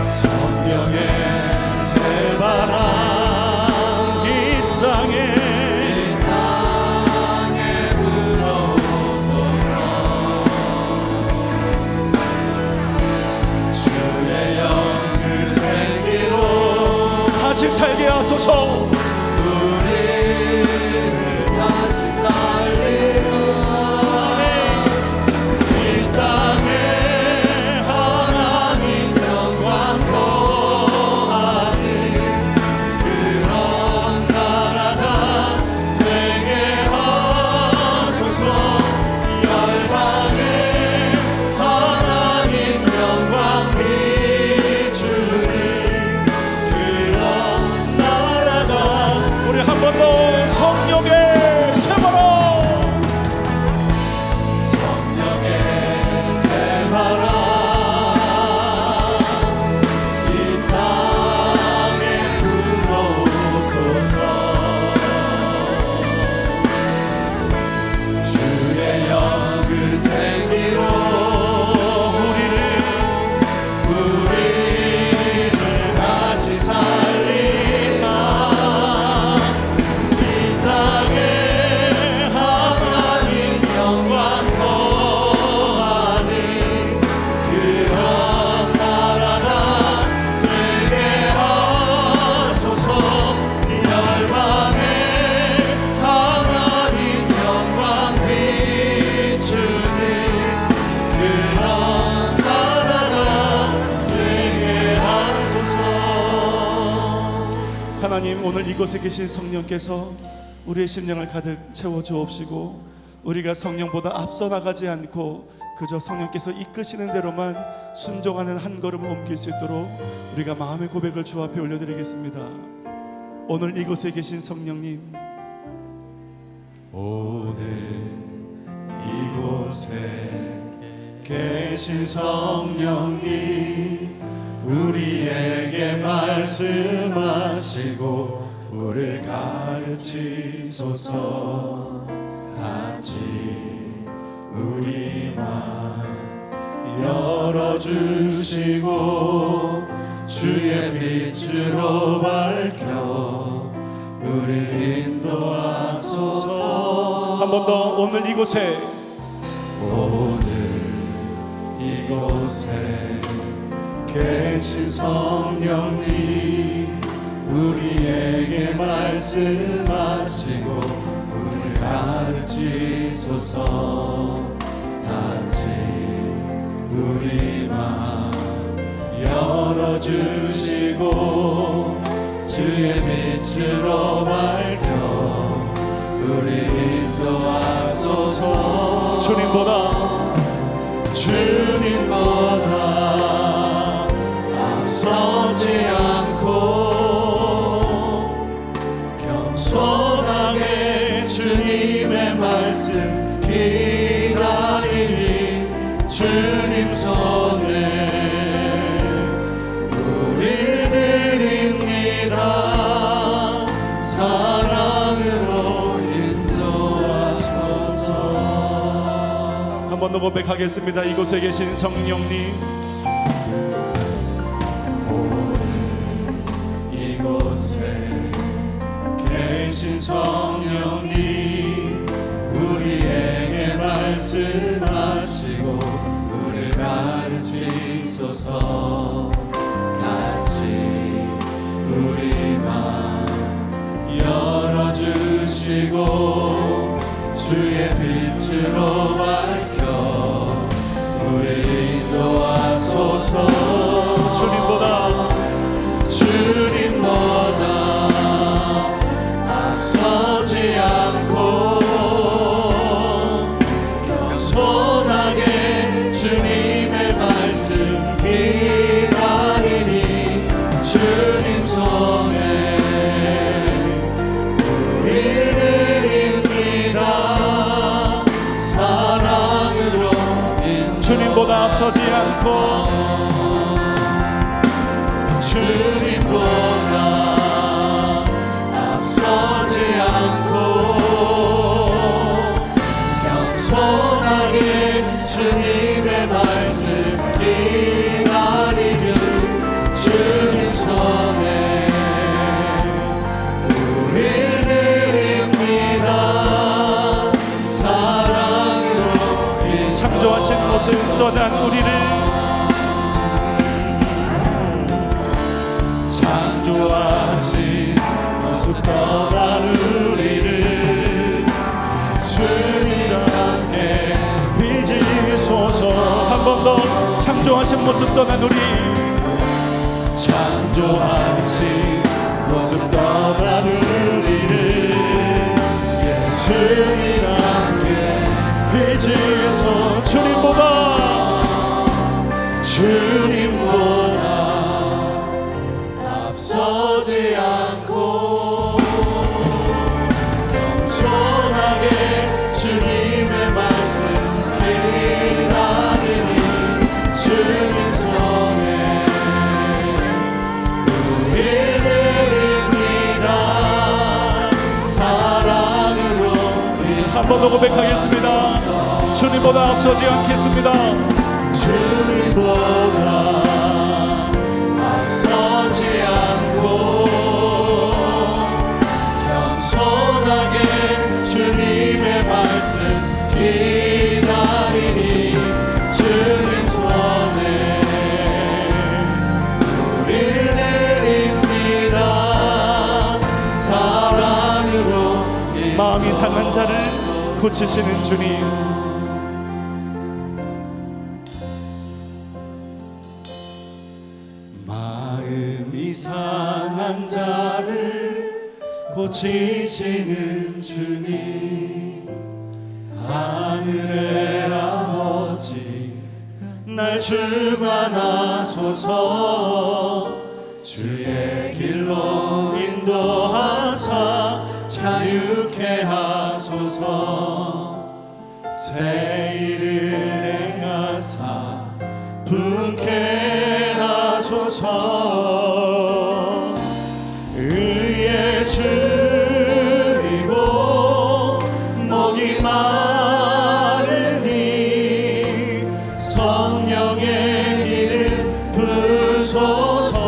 성령의 새바람 이 땅에 불어오소서. 주의 영을 생기로 다시 살게 하소서. 하나님, 오늘 이곳에 계신 성령께서 우리의 심령을 가득 채워주옵시고 우리가 성령보다 앞서 나가지 않고 그저 성령께서 이끄시는 대로만 순종하는 한 걸음을 옮길 수 있도록 우리가 마음의 고백을 주 앞에 올려드리겠습니다. 오늘 이곳에 계신 성령님, 오늘 이곳에 계신 성령님, 우리에게 말씀하시고 우리를 가르치소서. 같이 우리 맘 열어주시고 주의 빛으로 밝혀 우리를 인도하소서. 한 번 더. 오늘 이곳에 계신 성령님, 우리에게 말씀하시고 우리를 가르치소서. 같이 우리 맘 열어주시고 주의 빛으로 밝혀 우리를 인도하소서. 주님보다 서지 않고 겸손하게 주님의 말씀 기다리니 주님 손에 우릴 드립니다. 사랑으로 인도하소서. 한 번 더 고백하겠습니다. 이곳에 계신 성령님, 계신 성령님, 우리에게 말씀하시고 우리를 가르치소서. 같이 우리 맘 열어주시고 주의 빛으로 밝혀 우리를 인도하소서. 주님보다 서지 않고 겸손하게 주님의 말씀 기다리니 주님 손에 우릴 드립니다. 사랑으로 주님보다 앞서지 않고 주님보다 겸손하게 주님의 말씀 기다리니 모습 떠난 우리를 창조하신 모습 떠난 우리를 주님과 함께 빚으소서. 한 번 더 창조하신 모습 떠난 우리 창조하신 모습 떠난 우리를 예수님과 함께 빚으소서. 주님보다 앞서지 않고 겸손하게 주님의 말씀 기다리니 주님 손에 우릴 드립니다. 사랑으로 한 번 더 고백하겠습니다. 주님보다 앞서지 않겠습니다. 주님보다 앞서지 않고 겸손하게 주님의 말씀 기다리니 주님 손에 우릴 드립니다. 사랑으로 마음이 상한 자를 고치시는 주님, 마음이 상한 자를 고치시는 주님, 하늘의 아버지 날 주관하소서. 주의 길로 인도하사 자유케 하소서. 새 일을 행하사 분케 하소서. 의에 줄이고 목이 마르니 성령의 기름 부소서.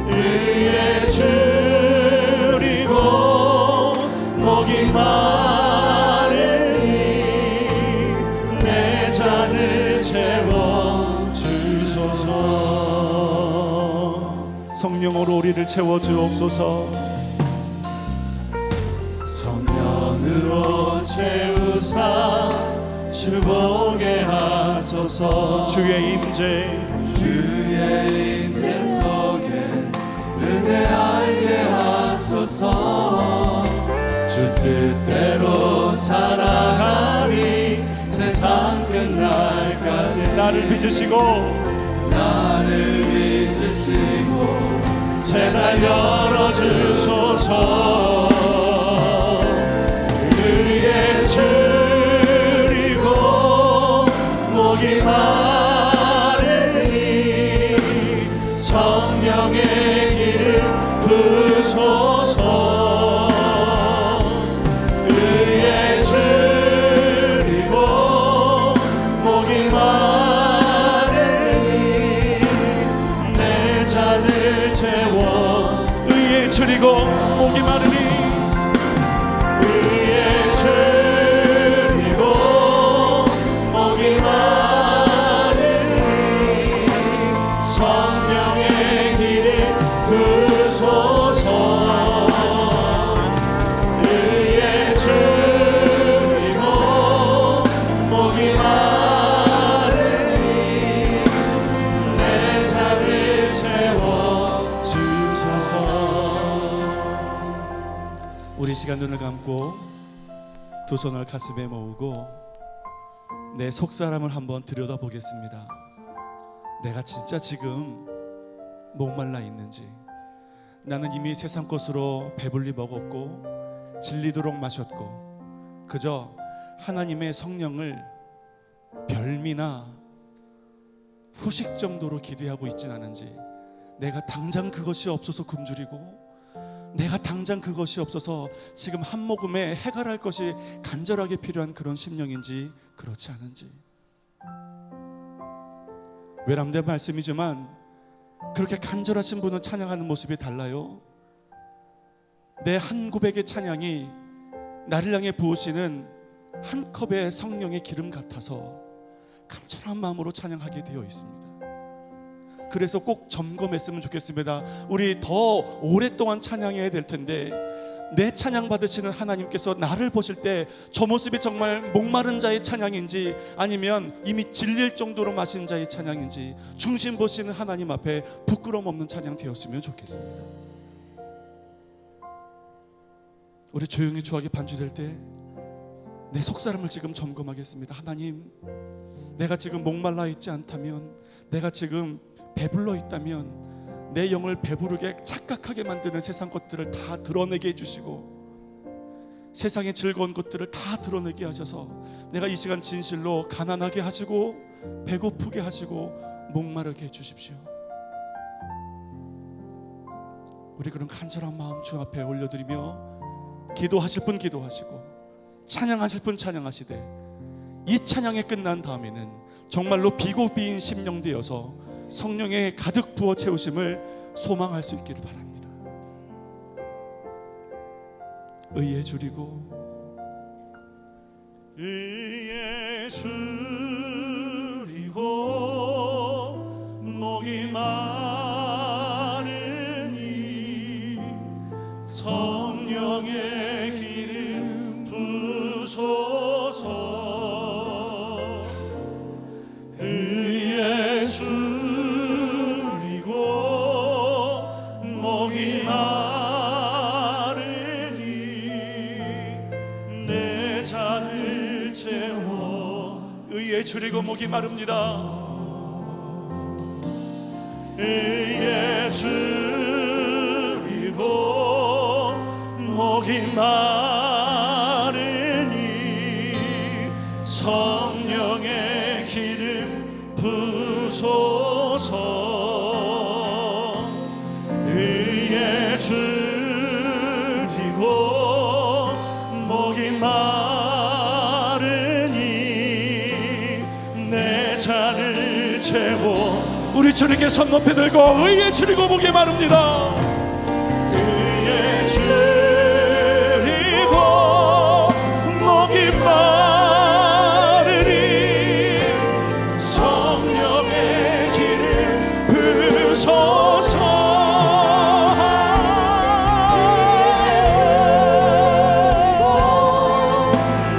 의에 줄이고 목이 마르니 내 잔을 채워 주소서. 성령으로 우리를 채워 주옵소서. 성령으로 채우사 주보게 하소서. 주의 임재 속에 은혜 알게 하소서. 주 뜻대로 살아가리 세상 끝날까지. 나를 빚으시고 새날 열어주소서. 의에 줄이고 목이 마르니 성령의 길을 부소서. 의에 줄이고 목이 마르니 내 잔을 채워. 의에 줄이고 목이 마르니 의에 줄이고 목이 마르니 성령의 길을 부소서. 의에 줄이고 목이 마르니 내 잔을 채워 주소서. 우리 시간 눈을 감고 두 손을 가슴에 모으고 내 속사람을 한번 들여다보겠습니다. 내가 진짜 지금 목말라 있는지, 나는 이미 세상 것으로 배불리 먹었고 질리도록 마셨고 그저 하나님의 성령을 별미나 후식 정도로 기대하고 있진 않은지, 내가 당장 그것이 없어서 굶주리고 내가 당장 그것이 없어서 지금 한 모금에 해결할 것이 간절하게 필요한 그런 심령인지 그렇지 않은지. 외람된 말씀이지만 그렇게 간절하신 분은 찬양하는 모습이 달라요. 내 한 고백의 찬양이 나를 향해 부으시는 한 컵의 성령의 기름 같아서 간절한 마음으로 찬양하게 되어 있습니다. 그래서 꼭 점검했으면 좋겠습니다. 우리 더 오랫동안 찬양해야 될 텐데, 내 찬양 받으시는 하나님께서 나를 보실 때 저 모습이 정말 목마른 자의 찬양인지 아니면 이미 질릴 정도로 마신 자의 찬양인지 중심 보시는 하나님 앞에 부끄러움 없는 찬양 되었으면 좋겠습니다. 우리 조용히 주하게 반주될 때 내 속사람을 지금 점검하겠습니다. 하나님, 내가 지금 목말라 있지 않다면, 내가 지금 배불러 있다면 내 영을 배부르게 착각하게 만드는 세상 것들을 다 드러내게 해주시고, 세상의 즐거운 것들을 다 드러내게 하셔서 내가 이 시간 진실로 가난하게 하시고 배고프게 하시고 목마르게 해주십시오. 우리 그런 간절한 마음 주 앞에 올려드리며, 기도하실 분 기도하시고 찬양하실 분 찬양하시되, 이 찬양이 끝난 다음에는 정말로 비고비인 심령 되어서 성령의 가득 부어 채우심을 소망할 수 있기를 바랍니다. 의에 줄이고 의에 줄이고 목이 마르니 성령의 기름 부소서. 의에 줄이고 목이 마르니 내 잔을 채워. 의에 줄이고 목이 마릅니다. 의에 줄이고 목이 마르니 성령의 기름 부소서. 의에 줄이고 목이 마르니 내 잔을 채워. 우리 주님께 손 높이 들고 의에 줄이고 목이 마릅니다. 의에 줄이고 목이 마르니 성령의 기름 부소서.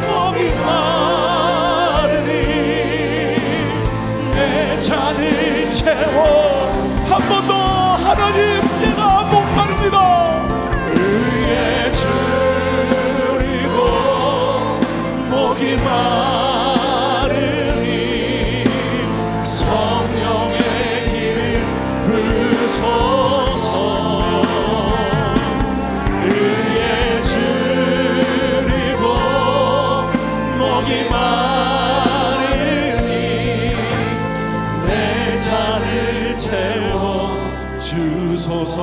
목이 마르니 내 잔을 채워. 한 번 더 하나님, 제가 목마릅니다. 의에 줄이고 목이 마르니 성령의 기름 부소서. 의에 줄이고 목이 마르니 내 잔을 채워 주소서.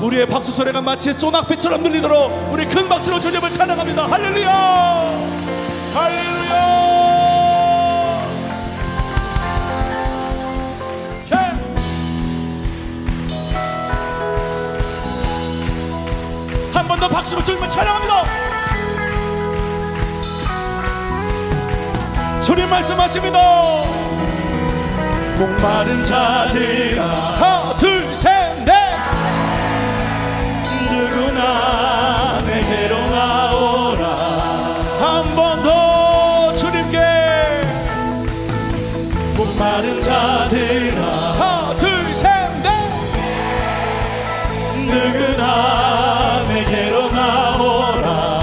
우리의 박수 소리가 마치 소낙비처럼 들리도록 우리 큰 박수로 주님을 찬양합니다. 할렐루야, 할렐루야. 한 번 더 박수로 주님을 찬양합니다. 주님 말씀하십니다. 목마른 자들아 하나 둘 셋 넷. 누구나 내게로 나오라. 한 번 더 주님께. 목마른 자들아 하나 둘 셋 넷. 누구나 내게로 나오라.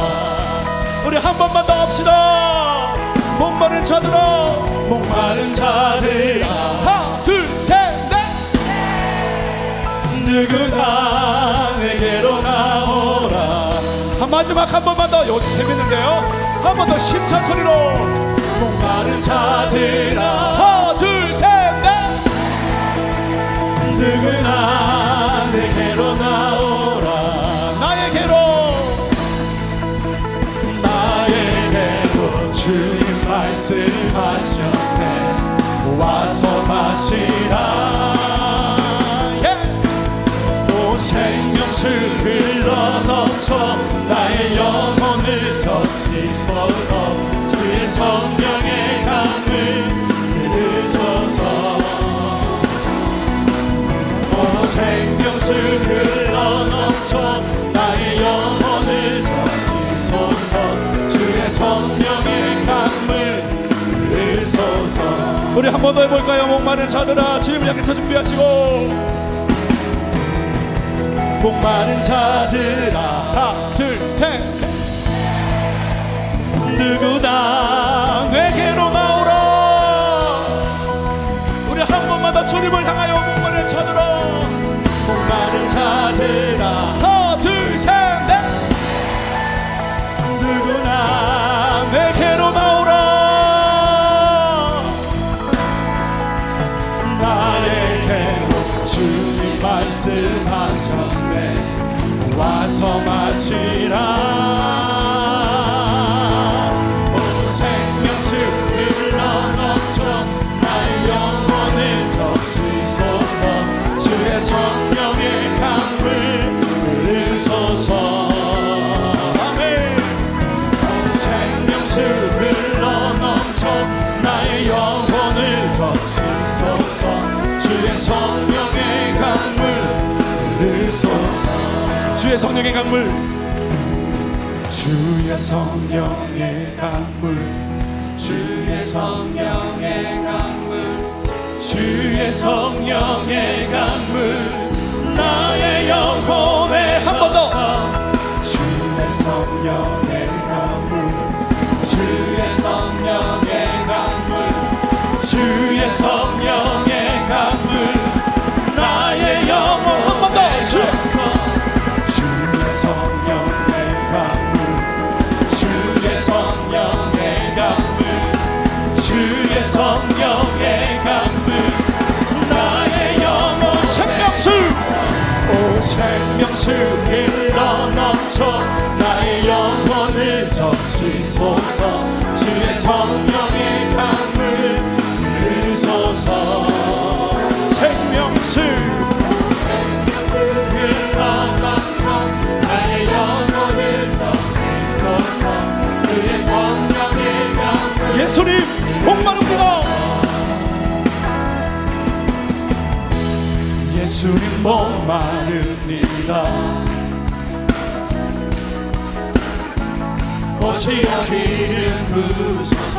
우리 한 번만 더 합시다. 목마른 자들아. 목마른 자들아 하나 둘 셋 넷. 누구나 내게로 나오라. 마지막 한 번만 더. 여기 재밌는데요. 한 번 더 심찬 소리로. 목마른 자들아 하나 둘 셋 넷. 누구나 내게로 나오라. 나에게로. 나에게로 주님 말씀하셨네. 와서 마시라. 생명수 흘러넘쳐 나의 영혼을 적시소서. 우리 한 번 더 해볼까요? 목마른 자들아 주님을 향해서 준비하시고 목마른 자들아 하나 둘셋 누구나 내게로 나오라. 우리 한 번만 더 주님을 향하여 목마른 자들아 목마른 자들아 하나 둘셋넷 누구나 내게로 나오라. 나에게로 주님 말씀하셨네. 와서 마시라. 온 생명수 흘러넘쳐 나의 영혼을 적시소서. 주의 성령의 강물 흐르소서. 아멘. 온 생명수 흘러넘쳐 나의 영혼을 적시소서. 주의 성령의 강물 흐르소서. 주의 성령의 강물 주의 성령의 강물 주의 성령의 강물 주의 성령의 강물 나의 영혼에 한 번 더 주의 성령의 강물 주의 성령의 강물 주의 성령의 강물 나의 영혼 한 번 더 주의 성령의 강물 주의 성령의 강물 주의 성령의 강물 나의 영혼 생명수 오 생명수 흘러넘쳐 나의 영혼을 적시소서. 주의 성령의 강물 흐르소서. 생명수 흘러넘쳐 나의 영혼을 적시소서. 주의 성령의 강물 예수님 목마릅니다 예수님 목마릅니다. 오시어 기름 부으소서.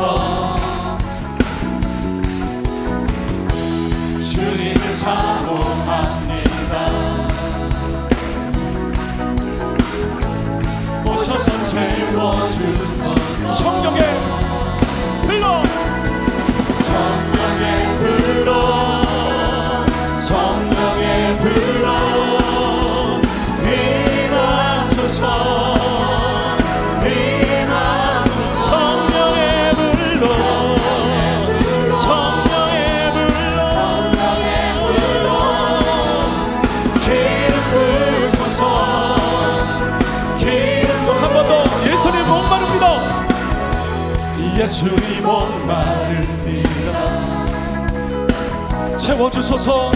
주님을 사모합니다. 오셔서 채워주소서. 성령의 흘러 성령의 불로 성령의 불로 임하소서. 임하소서. 성령의 불로 성령의 불로 성령의 불로 기름 부으소서. 기름 한 번 더 예수님 목마릅니다 예수님 목마릅니다. 채워주소서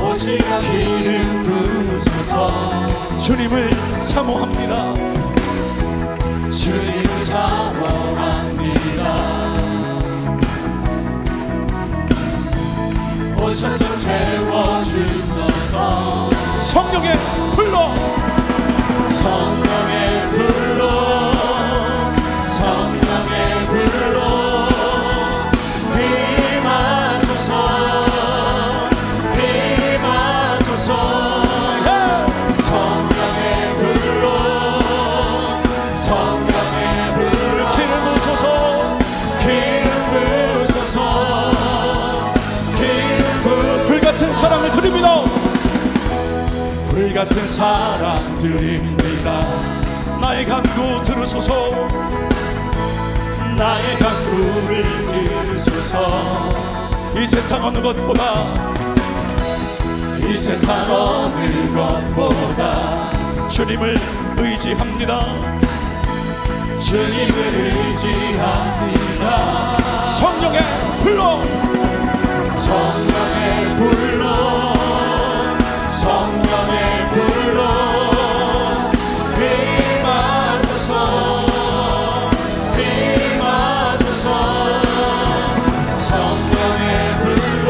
오시가 기름 부으소서. 주님을 사모합니다 주님을 사모합니다. 오셔서 채워주소서. 성령의 불러 성령의 불로 성령의 불로 임하소서. 임하소서. 성령의 불로 성령의 불로 기름 부으소서 기름 부으소서. 기름 불같은 사랑을 드립니다 불같은 사랑 드립니다. 나의 간구 들으소서 나의 간구를 들으소서. 이 세상 어느 것보다 이 세상 어느 것보다 주님을 의지합니다 주님을 의지합니다. 성령의 불러 성령의 불로 성령의 불로 임하소서. 임하소서. 성령의 불로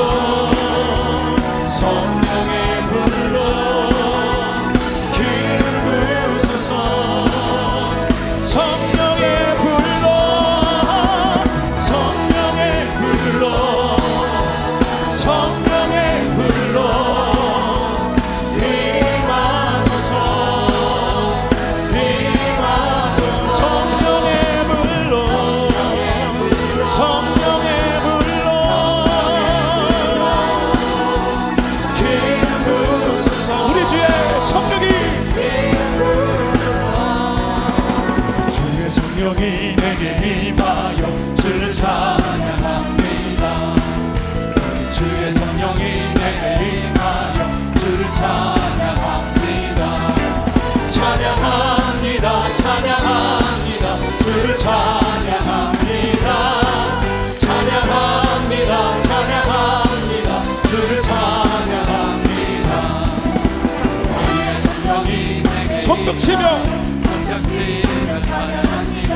성령의 불로 기름 부으소서. 성령의 불로 성령의 불로 성령이 내게 임하여 주를 찬양합니다. 주의 성령이 내게 임하여 주를 찬양합니다. 찬양합니다. 찬양합니다. 주를 찬양합니다. 찬양합니다. 찬양합니다. 주를 찬양합니다. 주의 성령이 내게 손뼉 치며 손뼉치며 찬양합니다.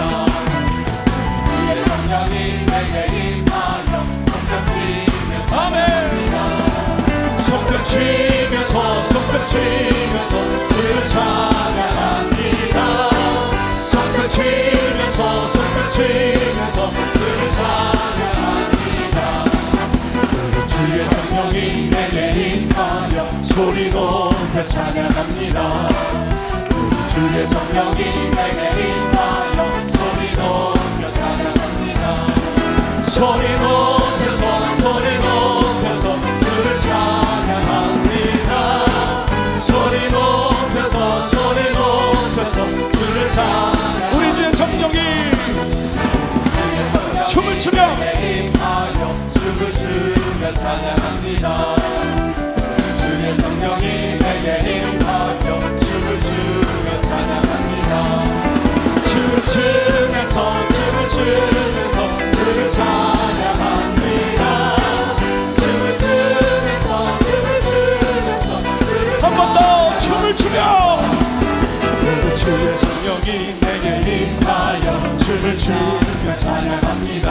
주의 성령이 내게 임하여 손뼉치며 찬양합니다. 손뼉치면서 손뼉치면서 주를 찬양합니다. 손뼉치면서 손뼉치면서 주를 찬양합니다. 주의 성령이 내게 임하여 소리 높여 찬양합니다. 주의 성령이 내게 임하여 소리 높여 찬양합니다. 소리 높여서 주를 찬양합니다. 소리 높여서 주를 찬양합니다. 우리 주의 성령이 춤을 추며 임하여 춤을 추며 찬양합니다. 주의 성령이 내게 임하여 춤을 추며 찬양합니다. 춤을 추면서 주를 찬양합니다. 춤을 추면서 주를 한 번 더 춤을 추며 주의 성령이 내게 임하여 춤을 추며 찬양합니다.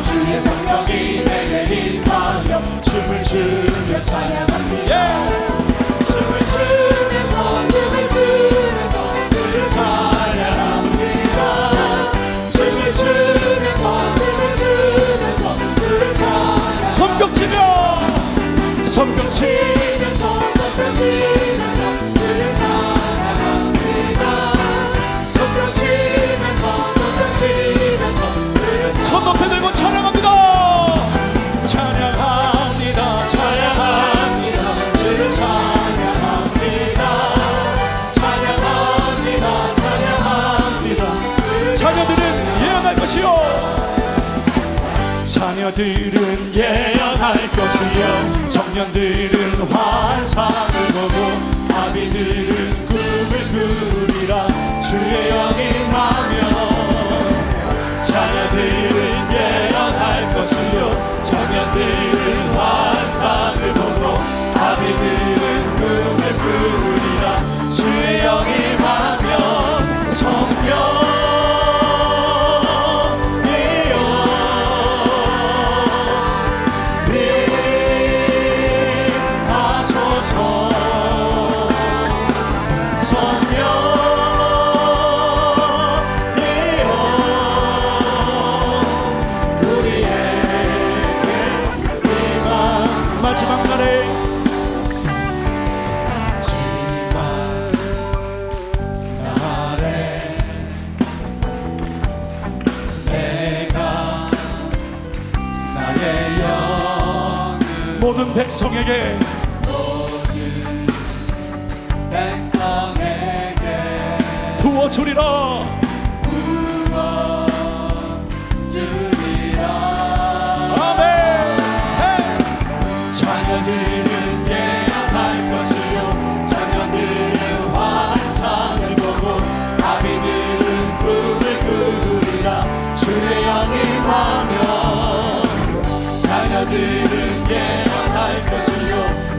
주의 성령이 내게 임하여 춤을 추며 찬양합니다. 춤을 추면서 주를 찬양합니다. 춤을 추면서 주를 찬양합니다. 손뼉 치며 손뼉 치면서 주를 찬양합니다. 손뼉 치면서 손 높이 들고 찬양합니다. 찬양합니다. 찬양합니다. 주를 찬양합니다. 찬양합니다. 찬양합니다. 자녀들은 예언할 것이요 자녀들은 예언할 것이요 청년들은 환상을 보고 아비들은 꿈을 꾸리라. 주의 영이 임하면 자녀들은 예언할 것이요 청년들은 환상을 보고 아비들은 꿈을 꾸리라. 주의 영이 임하면 성령 마지막 날에 내가 나의 영을 모든 백성에게 백성에게 부어주리라. 주리라. 아멘. 자녀들은 예언할 것이요 자녀들은 환상을 보고 아비들은 꿈을 꾸리라. 주의 영이 임하면 자녀들은 예언할 것이요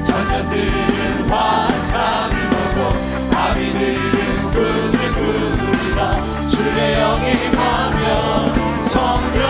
자녀들은 환상을 보고 아비들은 꿈을 꾸리라. 주의 영이 임하면 성령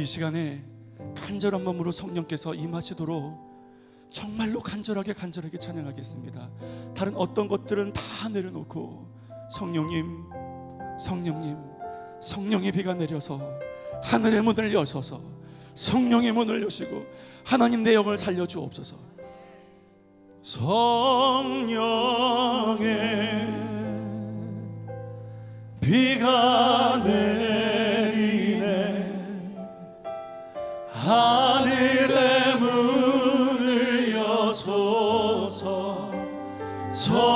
이 시간에 간절한 마음으로 성령께서 임하시도록 정말로 간절하게 찬양하겠습니다. 다른 어떤 것들은 다 내려놓고 성령님, 성령님, 성령의 비가 내려서 하늘의 문을 여셔서 성령의 문을 여시고 하나님 내 영을 살려주옵소서. 성령의 비가 내리네 하늘의 문을 여소서. 성령의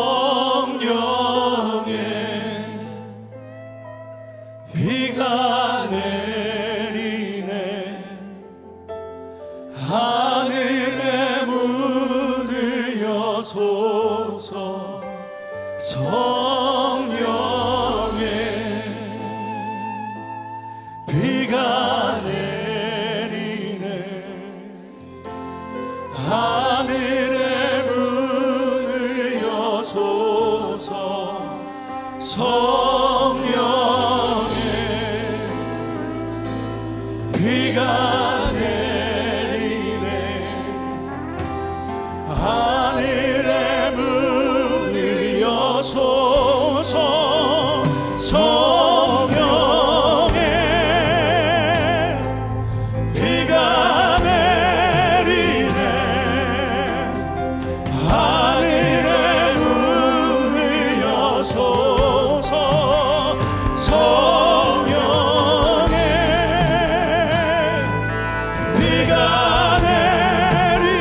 비가 내리네 하늘의 문을 여소서. 성령의 비가 내리네 하늘의 문을 여소서. 성령의 비가 내리네 하늘의 문을 여소서. 성령의 비가 내리네 하늘의 문을 여소서. 성령의 비가 내리네 하늘의 문을 여소서. 성령의 비가 내리네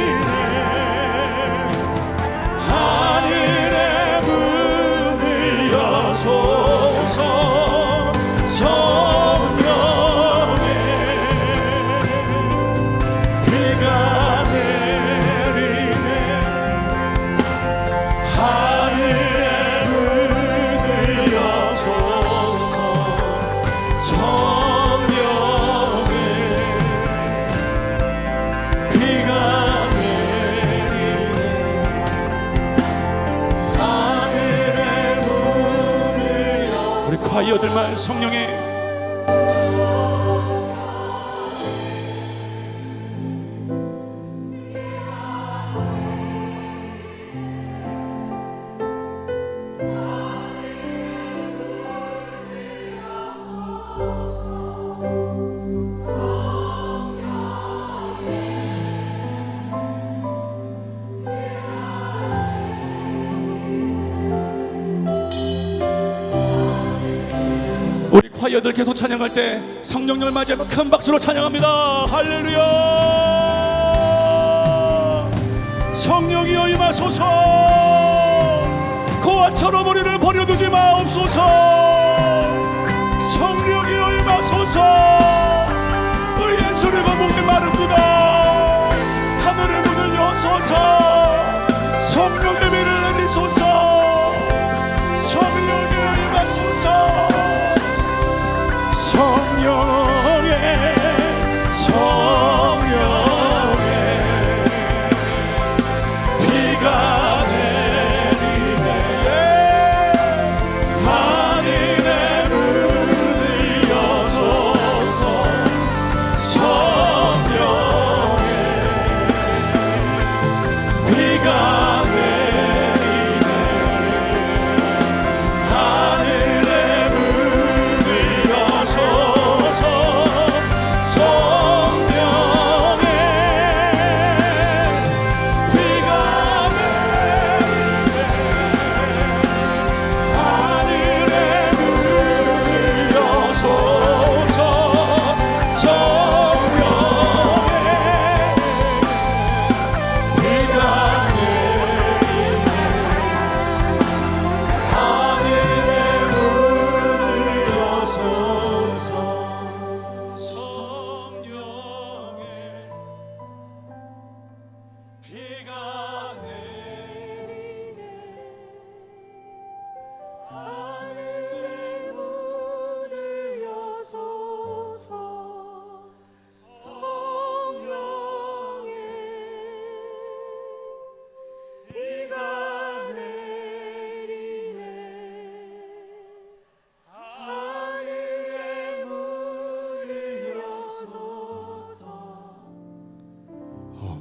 하늘의 문을 여소서. 성령의 비가 내리네 하늘의 문을 여소서. 우리 과이어들만 성령의 우리 과이어들 계속 찬양할 때 성령님을 맞이하며 큰 박수로 찬양합니다. 할렐루야. 성령이여 임하소서. 고아처럼 우리를 버려두지 마옵소서. 성령이여 임하소서. 의의 소리가 목에 마릅니다. 하늘의 문을 여소서. 성령의 비를 내리소서. 성령이여 임하소서. 성령의 비가 내리네 하늘의 문을 여소서.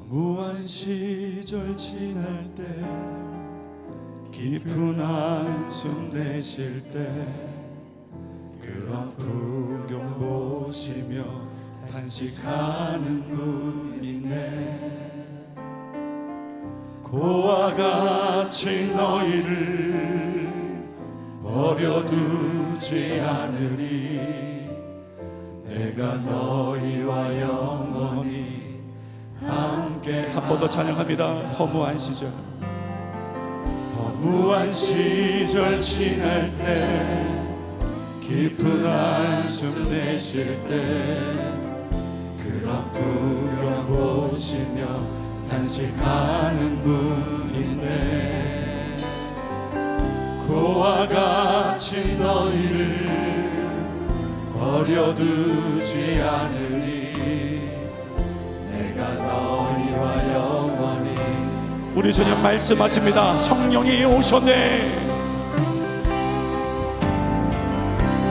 허무한 시절 지날 때 깊은 한숨 내쉴 때 그런 풍경 보시며 탄식하는 분이네. 고와 같이 너희를 버려두지 않으리. 내가 너희와 영원히 함께. 한 번 더 찬양합니다. 허무한 시절, 허무한 시절 지날 때 깊은 한숨 내쉴 때 그런 풍경 보시며 탄식하는 분인데 고와 같이 너희를 버려두지 않으리. 내가 너희와 영원히. 우리 주님 말씀하십니다. 성령이 오셨네.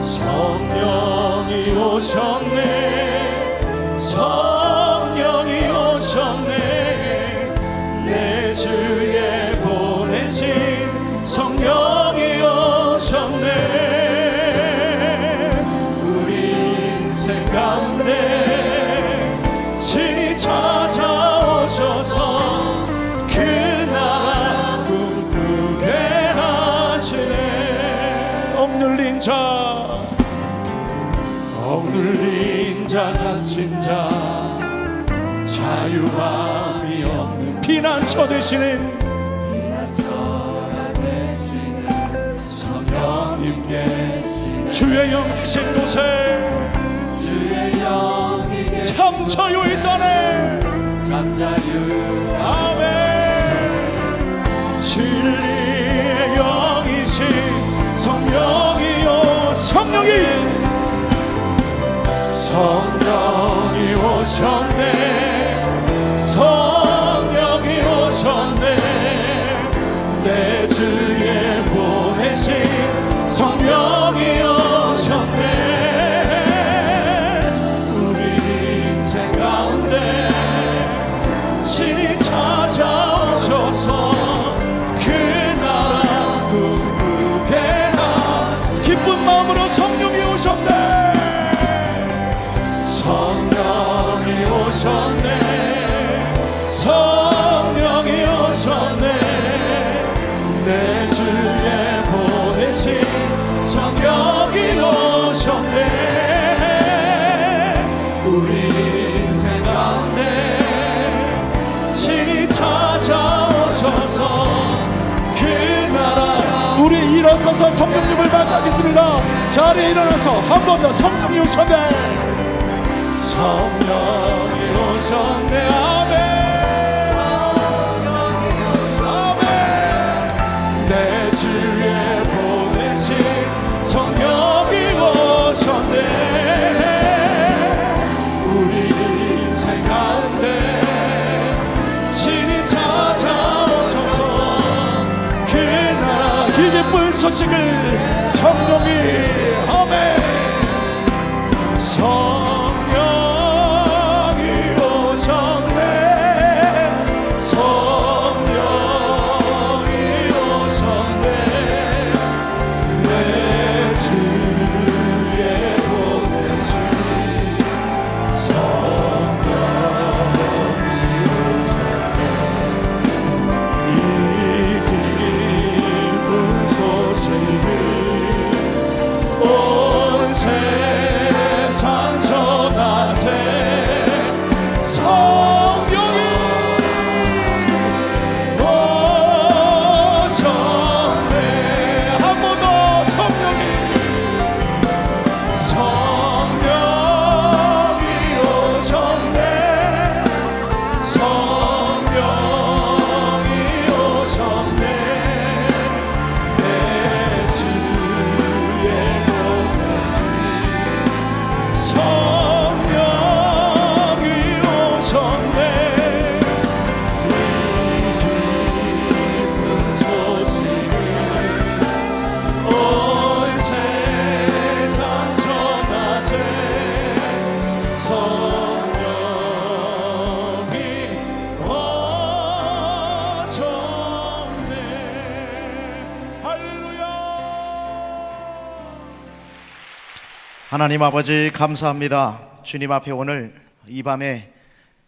성령이 오셨네. 성령이 오셨네. 내 주에 보내신 성령이 오셨네. 우리 인생 가운데 친히 찾아오셔서 그 나라 꿈꾸게 하시네. 억눌린 자 갇힌 자 자유함이 없는 피난처 되시는 성령님 계시네. 주의 영 계신 곳에 주의 영이 계신 참 자유 있다네. 참 자유. 아멘. 진리의 영이신 성령이요. 성령이 오셨네. 성령이 오셨네. 내 주에 보내신 성령이 오셨네. 우리 인생 가운데 친히 찾아오셔서 그 나라 꿈꾸게 하시네. 기쁜 마음으로 성령이 오셨네. 성령이 오셨네. 성령이 오셨네. 내 주에 보내신 성령이 오셨네. 우리 인생 가운데 친히 찾아오셔서 그 나라. 우리 일어서서 성령님을 맞이하겠습니다. 자리에 일어나서 한 번 더. 성령이 오셨네. 성령이 오셨네. 아멘. 성령이 오셨네. 내 주에 보내신 성령이 오셨네. 우리 인생 가운데 친히 찾아오셔서 그 나라 이 기쁜 소식을 성령이. 아멘. 온 세상 전 하나님 아버지 감사합니다. 주님 앞에 오늘 이 밤에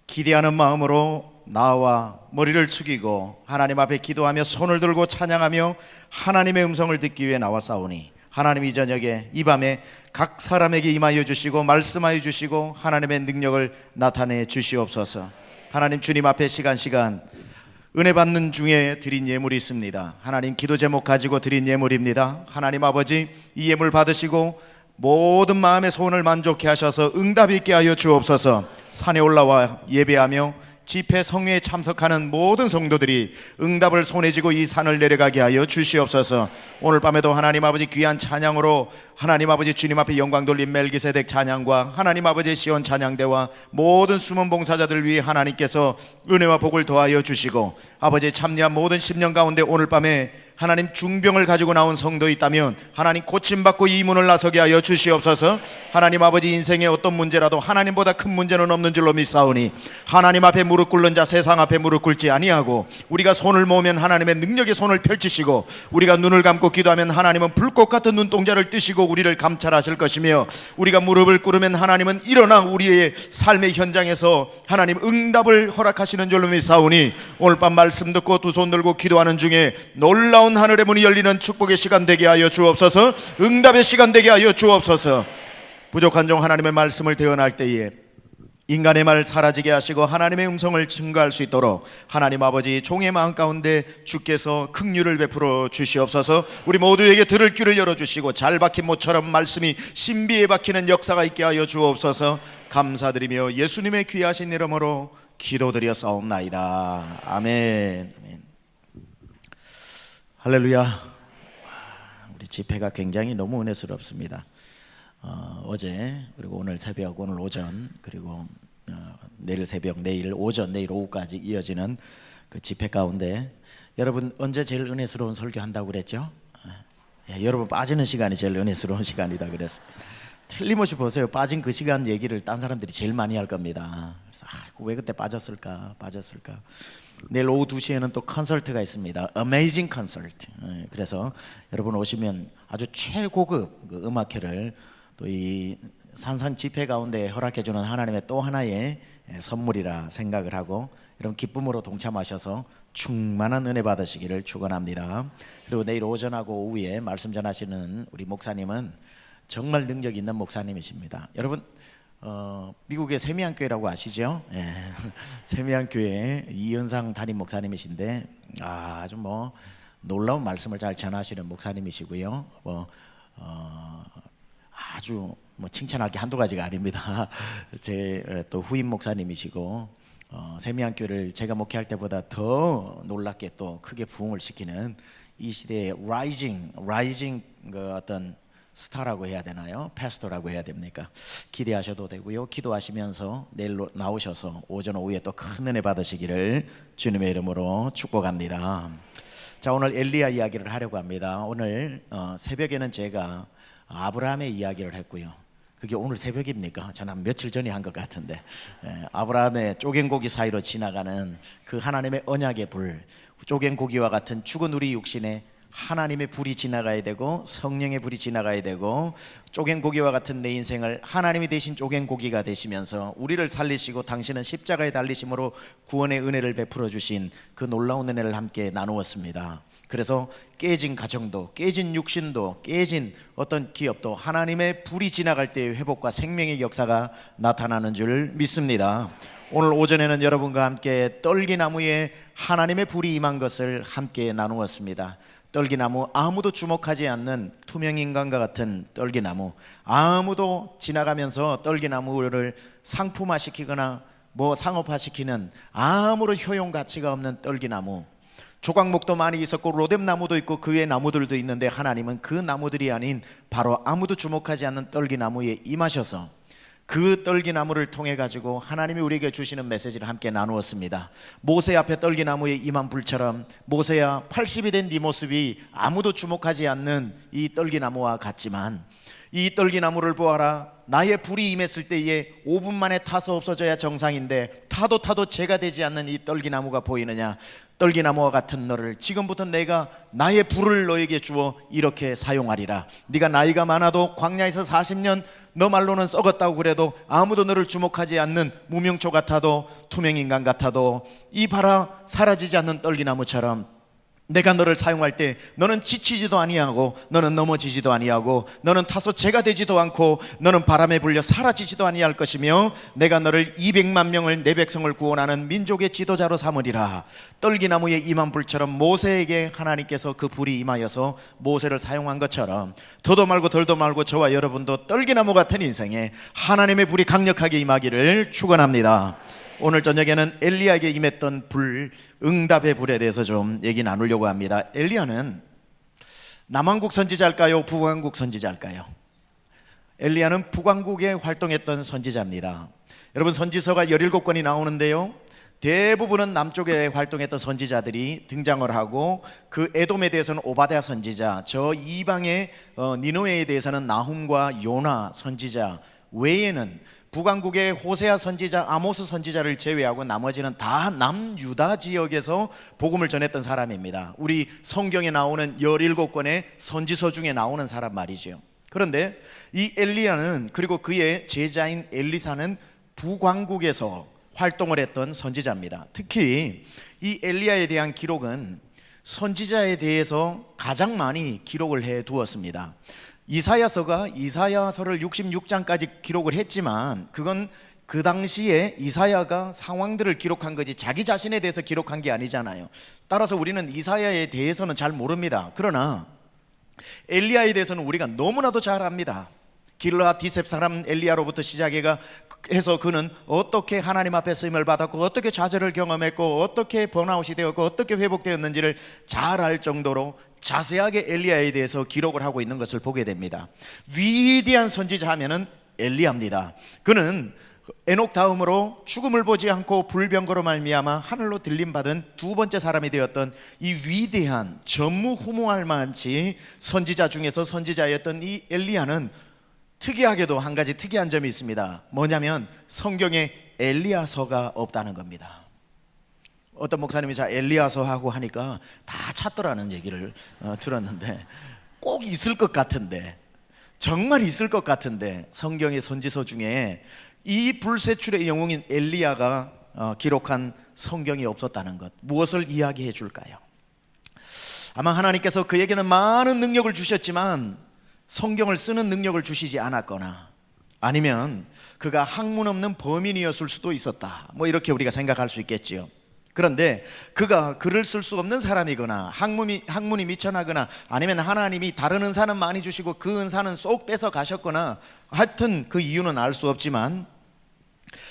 기대하는 마음으로 나와 머리를 숙이고 하나님 앞에 기도하며 손을 들고 찬양하며 하나님의 음성을 듣기 위해 나왔사오니 하나님 이 저녁에 이 밤에 각 사람에게 임하여 주시고 말씀하여 주시고 하나님의 능력을 나타내 주시옵소서. 하나님 주님 앞에 시간 은혜 받는 중에 드린 예물이 있습니다. 하나님 기도 제목 가지고 드린 예물입니다. 하나님 아버지 이 예물 받으시고 모든 마음의 소원을 만족케 하셔서 응답 있게 하여 주옵소서. 산에 올라와 예배하며 집회 성회에 참석하는 모든 성도들이 응답을 손에 쥐고 이 산을 내려가게 하여 주시옵소서. 오늘 밤에도 하나님 아버지 귀한 찬양으로 하나님 아버지 주님 앞에 영광 돌린 멜기세덱 찬양과 하나님 아버지 시온 찬양대와 모든 숨은 봉사자들 위해 하나님께서 은혜와 복을 더하여 주시고 아버지 참여한 모든 심령 가운데 오늘 밤에 하나님 중병을 가지고 나온 성도 있다면 하나님 고침받고 이 문을 나서게 하여 주시옵소서. 하나님 아버지 인생의 어떤 문제라도 하나님보다 큰 문제는 없는 줄로 믿사오니 하나님 앞에 무릎 꿇는 자 세상 앞에 무릎 꿇지 아니하고 우리가 손을 모으면 하나님의 능력의 손을 펼치시고 우리가 눈을 감고 기도하면 하나님은 불꽃 같은 눈동자를 뜨시고 우리를 감찰하실 것이며 우리가 무릎을 꿇으면 하나님은 일어나 우리의 삶의 현장에서 하나님 응답을 허락하시는 줄로 믿사오니 오늘 밤 말씀 듣고 두 손 들고 기도하는 중에 놀라운 하늘의 문이 열리는 축복의 시간 되게 하여 주옵소서. 응답의 시간 되게 하여 주옵소서. 부족한 종 하나님의 말씀을 대언할 때에 인간의 말 사라지게 하시고 하나님의 음성을 증거할 수 있도록 하나님 아버지 종의 마음 가운데 주께서 긍휼을 베풀어 주시옵소서. 우리 모두에게 들을 귀를 열어주시고 잘 박힌 모처럼 말씀이 신비에 박히는 역사가 있게 하여 주옵소서. 감사드리며 예수님의 귀하신 이름으로 기도드렸사옵나이다. 아멘. 할렐루야. 우리 집회가 굉장히 너무 은혜스럽습니다. 어제 그리고 오늘 새벽 오늘 오전 그리고 내일 새벽 내일 오전 내일 오후까지 이어지는 그 집회 가운데 여러분 언제 제일 은혜스러운 설교한다고 그랬죠? 여러분 빠지는 시간이 제일 은혜스러운 시간이다 그랬습니다. 틀림없이 보세요. 빠진 그 시간 얘기를 딴 사람들이 제일 많이 할 겁니다. 그래서 왜 그때 빠졌을까. 내일 오후 2시에는 또 콘서트가 있습니다. Amazing Concert. 그래서 여러분 오시면 아주 최고급 그 음악회를 또 이 산상 집회 가운데 허락해주는 하나님의 또 하나의 선물이라 생각을 하고 이런 기쁨으로 동참하셔서 충만한 은혜 받으시기를 축원합니다. 그리고 내일 오전하고 오후에 말씀 전하시는 우리 목사님은 정말 능력 있는 목사님이십니다. 여러분 미국의 세미안교회라고 아시죠? 예. 세미안교회 이은상 담임 목사님이신데 아주 뭐 놀라운 말씀을 잘 전하시는 목사님이시고요. 아주 뭐 칭찬할 게 한두 가지가 아닙니다. 제 또 후임 목사님이시고 세미안교회를 제가 목회할 때보다 더 놀랍게 또 크게 부흥을 시키는 이 시대의 라이징 그 어떤 스타라고 해야 되나요? 패스터라고 해야 됩니까? 기대하셔도 되고요. 기도하시면서 내일 나오셔서 오전 오후에 또 큰 은혜 받으시기를 주님의 이름으로 축복합니다. 자, 오늘 엘리야 이야기를 하려고 합니다. 오늘 새벽에는 제가 아브라함의 이야기를 했고요. 그게 오늘 새벽입니까? 저는 한 며칠 전에 한 것 같은데 아브라함의 쪼갠 고기 사이로 지나가는 그 하나님의 언약의 불, 쪼갠 고기와 같은 죽은 우리 육신에 하나님의 불이 지나가야 되고 성령의 불이 지나가야 되고 쪼갠 고기와 같은 내 인생을 하나님이 대신 쪼갠 고기가 되시면서 우리를 살리시고 당신은 십자가에 달리심으로 구원의 은혜를 베풀어 주신 그 놀라운 은혜를 함께 나누었습니다. 그래서 깨진 가정도 깨진 육신도 깨진 어떤 기업도 하나님의 불이 지나갈 때의 회복과 생명의 역사가 나타나는 줄 믿습니다. 오늘 오전에는 여러분과 함께 떨기나무에 하나님의 불이 임한 것을 함께 나누었습니다. 떨기나무, 아무도 주목하지 않는 투명인간과 같은 떨기나무, 아무도 지나가면서 떨기나무를 상품화시키거나 뭐 상업화시키는 아무런 효용 가치가 없는 떨기나무, 조각목도 많이 있었고 로뎀나무도 있고 그 외의 나무들도 있는데 하나님은 그 나무들이 아닌 바로 아무도 주목하지 않는 떨기나무에 임하셔서 그 떨기나무를 통해 가지고 하나님이 우리에게 주시는 메시지를 함께 나누었습니다. 모세 앞에 떨기나무에 임한 불처럼 모세야 80이 된 네 모습이 아무도 주목하지 않는 이 떨기나무와 같지만 이 떨기나무를 보아라. 나의 불이 임했을 때에 5분 만에 타서 없어져야 정상인데 타도 재가 되지 않는 이 떨기나무가 보이느냐. 떨기나무와 같은 너를 지금부터 내가 나의 불을 너에게 주어 이렇게 사용하리라. 네가 나이가 많아도 광야에서 40년 너 말로는 썩었다고 그래도 아무도 너를 주목하지 않는 무명초 같아도 투명인간 같아도 이 봐라 사라지지 않는 떨기나무처럼 내가 너를 사용할 때 너는 지치지도 아니하고 너는 넘어지지도 아니하고 너는 타서 재가 되지도 않고 너는 바람에 불려 사라지지도 아니할 것이며 내가 너를 200만 명을 내 백성을 구원하는 민족의 지도자로 삼으리라. 떨기나무에 임한 불처럼 모세에게 하나님께서 그 불이 임하여서 모세를 사용한 것처럼 더도 말고 덜도 말고 저와 여러분도 떨기나무 같은 인생에 하나님의 불이 강력하게 임하기를 축원합니다. 오늘 저녁에는 엘리야에게 임했던 불, 응답의 불에 대해서 좀 얘기 나누려고 합니다. 엘리야는 남왕국 선지자일까요? 북왕국 선지자일까요? 엘리야는 북왕국에 활동했던 선지자입니다. 여러분, 선지서가 17권이 나오는데요, 대부분은 남쪽에 활동했던 선지자들이 등장을 하고 그 에돔에 대해서는 오바댜 선지자, 저 이방의 니느웨에 대해서는 나훔과 요나 선지자 외에는 북왕국의 호세아 선지자, 아모스 선지자를 제외하고 나머지는 다 남유다 지역에서 복음을 전했던 사람입니다. 우리 성경에 나오는 17권의 선지서 중에 나오는 사람 말이죠. 그런데 이 엘리야는, 그리고 그의 제자인 엘리사는 북왕국에서 활동을 했던 선지자입니다. 특히 이 엘리야에 대한 기록은 선지자에 대해서 가장 많이 기록을 해 두었습니다. 이사야서가 이사야서를 66장까지 기록을 했지만 그건 그 당시에 이사야가 상황들을 기록한 거지 자기 자신에 대해서 기록한 게 아니잖아요. 따라서 우리는 이사야에 대해서는 잘 모릅니다. 그러나 엘리야에 대해서는 우리가 너무나도 잘 압니다. 길르앗 디셉 사람 엘리야로부터 시작해서 그는 어떻게 하나님 앞에 쓰임을 받았고 어떻게 좌절을 경험했고 어떻게 번아웃이 되었고 어떻게 회복되었는지를 잘 알 정도로 자세하게 엘리야에 대해서 기록을 하고 있는 것을 보게 됩니다. 위대한 선지자 하면은 엘리야입니다. 그는 에녹 다음으로 죽음을 보지 않고 불병거로 말미암아 하늘로 들림받은 두 번째 사람이 되었던 이 위대한 전무후무할 만치 선지자 중에서 선지자였던 이 엘리야는 특이하게도 한 가지 특이한 점이 있습니다. 뭐냐면 성경에 엘리야서가 없다는 겁니다. 어떤 목사님이 자 엘리야서 하고 하니까 다 찾더라는 얘기를 들었는데 꼭 있을 것 같은데, 정말 있을 것 같은데 성경의 선지서 중에 이 불세출의 영웅인 엘리야가 기록한 성경이 없었다는 것, 무엇을 이야기해 줄까요? 아마 하나님께서 그에게는 많은 능력을 주셨지만 성경을 쓰는 능력을 주시지 않았거나 아니면 그가 학문 없는 범인이었을 수도 있었다, 뭐 이렇게 우리가 생각할 수 있겠지요. 그런데 그가 글을 쓸 수 없는 사람이거나 학문이 미천하거나 아니면 하나님이 다른 은사는 많이 주시고 그 은사는 쏙 뺏어 가셨거나 하여튼 그 이유는 알 수 없지만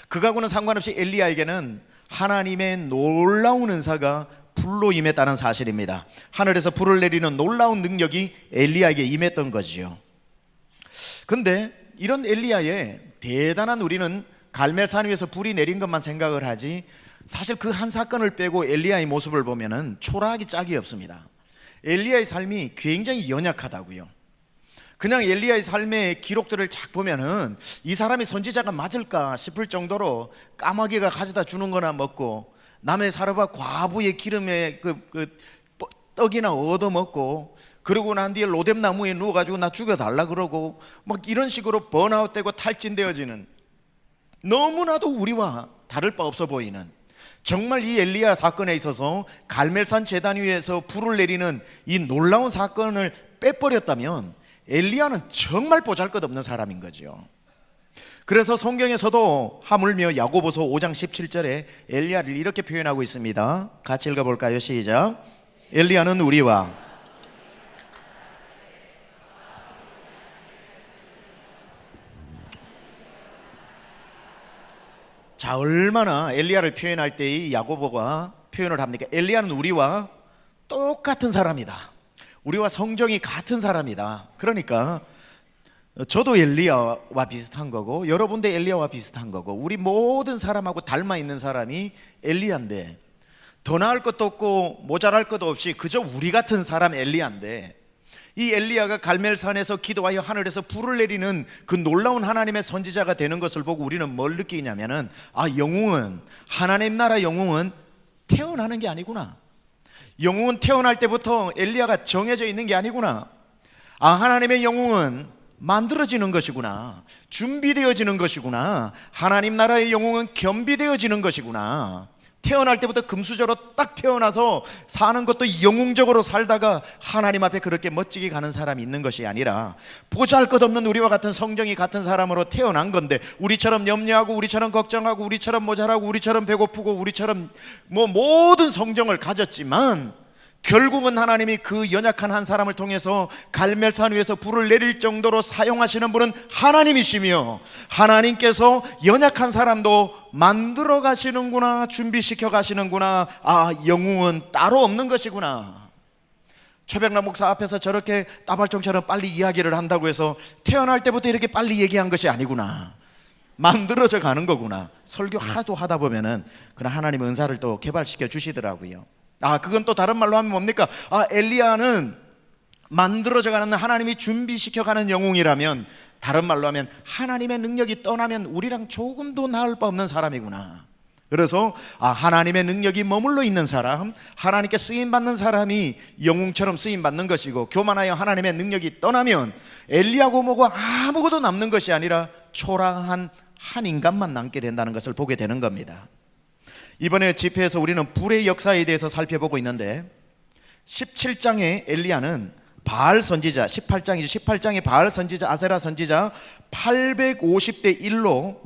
그하고는 상관없이 엘리야에게는 하나님의 놀라운 은사가 불로 임했다는 사실입니다. 하늘에서 불을 내리는 놀라운 능력이 엘리야에게 임했던 거지요. 근데 이런 엘리야의 대단한, 우리는 갈멜산 위에서 불이 내린 것만 생각을 하지 사실 그 한 사건을 빼고 엘리야의 모습을 보면은 초라하기 짝이 없습니다. 엘리야의 삶이 굉장히 연약하다고요. 그냥 엘리야의 삶의 기록들을 쫙 보면은 이 사람이 선지자가 맞을까 싶을 정도로 까마귀가 가져다 주는 거나 먹고 남의 사르바 과부의 기름에 떡이나 얻어 먹고 그러고 난 뒤에 로뎀나무에 누워가지고 나 죽여달라 그러고 막 이런 식으로 번아웃되고 탈진되어지는, 너무나도 우리와 다를 바 없어 보이는, 정말 이 엘리야 사건에 있어서 갈멜산 제단 위에서 불을 내리는 이 놀라운 사건을 빼버렸다면 엘리야는 정말 보잘것없는 사람인 거죠. 그래서 성경에서도 하물며 야고보서 5장 17절에 엘리야를 이렇게 표현하고 있습니다. 같이 읽어볼까요? 시작. 엘리야는 우리와 자, 얼마나 엘리야를 표현할 때 이 야고보가 표현을 합니까? 엘리야는 우리와 똑같은 사람이다. 우리와 성정이 같은 사람이다. 그러니까 저도 엘리야와 비슷한 거고 여러분도 엘리야와 비슷한 거고 우리 모든 사람하고 닮아 있는 사람이 엘리야인데, 더 나을 것도 없고 모자랄 것도 없이 그저 우리 같은 사람 엘리야인데, 이 엘리야가 갈멜산에서 기도하여 하늘에서 불을 내리는 그 놀라운 하나님의 선지자가 되는 것을 보고 우리는 뭘 느끼냐면은, 영웅은, 하나님 나라 영웅은 태어나는 게 아니구나. 영웅은 태어날 때부터 엘리야가 정해져 있는 게 아니구나. 하나님의 영웅은 만들어지는 것이구나. 준비되어지는 것이구나. 하나님 나라의 영웅은 겸비되어지는 것이구나. 태어날 때부터 금수저로 딱 태어나서 사는 것도 영웅적으로 살다가 하나님 앞에 그렇게 멋지게 가는 사람이 있는 것이 아니라, 보잘것없는 우리와 같은 성정이 같은 사람으로 태어난 건데, 우리처럼 염려하고 우리처럼 걱정하고 우리처럼 모자라고 우리처럼 배고프고 우리처럼 모든 성정을 가졌지만, 결국은 하나님이 그 연약한 한 사람을 통해서 갈멜산 위에서 불을 내릴 정도로 사용하시는 분은 하나님이시며, 하나님께서 연약한 사람도 만들어 가시는구나, 준비시켜 가시는구나. 영웅은 따로 없는 것이구나. 최백남 목사 앞에서 저렇게 따발총처럼 빨리 이야기를 한다고 해서 태어날 때부터 이렇게 빨리 얘기한 것이 아니구나. 만들어져 가는 거구나. 설교 하도 하다 보면은 그런 하나님의 은사를 또 개발시켜 주시더라고요. 그건 또 다른 말로 하면 뭡니까? 엘리야는 만들어져가는, 하나님이 준비시켜가는 영웅이라면, 다른 말로 하면 하나님의 능력이 떠나면 우리랑 조금도 나을 바 없는 사람이구나. 그래서 하나님의 능력이 머물러 있는 사람, 하나님께 쓰임받는 사람이 영웅처럼 쓰임받는 것이고, 교만하여 하나님의 능력이 떠나면 엘리야고 뭐고 아무것도 남는 것이 아니라 초라한 한 인간만 남게 된다는 것을 보게 되는 겁니다. 이번에 집회에서 우리는 불의 역사에 대해서 살펴보고 있는데, 17장의 엘리야는 바알 선지자, 18장의 바알 선지자, 아세라 선지자 850대 1로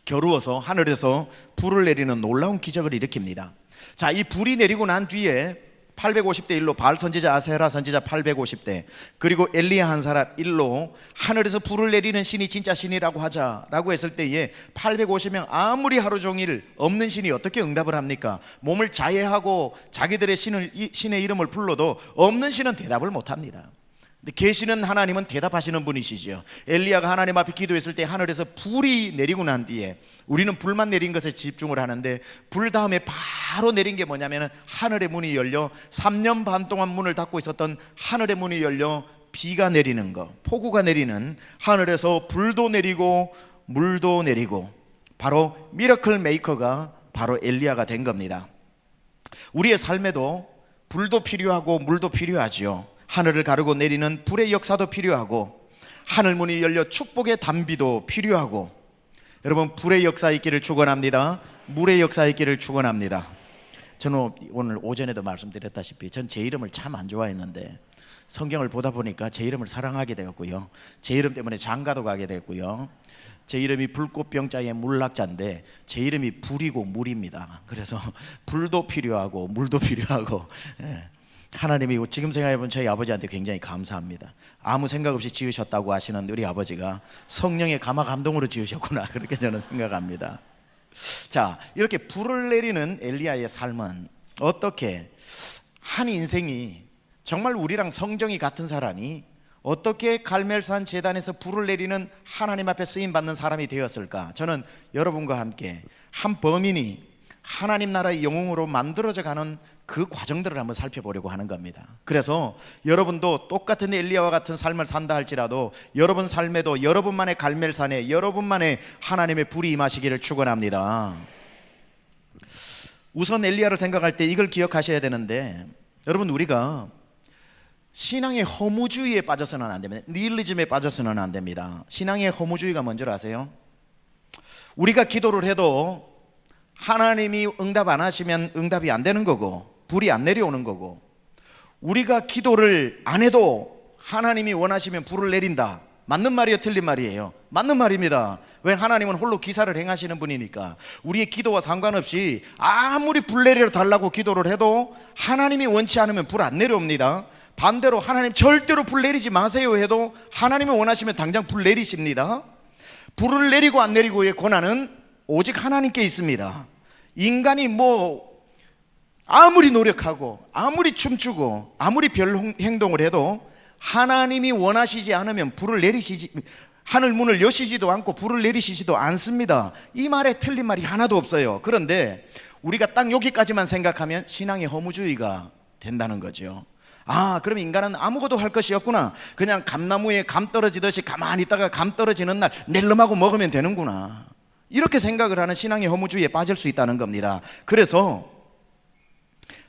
겨루어서 하늘에서 불을 내리는 놀라운 기적을 일으킵니다. 자, 이 불이 내리고 난 뒤에 850대 1로 바알 선지자, 아세라 선지자 850대, 그리고 엘리야 한 사람 1로 하늘에서 불을 내리는 신이 진짜 신이라고 하자라고 했을 때에 850명, 아무리 하루 종일 없는 신이 어떻게 응답을 합니까? 몸을 자해하고 자기들의 신의 이름을 불러도 없는 신은 대답을 못합니다. 근데 계시는 하나님은 대답하시는 분이시죠. 엘리야가 하나님 앞에 기도했을 때 하늘에서 불이 내리고 난 뒤에, 우리는 불만 내린 것에 집중을 하는데, 불 다음에 바로 내린 게 뭐냐면 하늘의 문이 열려 3년 반 동안 문을 닫고 있었던 하늘의 문이 열려 비가 내리는 거, 폭우가 내리는, 하늘에서 불도 내리고 물도 내리고, 바로 미러클 메이커가 바로 엘리야가 된 겁니다. 우리의 삶에도 불도 필요하고 물도 필요하지요. 하늘을 가르고 내리는 불의 역사도 필요하고, 하늘문이 열려 축복의 단비도 필요하고, 여러분, 불의 역사 있기를 축원합니다. 물의 역사 있기를 축원합니다. 저는 오늘 오전에도 말씀드렸다시피 전 제 이름을 참 안 좋아했는데 성경을 보다 보니까 제 이름을 사랑하게 되었고요, 제 이름 때문에 장가도 가게 됐고요, 제 이름이 불꽃병자의 물락자인데 제 이름이 불이고 물입니다. 그래서 불도 필요하고 물도 필요하고, 하나님이 지금 생각해보면 저희 아버지한테 굉장히 감사합니다. 아무 생각 없이 지으셨다고 하시는 우리 아버지가 성령의 감화 감동으로 지으셨구나, 그렇게 저는 생각합니다. 자, 이렇게 불을 내리는 엘리야의 삶은 어떻게, 한 인생이 정말 우리랑 성정이 같은 사람이 어떻게 갈멜산 제단에서 불을 내리는 하나님 앞에 쓰임받는 사람이 되었을까? 저는 여러분과 함께 한 범인이 하나님 나라의 영웅으로 만들어져 가는 그 과정들을 한번 살펴보려고 하는 겁니다. 그래서 여러분도 똑같은 엘리야와 같은 삶을 산다 할지라도 여러분 삶에도 여러분만의 갈멜산에 여러분만의 하나님의 불이 임하시기를 축원합니다. 우선 엘리야를 생각할 때 이걸 기억하셔야 되는데, 여러분, 우리가 신앙의 허무주의에 빠져서는 안 됩니다. 니힐리즘에 빠져서는 안 됩니다. 신앙의 허무주의가 뭔지 아세요? 우리가 기도를 해도 하나님이 응답 안 하시면 응답이 안 되는 거고, 불이 안 내려오는 거고, 우리가 기도를 안 해도 하나님이 원하시면 불을 내린다. 맞는 말이에요, 틀린 말이에요? 맞는 말입니다. 왜? 하나님은 홀로 기사를 행하시는 분이니까. 우리의 기도와 상관없이 아무리 불 내려 달라고 기도를 해도 하나님이 원치 않으면 불 안 내려옵니다. 반대로 하나님 절대로 불 내리지 마세요 해도 하나님이 원하시면 당장 불 내리십니다. 불을 내리고 안 내리고의 권한은 오직 하나님께 있습니다. 인간이 아무리 노력하고 아무리 춤추고 아무리 별 행동을 해도 하나님이 원하시지 않으면 불을 내리시지, 하늘 문을 여시지도 않고 불을 내리시지도 않습니다. 이 말에 틀린 말이 하나도 없어요. 그런데 우리가 딱 여기까지만 생각하면 신앙의 허무주의가 된다는 거죠. 아, 그럼 인간은 아무것도 할 것이 없구나. 그냥 감나무에 감 떨어지듯이 가만히 있다가 감 떨어지는 날 낼름하고 먹으면 되는구나. 이렇게 생각을 하는 신앙의 허무주의에 빠질 수 있다는 겁니다. 그래서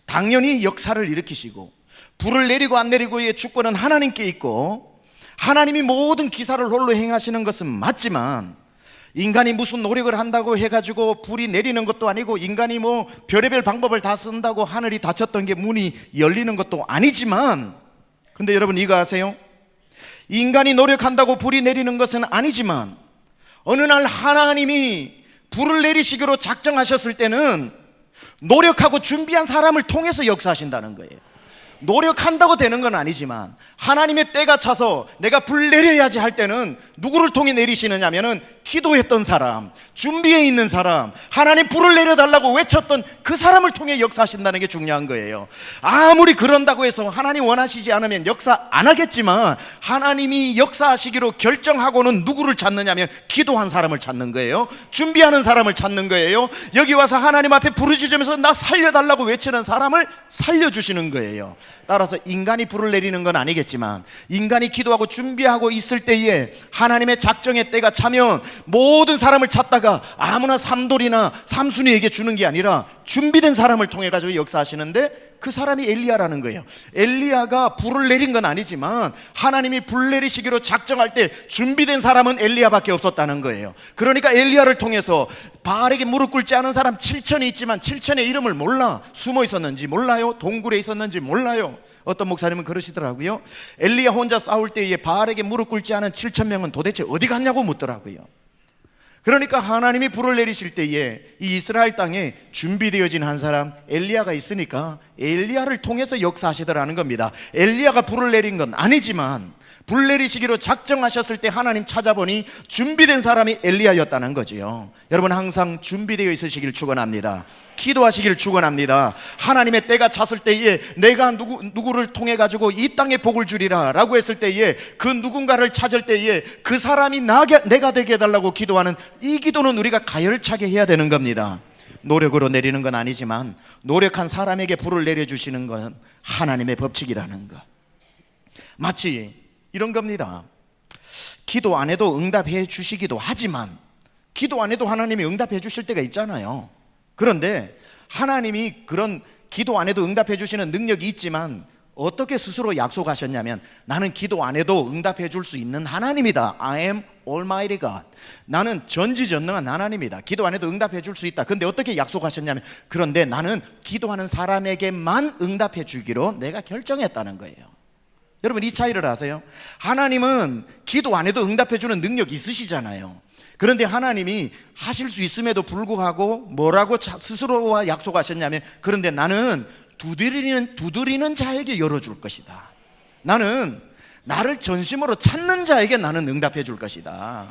당연히 역사를 일으키시고 불을 내리고 안 내리고의 주권은 하나님께 있고 하나님이 모든 기사를 홀로 행하시는 것은 맞지만 인간이 무슨 노력을 한다고 해가지고 불이 내리는 것도 아니고 인간이 뭐 별의별 방법을 다 쓴다고 하늘이 닫혔던 게 문이 열리는 것도 아니지만, 근데 여러분 이거 아세요? 인간이 노력한다고 불이 내리는 것은 아니지만 어느 날 하나님이 불을 내리시기로 작정하셨을 때는 노력하고 준비한 사람을 통해서 역사하신다는 거예요. 노력한다고 되는 건 아니지만 하나님의 때가 차서 내가 불 내려야지 할 때는 누구를 통해 내리시느냐면은 기도했던 사람, 준비해 있는 사람, 하나님 불을 내려달라고 외쳤던 그 사람을 통해 역사하신다는 게 중요한 거예요. 아무리 그런다고 해서 하나님 원하시지 않으면 역사 안 하겠지만 하나님이 역사하시기로 결정하고는 누구를 찾느냐면 기도한 사람을 찾는 거예요. 준비하는 사람을 찾는 거예요. 여기 와서 하나님 앞에 부르짖으면서 나 살려달라고 외치는 사람을 살려주시는 거예요. 따라서 인간이 불을 내리는 건 아니겠지만 인간이 기도하고 준비하고 있을 때에 하나님의 작정의 때가 차면 모든 사람을 찾다가 아무나 삼돌이나 삼순이에게 주는 게 아니라 준비된 사람을 통해 가지고 역사하시는데 그 사람이 엘리야라는 거예요. 엘리야가 불을 내린 건 아니지만 하나님이 불 내리시기로 작정할 때 준비된 사람은 엘리야밖에 없었다는 거예요. 그러니까 엘리야를 통해서 바알에게 무릎 꿇지 않은 사람 7천이 있지만 7천의 이름을 몰라. 숨어 있었는지 몰라요. 동굴에 있었는지 몰라요. 어떤 목사님은 그러시더라고요. 엘리야 혼자 싸울 때에 바알에게 무릎 꿇지 않은 7천 명은 도대체 어디 갔냐고 묻더라고요. 그러니까 하나님이 불을 내리실 때에 이 이스라엘 땅에 준비되어진 한 사람 엘리야가 있으니까 엘리야를 통해서 역사하시더라는 겁니다. 엘리야가 불을 내린 건 아니지만 불 내리시기로 작정하셨을 때 하나님 찾아보니 준비된 사람이 엘리야였다는 거지요. 여러분 항상 준비되어 있으시길 축원합니다. 기도하시길 축원합니다. 하나님의 때가 찼을 때에 내가 누구를 통해 가지고 이 땅에 복을 주리라 라고 했을 때에 그 누군가를 찾을 때에 그 사람이 내가 되게 해달라고 기도하는 이 기도는 우리가 가열차게 해야 되는 겁니다. 노력으로 내리는 건 아니지만 노력한 사람에게 불을 내려주시는 건 하나님의 법칙이라는 것. 마치 이런 겁니다. 기도 안 해도 응답해 주시기도 하지만 기도 안 해도 하나님이 응답해 주실 때가 있잖아요. 그런데 하나님이 그런 기도 안 해도 응답해 주시는 능력이 있지만 어떻게 스스로 약속하셨냐면 나는 기도 안 해도 응답해 줄 수 있는 하나님이다. I am Almighty God. 나는 전지전능한 하나님이다. 기도 안 해도 응답해 줄 수 있다. 근데 어떻게 약속하셨냐면 그런데 나는 기도하는 사람에게만 응답해 주기로 내가 결정했다는 거예요. 여러분 이 차이를 아세요? 하나님은 기도 안 해도 응답해 주는 능력이 있으시잖아요. 그런데 하나님이 하실 수 있음에도 불구하고 뭐라고 스스로와 약속하셨냐면 그런데 나는 두드리는 자에게 열어줄 것이다. 나는 나를 전심으로 찾는 자에게 나는 응답해 줄 것이다.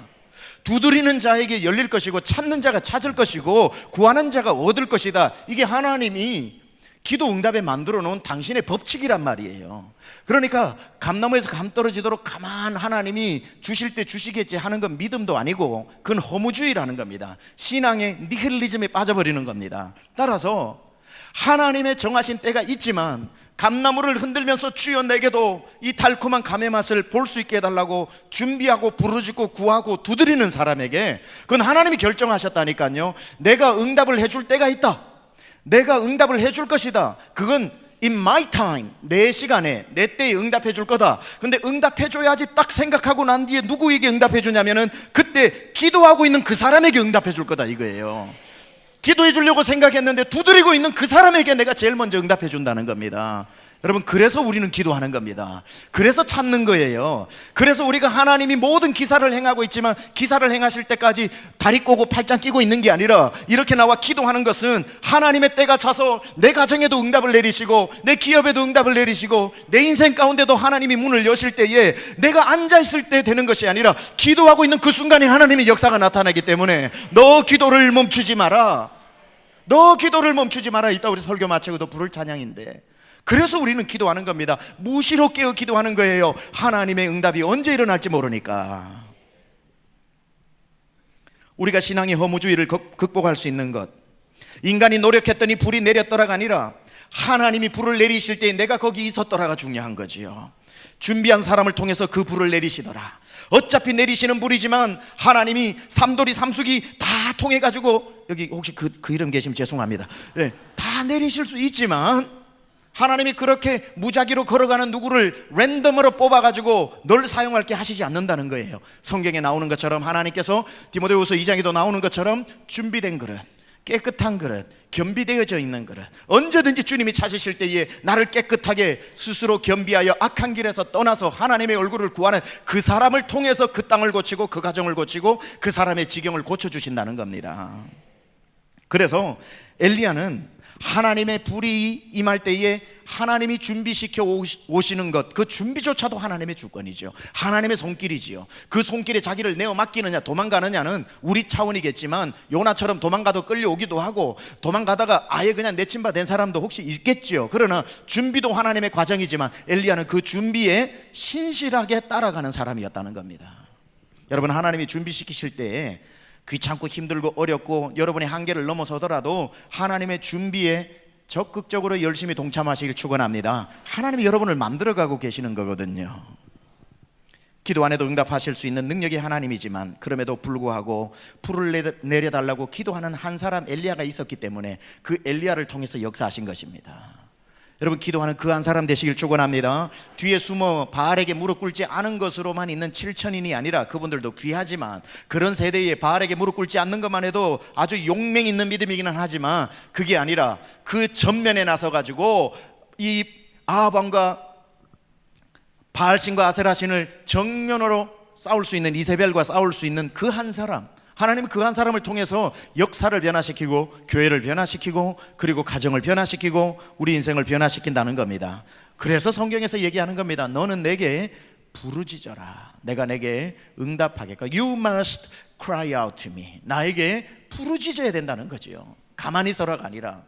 두드리는 자에게 열릴 것이고 찾는 자가 찾을 것이고 구하는 자가 얻을 것이다. 이게 하나님이 기도 응답에 만들어 놓은 당신의 법칙이란 말이에요. 그러니까 감나무에서 감 떨어지도록 가만 하나님이 주실 때 주시겠지 하는 건 믿음도 아니고 그건 허무주의라는 겁니다. 신앙의 니힐리즘에 빠져버리는 겁니다. 따라서 하나님의 정하신 때가 있지만 감나무를 흔들면서 주여 내게도 이 달콤한 감의 맛을 볼 수 있게 해달라고 준비하고 부르짖고 구하고 두드리는 사람에게 그건 하나님이 결정하셨다니까요. 내가 응답을 해줄 때가 있다. 내가 응답을 해줄 것이다. 그건 in my time, 내 시간에 내 때에 응답해 줄 거다. 근데 응답해 줘야지 딱 생각하고 난 뒤에 누구에게 응답해 주냐면은 그때 기도하고 있는 그 사람에게 응답해 줄 거다 이거예요. 기도해 주려고 생각했는데 두드리고 있는 그 사람에게 내가 제일 먼저 응답해 준다는 겁니다. 여러분 그래서 우리는 기도하는 겁니다. 그래서 찾는 거예요. 그래서 우리가 하나님이 모든 기사를 행하고 있지만 기사를 행하실 때까지 다리 꼬고 팔짱 끼고 있는 게 아니라 이렇게 나와 기도하는 것은 하나님의 때가 차서 내 가정에도 응답을 내리시고 내 기업에도 응답을 내리시고 내 인생 가운데도 하나님이 문을 여실 때에 내가 앉아있을 때 되는 것이 아니라 기도하고 있는 그 순간에 하나님의 역사가 나타나기 때문에 너 기도를 멈추지 마라. 너 기도를 멈추지 마라. 이따 우리 설교 마치고도 부를 찬양인데 그래서 우리는 기도하는 겁니다. 무시로 깨어 기도하는 거예요. 하나님의 응답이 언제 일어날지 모르니까. 우리가 신앙의 허무주의를 극복할 수 있는 것, 인간이 노력했더니 불이 내렸더라가 아니라 하나님이 불을 내리실 때 내가 거기 있었더라가 중요한 거지요. 준비한 사람을 통해서 그 불을 내리시더라. 어차피 내리시는 불이지만 하나님이 삼돌이 삼숙이 다 통해 가지고, 여기 혹시 그 이름 계시면 죄송합니다. 네, 다 내리실 수 있지만 하나님이 그렇게 무작위로 걸어가는 누구를 랜덤으로 뽑아가지고 널 사용할 게 하시지 않는다는 거예요. 성경에 나오는 것처럼 하나님께서 디모데후서 2장에도 나오는 것처럼 준비된 그릇, 깨끗한 그릇, 겸비되어져 있는 그릇, 언제든지 주님이 찾으실 때에 나를 깨끗하게 스스로 겸비하여 악한 길에서 떠나서 하나님의 얼굴을 구하는 그 사람을 통해서 그 땅을 고치고 그 가정을 고치고 그 사람의 지경을 고쳐주신다는 겁니다. 그래서 엘리야는 하나님의 불이 임할 때에 하나님이 준비시켜 오시는 것, 그 준비조차도 하나님의 주권이죠. 하나님의 손길이지요. 그 손길에 자기를 내어 맡기느냐 도망가느냐는 우리 차원이겠지만, 요나처럼 도망가도 끌려오기도 하고 도망가다가 아예 그냥 내친바 된 사람도 혹시 있겠죠. 그러나 준비도 하나님의 과정이지만 엘리야는 그 준비에 신실하게 따라가는 사람이었다는 겁니다. 여러분, 하나님이 준비시키실 때에 귀찮고 힘들고 어렵고 여러분의 한계를 넘어서더라도 하나님의 준비에 적극적으로 열심히 동참하시길 축원합니다. 하나님이 여러분을 만들어가고 계시는 거거든요. 기도 안에도 응답하실 수 있는 능력이 하나님이지만 그럼에도 불구하고 불을 내려달라고 기도하는 한 사람 엘리야가 있었기 때문에 그 엘리야를 통해서 역사하신 것입니다. 여러분, 기도하는 그 한 사람 되시길 축원합니다. 뒤에 숨어 바알에게 무릎 꿇지 않은 것으로만 있는 7천인이 아니라, 그분들도 귀하지만 그런 세대에 바알에게 무릎 꿇지 않는 것만 해도 아주 용맹 있는 믿음이기는 하지만, 그게 아니라 그 전면에 나서 가지고 이 아합왕과 바알신과 아세라신을 정면으로 싸울 수 있는, 이세벨과 싸울 수 있는 그 한 사람, 하나님은 그 한 사람을 통해서 역사를 변화시키고 교회를 변화시키고 그리고 가정을 변화시키고 우리 인생을 변화시킨다는 겁니다. 그래서 성경에서 얘기하는 겁니다. 너는 내게 부르짖어라, 내가 내게 응답하겠다. You must cry out to me. 나에게 부르짖어야 된다는 거죠. 가만히 있어라가 아니라,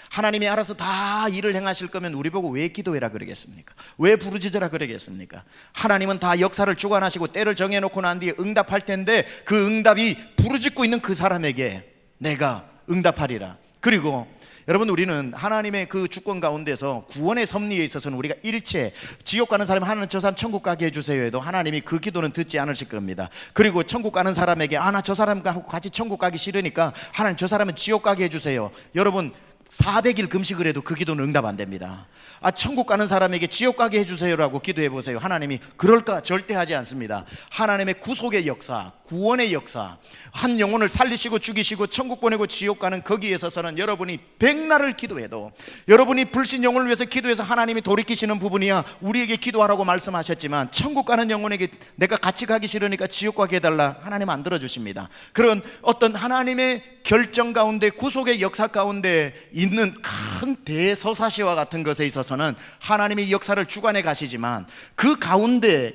하나님이 알아서 다 일을 행하실 거면 우리 보고 왜 기도해라 그러겠습니까? 왜 부르짖으라 그러겠습니까? 하나님은 다 역사를 주관하시고 때를 정해놓고 난 뒤에 응답할 텐데, 그 응답이 부르짖고 있는 그 사람에게 내가 응답하리라. 그리고 여러분, 우리는 하나님의 그 주권 가운데서 구원의 섭리에 있어서는 우리가 일체 지옥 가는 사람, 하나님 저 사람 천국 가게 해주세요 해도 하나님이 그 기도는 듣지 않으실 겁니다. 그리고 천국 가는 사람에게 나 저 사람과 같이 천국 가기 싫으니까 하나님 저 사람은 지옥 가게 해주세요. 여러분, 400일 금식을 해도 그 기도는 응답 안 됩니다. 천국 가는 사람에게 지옥 가게 해주세요라고 기도해 보세요. 하나님이 그럴까? 절대 하지 않습니다. 하나님의 구속의 역사, 구원의 역사, 한 영혼을 살리시고 죽이시고 천국 보내고 지옥 가는 거기에 있어서는 여러분이 백날을 기도해도, 여러분이 불신 영혼을 위해서 기도해서 하나님이 돌이키시는 부분이야 우리에게 기도하라고 말씀하셨지만, 천국 가는 영혼에게 내가 같이 가기 싫으니까 지옥 가게 해달라, 하나님 안 들어주십니다. 그런 어떤 하나님의 결정 가운데, 구속의 역사 가운데 있는 큰 대서사시와 같은 것에 있어서는 하나님이 역사를 주관해 가시지만, 그 가운데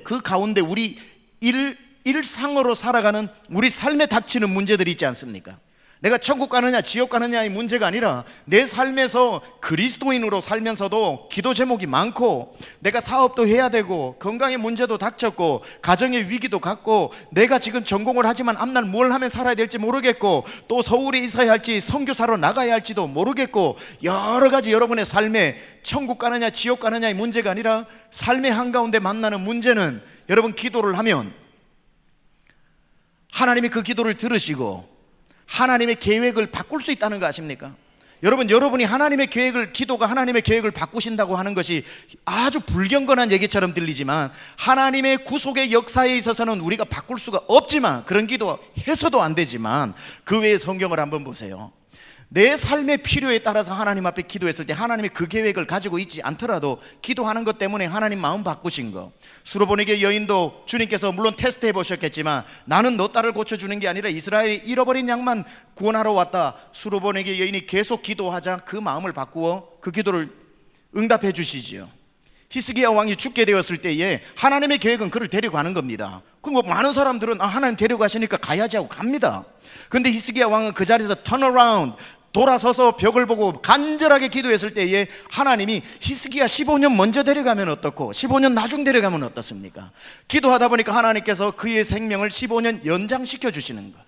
우리 일상으로 살아가는 우리 삶에 닥치는 문제들이 있지 않습니까? 내가 천국 가느냐 지옥 가느냐의 문제가 아니라, 내 삶에서 그리스도인으로 살면서도 기도 제목이 많고, 내가 사업도 해야 되고 건강의 문제도 닥쳤고 가정의 위기도 갖고, 내가 지금 전공을 하지만 앞날 뭘 하면 살아야 될지 모르겠고, 또 서울에 있어야 할지 선교사로 나가야 할지도 모르겠고, 여러 가지 여러분의 삶에 천국 가느냐 지옥 가느냐의 문제가 아니라 삶의 한가운데 만나는 문제는, 여러분 기도를 하면 하나님이 그 기도를 들으시고 하나님의 계획을 바꿀 수 있다는 거 아십니까? 여러분이 하나님의 계획을, 기도가 하나님의 계획을 바꾸신다고 하는 것이 아주 불경건한 얘기처럼 들리지만, 하나님의 구속의 역사에 있어서는 우리가 바꿀 수가 없지만, 그런 기도 해서도 안 되지만, 그 외의 성경을 한번 보세요. 내 삶의 필요에 따라서 하나님 앞에 기도했을 때 하나님이 그 계획을 가지고 있지 않더라도 기도하는 것 때문에 하나님 마음 바꾸신 거. 수로보니게 여인도 주님께서 물론 테스트해 보셨겠지만, 나는 너 딸을 고쳐주는 게 아니라 이스라엘이 잃어버린 양만 구원하러 왔다. 수로보니게 여인이 계속 기도하자 그 마음을 바꾸어 그 기도를 응답해 주시지요. 히스기야 왕이 죽게 되었을 때에 하나님의 계획은 그를 데려가는 겁니다. 그럼 많은 사람들은 하나님 데려가시니까 가야지 하고 갑니다. 근데 히스기야 왕은 그 자리에서 turn around, 돌아서서 벽을 보고 간절하게 기도했을 때에 하나님이 히스기야 15년 먼저 데려가면 어떻고 15년 나중 데려가면 어떻습니까? 기도하다 보니까 하나님께서 그의 생명을 15년 연장시켜 주시는 것.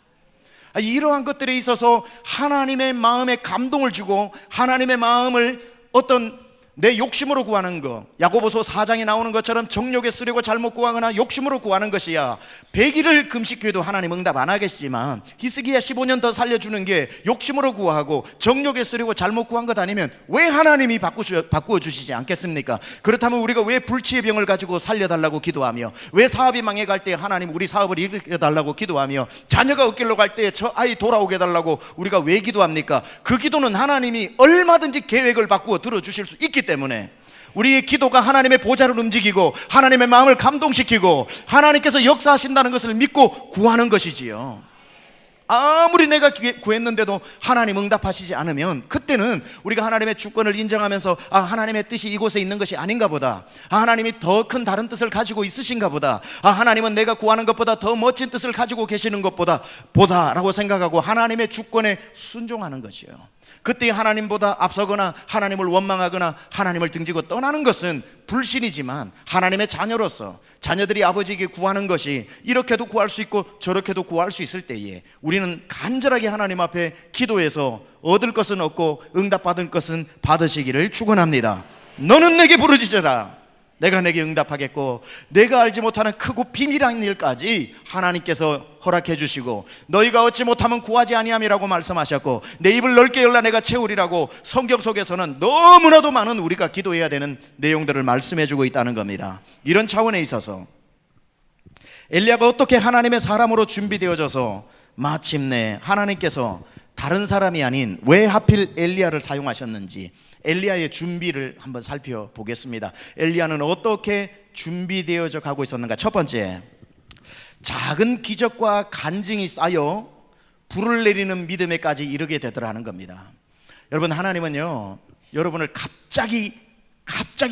이러한 것들에 있어서 하나님의 마음에 감동을 주고 하나님의 마음을 어떤 내 욕심으로 구하는 거, 야고보서 4장에 나오는 것처럼 정욕에 쓰려고 잘못 구하거나 욕심으로 구하는 것이야 100일을 금식해도 하나님 응답 안 하겠지만, 히스기야 15년 더 살려주는 게 욕심으로 구하고 정욕에 쓰려고 잘못 구한 것 아니면 왜 하나님이 바꾸어 주시지 않겠습니까? 그렇다면 우리가 왜 불치의 병을 가지고 살려달라고 기도하며, 왜 사업이 망해갈 때 하나님 우리 사업을 일으켜달라고 기도하며, 자녀가 엇길로 갈 때 저 아이 돌아오게 해달라고 우리가 왜 기도합니까? 그 기도는 하나님이 얼마든지 계획을 바꾸어 들어주실 수 있기 때문에, 우리의 기도가 하나님의 보좌를 움직이고 하나님의 마음을 감동시키고 하나님께서 역사하신다는 것을 믿고 구하는 것이지요. 아무리 내가 구했는데도 하나님 응답하시지 않으면, 그때는 우리가 하나님의 주권을 인정하면서 하나님의 뜻이 이곳에 있는 것이 아닌가 보다, 하나님이 더 큰 다른 뜻을 가지고 있으신가 보다, 하나님은 내가 구하는 것보다 더 멋진 뜻을 가지고 계시는 것보다 라고 생각하고 하나님의 주권에 순종하는 것이요. 그때 하나님보다 앞서거나 하나님을 원망하거나 하나님을 등지고 떠나는 것은 불신이지만, 하나님의 자녀로서 자녀들이 아버지에게 구하는 것이 이렇게도 구할 수 있고 저렇게도 구할 수 있을 때에 우리는 간절하게 하나님 앞에 기도해서 얻을 것은 얻고 응답받을 것은 받으시기를 축원합니다. 너는 내게 부르짖어라, 내가 내게 응답하겠고 내가 알지 못하는 크고 비밀한 일까지 하나님께서 허락해 주시고, 너희가 얻지 못하면 구하지 아니함이라고 말씀하셨고, 내 입을 넓게 열라 내가 채우리라고 성경 속에서는 너무나도 많은 우리가 기도해야 되는 내용들을 말씀해 주고 있다는 겁니다. 이런 차원에 있어서 엘리야가 어떻게 하나님의 사람으로 준비되어져서 마침내 하나님께서 다른 사람이 아닌 왜 하필 엘리야를 사용하셨는지 엘리야의 준비를 한번 살펴보겠습니다. 엘리야는 어떻게 준비되어져 가고 있었는가? 첫 번째, 작은 기적과 간증이 쌓여 불을 내리는 믿음에까지 이르게 되더라는 겁니다. 여러분, 하나님은요, 여러분을 갑자기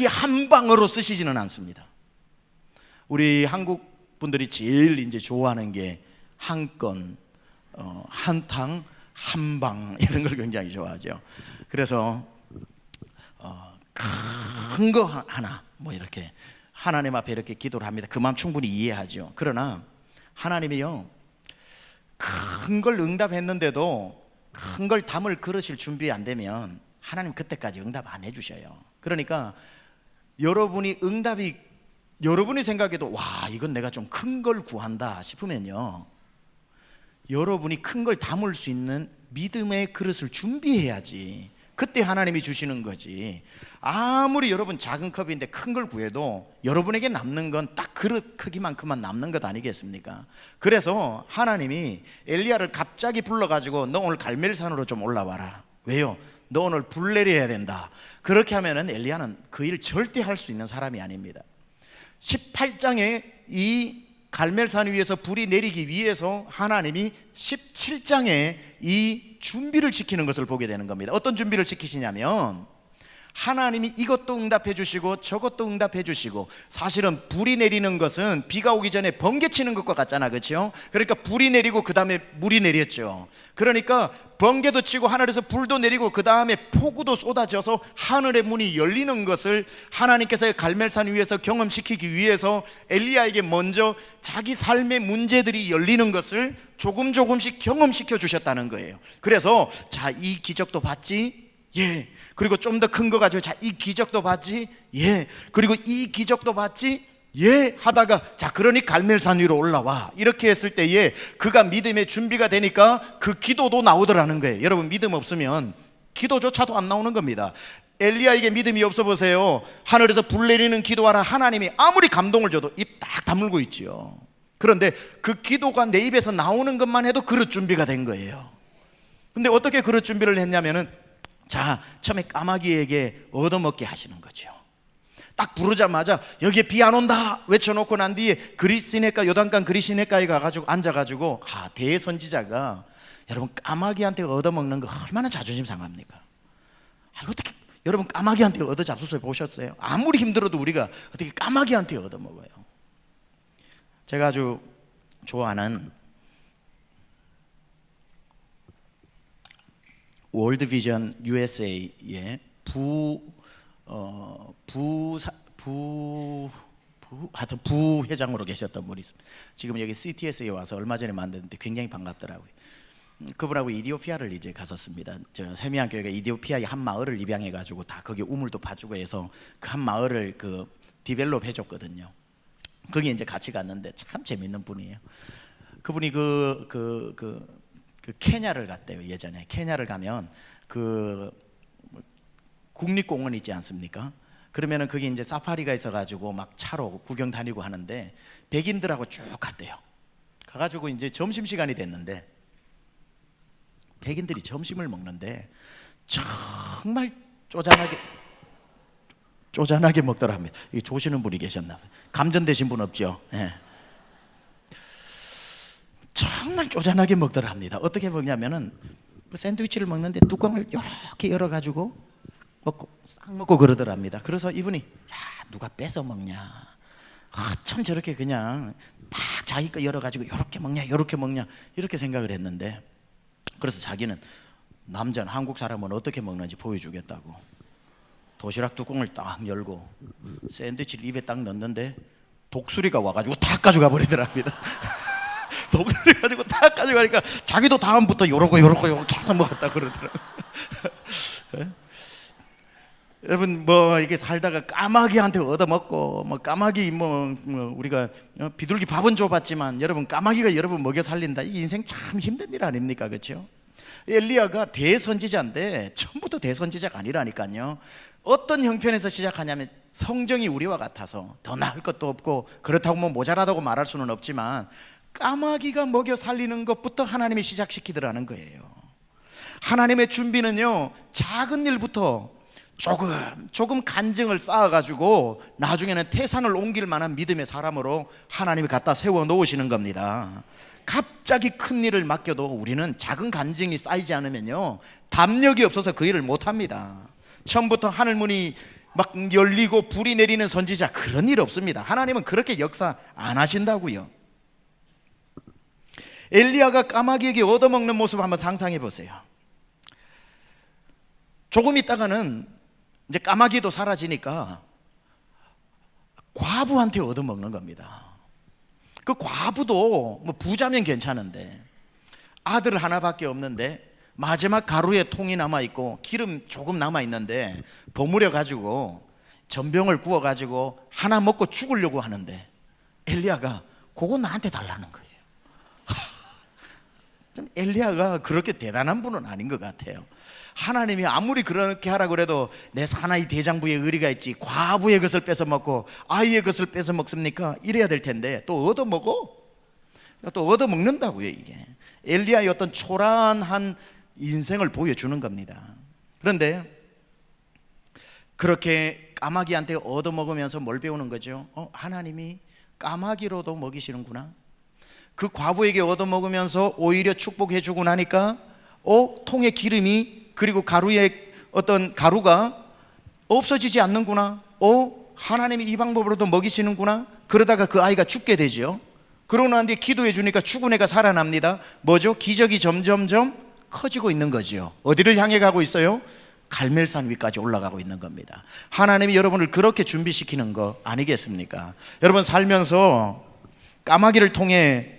한 방으로 쓰시지는 않습니다. 우리 한국 분들이 제일 이제 좋아하는 게 한 건, 한탕, 한방 이런 걸 굉장히 좋아하죠. 그래서 큰 거 하나 뭐 이렇게 하나님 앞에 이렇게 기도를 합니다. 그 마음 충분히 이해하죠. 그러나 하나님이요, 큰 걸 응답했는데도 큰 걸 담을 그릇일 준비 안 되면 하나님 그때까지 응답 안 해주셔요. 그러니까 여러분이 생각해도 와, 이건 내가 좀 큰 걸 구한다 싶으면요, 여러분이 큰 걸 담을 수 있는 믿음의 그릇을 준비해야지 그때 하나님이 주시는 거지. 아무리 여러분 작은 컵인데 큰 걸 구해도 여러분에게 남는 건 딱 그릇 크기만큼만 남는 것 아니겠습니까? 그래서 하나님이 엘리야를 갑자기 불러가지고 너 오늘 갈멜산으로 좀 올라와라. 왜요? 너 오늘 불 내려야 된다. 그렇게 하면은 엘리야는 그 일 절대 할 수 있는 사람이 아닙니다. 18장에 이 갈멜산 위에서 불이 내리기 위해서 하나님이 17장에 이 준비를 지키는 것을 보게 되는 겁니다. 어떤 준비를 지키시냐면, 하나님이 이것도 응답해 주시고 저것도 응답해 주시고, 사실은 불이 내리는 것은 비가 오기 전에 번개 치는 것과 같잖아, 그렇죠? 그러니까 불이 내리고 그 다음에 물이 내렸죠. 그러니까 번개도 치고 하늘에서 불도 내리고 그 다음에 폭우도 쏟아져서 하늘의 문이 열리는 것을 하나님께서 갈멜산 위에서 경험시키기 위해서 엘리야에게 먼저 자기 삶의 문제들이 열리는 것을 조금씩 경험시켜 주셨다는 거예요. 그래서 자, 이 기적도 봤지? 예. 그리고 좀 더 큰 거 가지고 자, 이 기적도 봤지? 예. 그리고 이 기적도 봤지? 예. 하다가 자, 그러니 갈멜산 위로 올라와. 이렇게 했을 때에 그가 믿음의 준비가 되니까 그 기도도 나오더라는 거예요. 여러분, 믿음 없으면 기도조차도 안 나오는 겁니다. 엘리야에게 믿음이 없어 보세요. 하늘에서 불 내리는 기도하라. 하나님이 아무리 감동을 줘도 입 딱 다물고 있지요. 그런데 그 기도가 내 입에서 나오는 것만 해도 그릇 준비가 된 거예요. 근데 어떻게 그릇 준비를 했냐면은, 자, 처음에 까마귀에게 얻어먹게 하시는 거죠. 딱 부르자마자 여기에 비 안 온다 외쳐놓고 난 뒤에 그리시네가, 요단강 그리시네가에 가가지고 앉아가지고, 대선지자가 여러분 까마귀한테 얻어먹는 거 얼마나 자존심 상합니까? 어떻게 여러분 까마귀한테 얻어잡수서 보셨어요? 아무리 힘들어도 우리가 어떻게 까마귀한테 얻어먹어요? 제가 아주 좋아하는 월드비전 USA의 부회장으로 계셨던 분이 있습니다. 지금 여기 CTS에 와서 얼마 전에 만났는데 굉장히 반갑더라고요. 그분하고 이디오피아를 이제 갔었습니다. 저 세미한 교회가 이디오피아의 한 마을을 입양해 가지고 다 거기 우물도 파주고 해서 그 한 마을을 그 디벨롭 해줬거든요. 거기 이제 같이 갔는데 참 재밌는 분이에요. 그분이 그 케냐를 갔대요. 예전에 케냐를 가면 그 국립공원 있지 않습니까? 그러면은 거기 이제 사파리가 있어가지고 막 차로 구경 다니고 하는데 백인들하고 쭉 갔대요. 가가지고 이제 점심 시간이 됐는데 백인들이 점심을 먹는데 정말 쪼잔하게 먹더랍니다. 이게 조시는 분이 계셨나 봐요. 감전되신 분 없죠? 예. 정말 쪼잔하게 먹더랍니다. 어떻게 먹냐면은 그 샌드위치를 먹는데 뚜껑을 이렇게 열어가지고 싹 먹고 그러더랍니다. 그래서 이분이 야 누가 뺏어 먹냐? 참 저렇게 그냥 딱 자기 거 열어가지고 이렇게 먹냐, 이렇게 먹냐 이렇게 생각을 했는데 그래서 자기는 남자는 한국 사람은 어떻게 먹는지 보여주겠다고 도시락 뚜껑을 딱 열고 샌드위치를 입에 딱 넣는데 독수리가 와가지고 다 가져가 버리더랍니다. 독수리 가지고 다 가져가니까 자기도 다음부터 요러고 계속 먹었다 그러더라고요. 여러분 뭐 이렇게 살다가 까마귀한테 얻어먹고 뭐 까마귀 뭐 우리가 비둘기 밥은 줘봤지만 여러분 까마귀가 여러분 먹여 살린다. 이 인생 참 힘든 일 아닙니까? 그렇죠? 엘리야가 대선지자인데 처음부터 대선지자가 아니라니까요. 어떤 형편에서 시작하냐면 성정이 우리와 같아서 더 나을 것도 없고 그렇다고 뭐 모자라다고 말할 수는 없지만 까마귀가 먹여 살리는 것부터 하나님이 시작시키더라는 거예요. 하나님의 준비는요 작은 일부터 조금 간증을 쌓아가지고 나중에는 태산을 옮길 만한 믿음의 사람으로 하나님이 갖다 세워 놓으시는 겁니다. 갑자기 큰 일을 맡겨도 우리는 작은 간증이 쌓이지 않으면요 담력이 없어서 그 일을 못합니다. 처음부터 하늘문이 막 열리고 불이 내리는 선지자 그런 일 없습니다. 하나님은 그렇게 역사 안 하신다고요. 엘리야가 까마귀에게 얻어먹는 모습 한번 상상해 보세요. 조금 있다가는 이제 까마귀도 사라지니까 과부한테 얻어먹는 겁니다. 그 과부도 뭐 부자면 괜찮은데 아들 하나밖에 없는데 마지막 가루에 통이 남아있고 기름 조금 남아있는데 버무려 가지고 전병을 구워 가지고 하나 먹고 죽으려고 하는데 엘리야가 그거 나한테 달라는 거예요. 좀 엘리야가 그렇게 대단한 분은 아닌 것 같아요. 하나님이 아무리 그렇게 하라고 해도 내 사나이 대장부의 의리가 있지 과부의 것을 뺏어 먹고 아이의 것을 뺏어 먹습니까? 이래야 될 텐데 또 얻어먹어? 또 얻어먹는다고요. 이게 엘리야의 어떤 초라한 인생을 보여주는 겁니다. 그런데 그렇게 까마귀한테 얻어먹으면서 뭘 배우는 거죠? 하나님이 까마귀로도 먹이시는구나. 그 과부에게 얻어먹으면서 오히려 축복해 주고 나니까 통의 기름이 그리고 가루의 어떤 가루가 없어지지 않는구나. 하나님이 이 방법으로도 먹이시는구나. 그러다가 그 아이가 죽게 되죠. 그러고 난 뒤에 기도해 주니까 죽은 애가 살아납니다. 뭐죠? 기적이 점점점 커지고 있는 거죠. 어디를 향해 가고 있어요? 갈멜산 위까지 올라가고 있는 겁니다. 하나님이 여러분을 그렇게 준비시키는 거 아니겠습니까? 여러분 살면서 까마귀를 통해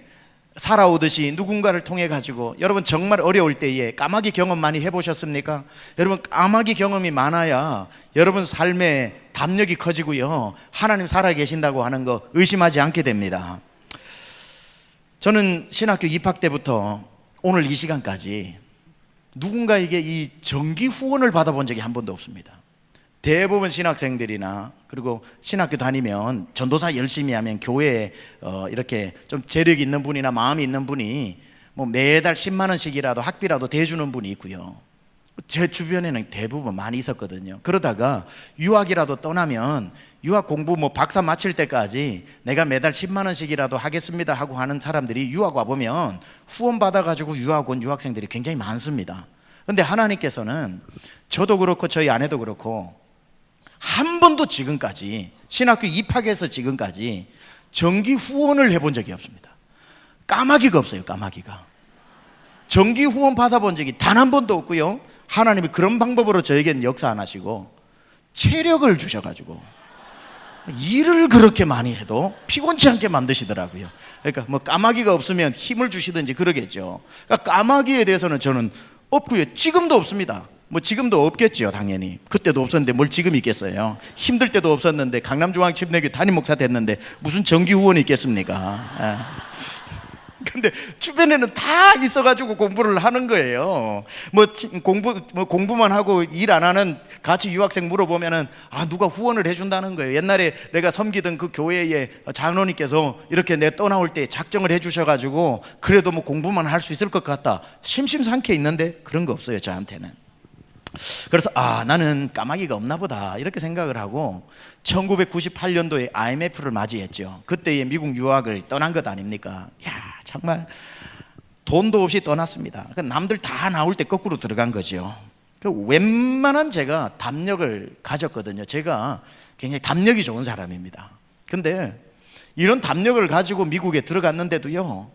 살아오듯이 누군가를 통해 가지고 여러분 정말 어려울 때에 까마귀 경험 많이 해보셨습니까? 여러분 까마귀 경험이 많아야 여러분 삶에 담력이 커지고요 하나님 살아계신다고 하는 거 의심하지 않게 됩니다. 저는 신학교 입학 때부터 오늘 이 시간까지 누군가에게 이 정기 후원을 받아본 적이 한 번도 없습니다. 대부분 신학생들이나 그리고 신학교 다니면 전도사 열심히 하면 교회에 이렇게 좀 재력 있는 분이나 마음이 있는 분이 뭐 매달 10만 원씩이라도 학비라도 대주는 분이 있고요. 제 주변에는 대부분 많이 있었거든요. 그러다가 유학이라도 떠나면 유학 공부 뭐 박사 마칠 때까지 내가 매달 10만 원씩이라도 하겠습니다 하고 하는 사람들이 유학 와보면 후원 받아가지고 유학 온 유학생들이 굉장히 많습니다. 근데 하나님께서는 저도 그렇고 저희 아내도 그렇고 한 번도 지금까지 신학교 입학해서 지금까지 정기 후원을 해본 적이 없습니다. 까마귀가 없어요. 까마귀가 정기 후원 받아본 적이 단 한 번도 없고요. 하나님이 그런 방법으로 저에게는 역사 안 하시고 체력을 주셔가지고 일을 그렇게 많이 해도 피곤치 않게 만드시더라고요. 그러니까 뭐 까마귀가 없으면 힘을 주시든지 그러겠죠. 그러니까 까마귀에 대해서는 저는 없고요. 지금도 없습니다. 뭐 지금도 없겠죠, 당연히. 그때도 없었는데 뭘 지금 있겠어요. 힘들 때도 없었는데 강남중앙침례교 담임 목사 됐는데 무슨 정기 후원이 있겠습니까? 근데 주변에는 다 있어가지고 공부를 하는 거예요. 뭐 공부만 하고 일 안 하는 같이 유학생 물어보면은 누가 후원을 해준다는 거예요. 옛날에 내가 섬기던 그 교회의 장로님께서 이렇게 내 떠나올 때 작정을 해주셔가지고 그래도 뭐 공부만 할 수 있을 것 같다. 심심찮게 있는데 그런 거 없어요, 저한테는. 그래서 나는 까마귀가 없나 보다 이렇게 생각을 하고 1998년도에 IMF를 맞이했죠. 그때의 미국 유학을 떠난 것 아닙니까? 정말 돈도 없이 떠났습니다. 남들 다 나올 때 거꾸로 들어간 거죠. 웬만한 제가 담력을 가졌거든요. 제가 굉장히 담력이 좋은 사람입니다. 근데 이런 담력을 가지고 미국에 들어갔는데도요,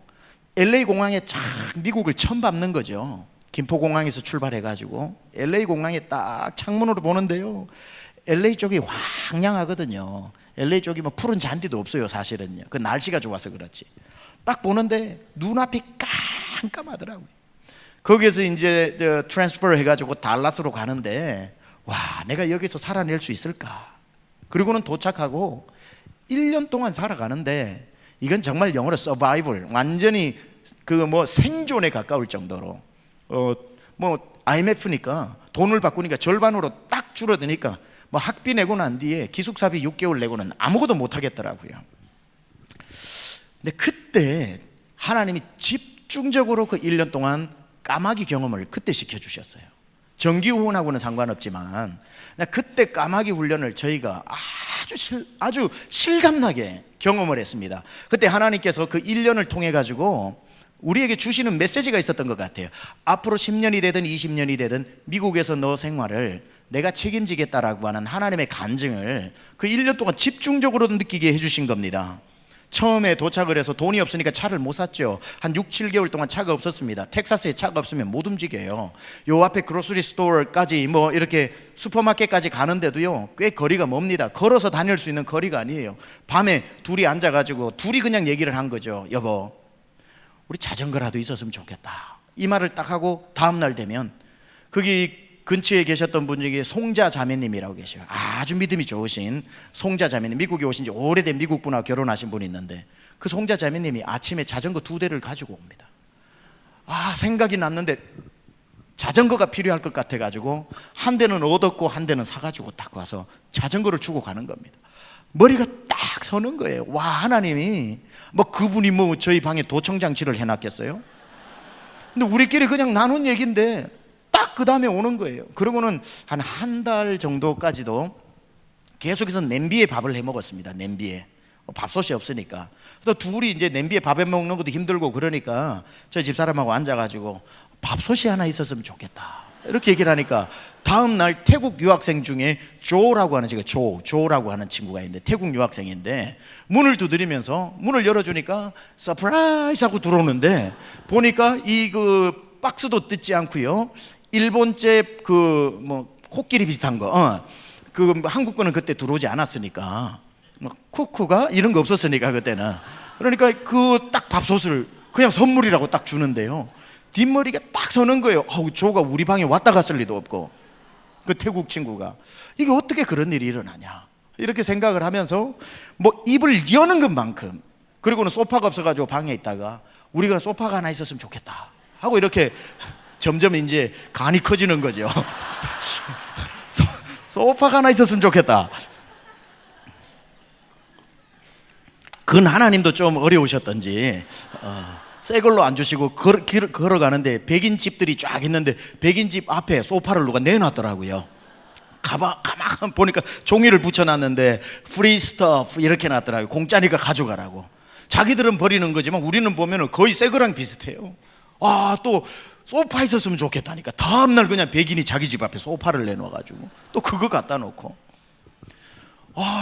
LA 공항에 쫙 미국을 처음 밟는 거죠. 김포공항에서 출발해가지고 LA 공항에 딱 창문으로 보는데요, LA 쪽이 황량하거든요. LA 쪽이 뭐 푸른 잔디도 없어요, 사실은요. 그 날씨가 좋아서 그렇지. 딱 보는데 눈앞이 깜깜하더라고요. 거기에서 이제 트랜스퍼 해가지고 달라스로 가는데 내가 여기서 살아낼 수 있을까? 그리고는 도착하고 1년 동안 살아가는데 이건 정말 영어로 서바이벌, 완전히 그 뭐 생존에 가까울 정도로 뭐 IMF니까 돈을 바꾸니까 절반으로 딱 줄어드니까 뭐 학비 내고 난 뒤에 기숙사비 6개월 내고는 아무것도 못 하겠더라고요. 근데 그때 하나님이 집중적으로 그 1년 동안 까마귀 경험을 그때 시켜주셨어요. 정기 후원하고는 상관없지만 그때 까마귀 훈련을 저희가 아주 실감나게 경험을 했습니다. 그때 하나님께서 그 1년을 통해 가지고 우리에게 주시는 메시지가 있었던 것 같아요. 앞으로 10년이 되든 20년이 되든 미국에서 너 생활을 내가 책임지겠다라고 하는 하나님의 간증을 그 1년 동안 집중적으로 느끼게 해주신 겁니다. 처음에 도착을 해서 돈이 없으니까 차를 못 샀죠. 한 6, 7개월 동안 차가 없었습니다. 텍사스에 차가 없으면 못 움직여요. 요 앞에 그로서리 스토어까지 뭐 이렇게 슈퍼마켓까지 가는데도요, 꽤 거리가 멉니다. 걸어서 다닐 수 있는 거리가 아니에요. 밤에 둘이 앉아가지고 둘이 그냥 얘기를 한 거죠. 여보, 우리 자전거라도 있었으면 좋겠다. 이 말을 딱 하고 다음날 되면 거기 근처에 계셨던 분 중에 송자 자매님이라고 계셔요. 아주 믿음이 좋으신 송자 자매님, 미국에 오신 지 오래된 미국 분하고 결혼하신 분이 있는데 그 송자 자매님이 아침에 자전거 2대를 가지고 옵니다. 생각이 났는데 자전거가 필요할 것 같아가지고 한 대는 얻었고 한 대는 사가지고 딱 와서 자전거를 주고 가는 겁니다. 머리가 딱 서는 거예요. 하나님이 뭐 그분이 뭐 저희 방에 도청장치를 해놨겠어요? 근데 우리끼리 그냥 나눈 얘기인데 딱 그 다음에 오는 거예요. 그러고는 한 달 정도까지도 계속해서 냄비에 밥을 해 먹었습니다. 냄비에 밥솥이 없으니까. 또 둘이 이제 냄비에 밥해 먹는 것도 힘들고 그러니까 저희 집사람하고 앉아가지고 밥솥이 하나 있었으면 좋겠다 이렇게 얘기를 하니까 다음 날 태국 유학생 중에 조라고 하는 조라고 하는 친구가 있는데 태국 유학생인데 문을 두드리면서 문을 열어주니까 서프라이즈 하고 들어오는데 보니까 이 그 박스도 뜯지 않고요, 일본제 그 뭐 코끼리 비슷한 거, 그 한국 거는 그때 들어오지 않았으니까 뭐 쿠쿠가 이런 거 없었으니까 그때는. 그러니까 그 딱 밥솥을 그냥 선물이라고 딱 주는데요, 뒷머리가 딱 서는 거예요. 조가 우리 방에 왔다 갔을 리도 없고, 그 태국 친구가 이게 어떻게 그런 일이 일어나냐 이렇게 생각을 하면서 뭐 입을 여는 것만큼, 그리고는 소파가 없어가지고 방에 있다가 우리가 소파가 하나 있었으면 좋겠다 하고 이렇게 점점 이제 간이 커지는 거죠. 소파가 하나 있었으면 좋겠다. 그건 하나님도 좀 어려우셨던지 새 걸로 안 주시고 걸어가는데 백인 집들이 쫙 있는데 백인 집 앞에 소파를 누가 내놨더라고요. 가만 보니까 종이를 붙여놨는데 free stuff 이렇게 놨더라고요. 공짜니까 가져가라고. 자기들은 버리는 거지만 우리는 보면 거의 새 거랑 비슷해요. 또 소파 있었으면 좋겠다니까 다음날 그냥 백인이 자기 집 앞에 소파를 내놔가지고 또 그거 갖다 놓고,